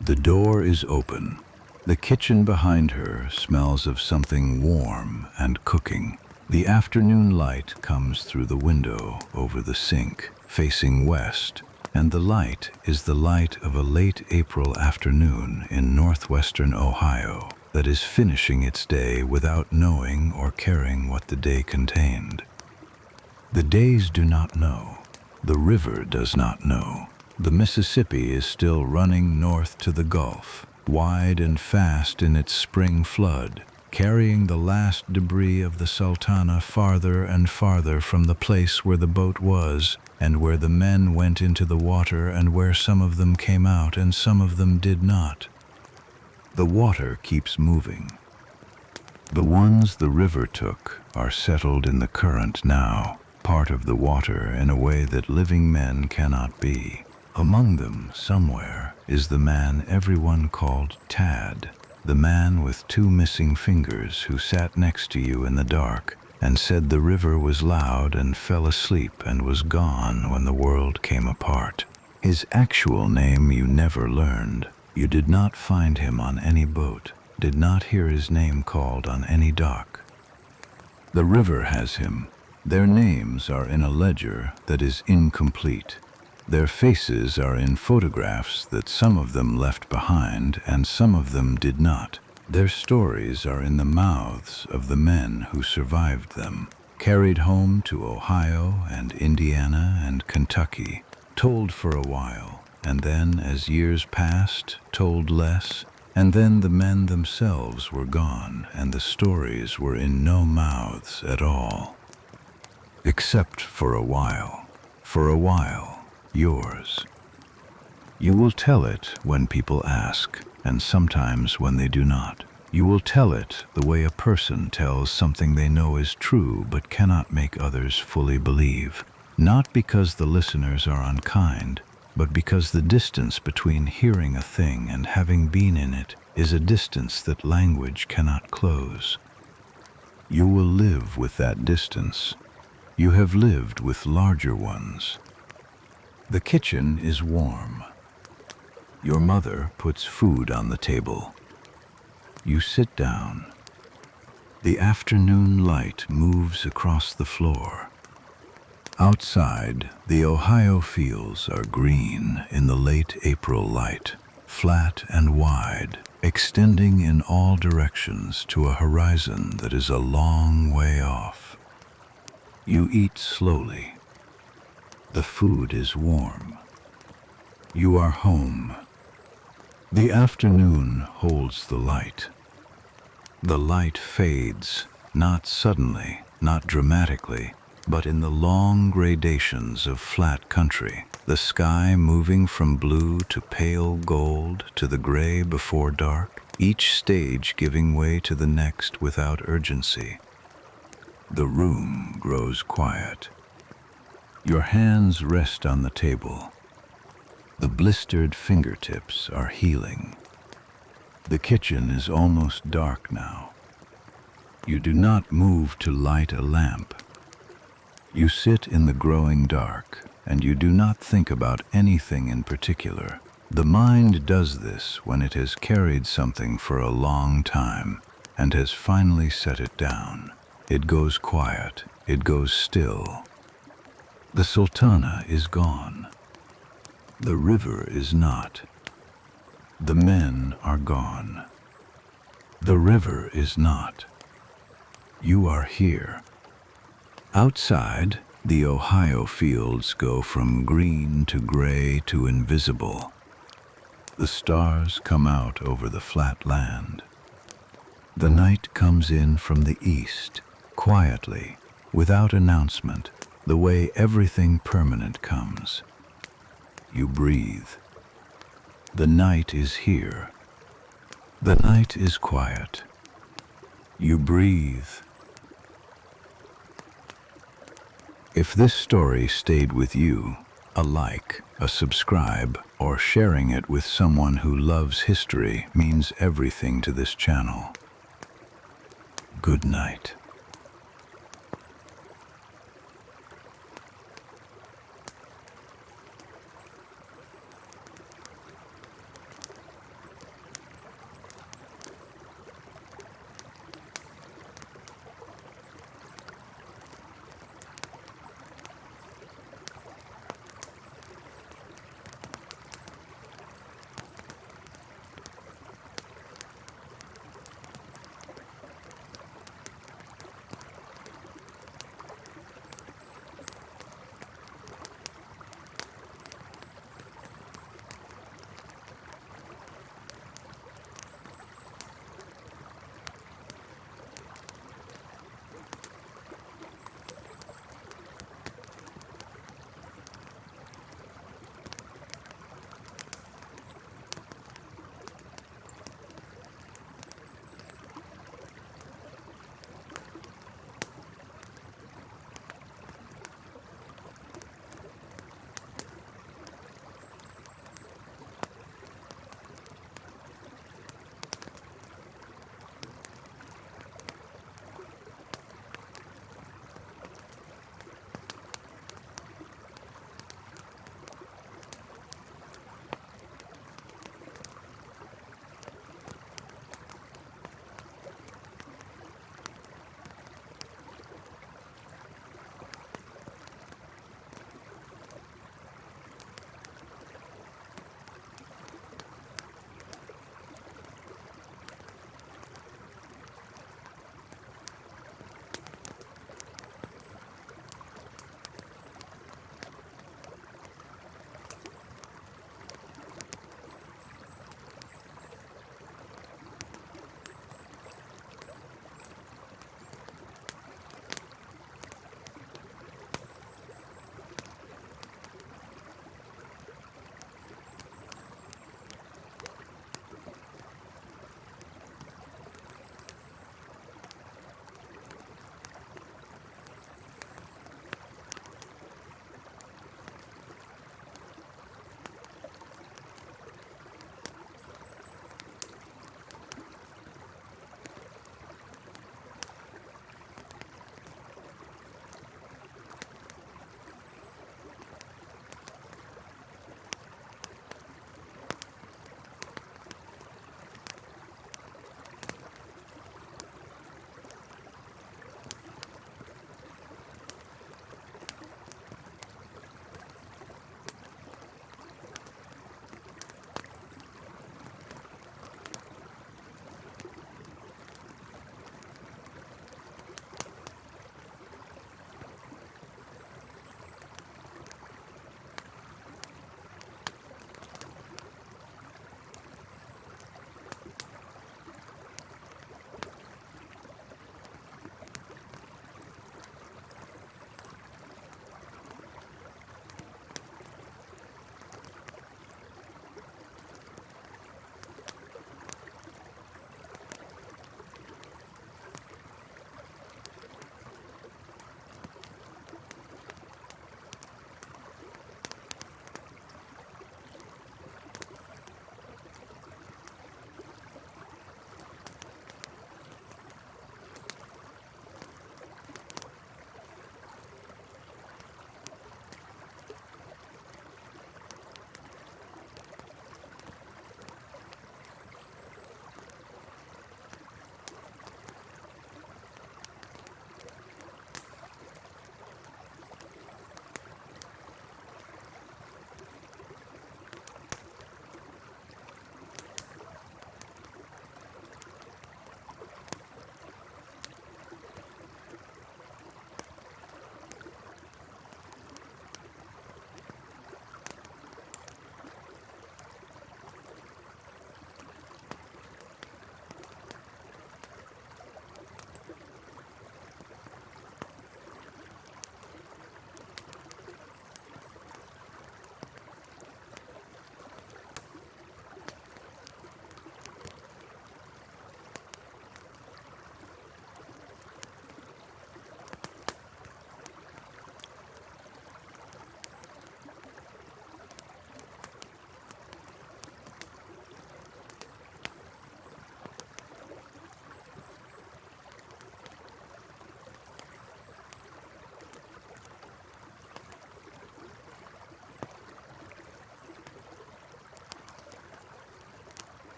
The door is open. The kitchen behind her smells of something warm and cooking. The afternoon light comes through the window over the sink, facing west, and the light is the light of a late April afternoon in northwestern Ohio that is finishing its day without knowing or caring what the day contained. The days do not know. The river does not know. The Mississippi is still running north to the Gulf, wide and fast in its spring flood, carrying the last debris of the Sultana farther and farther from the place where the boat was, and where the men went into the water, and where some of them came out and some of them did not. The water keeps moving. The ones the river took are settled in the current now, part of the water in a way that living men cannot be. Among them, somewhere, is the man everyone called Tad, the man with 2 missing fingers who sat next to you in the dark and said the river was loud and fell asleep and was gone when the world came apart. His actual name you never learned. You did not find him on any boat, did not hear his name called on any dock. The river has him. Their names are in a ledger that is incomplete. Their faces are in photographs that some of them left behind and some of them did not. Their stories are in the mouths of the men who survived them, carried home to Ohio and Indiana and Kentucky, told for a while, and then, as years passed, told less, and then the men themselves were gone and the stories were in no mouths at all. Except for a while. For a while. Yours. You will tell it when people ask, and sometimes when they do not. You will tell it the way a person tells something they know is true but cannot make others fully believe. Not because the listeners are unkind, but because the distance between hearing a thing and having been in it is a distance that language cannot close. You will live with that distance. You have lived with larger ones. The kitchen is warm. Your mother puts food on the table. You sit down. The afternoon light moves across the floor. Outside, the Ohio fields are green in the late April light, flat and wide, extending in all directions to a horizon that is a long way off. You eat slowly. The food is warm. You are home. The afternoon holds the light. The light fades, not suddenly, not dramatically, but in the long gradations of flat country, the sky moving from blue to pale gold to the gray before dark, each stage giving way to the next without urgency. The room grows quiet. Your hands rest on the table. The blistered fingertips are healing. The kitchen is almost dark now. You do not move to light a lamp. You sit in the growing dark, and you do not think about anything in particular. The mind does this when it has carried something for a long time and has finally set it down. It goes quiet. It goes still. The Sultana is gone. The river is not. The men are gone. The river is not. You are here. Outside, the Ohio fields go from green to gray to invisible. The stars come out over the flat land. The night comes in from the east, quietly, without announcement, the way everything permanent comes. You breathe. The night is here. The night is quiet. You breathe. If this story stayed with you, a like, a subscribe, or sharing it with someone who loves history means everything to this channel. Good night.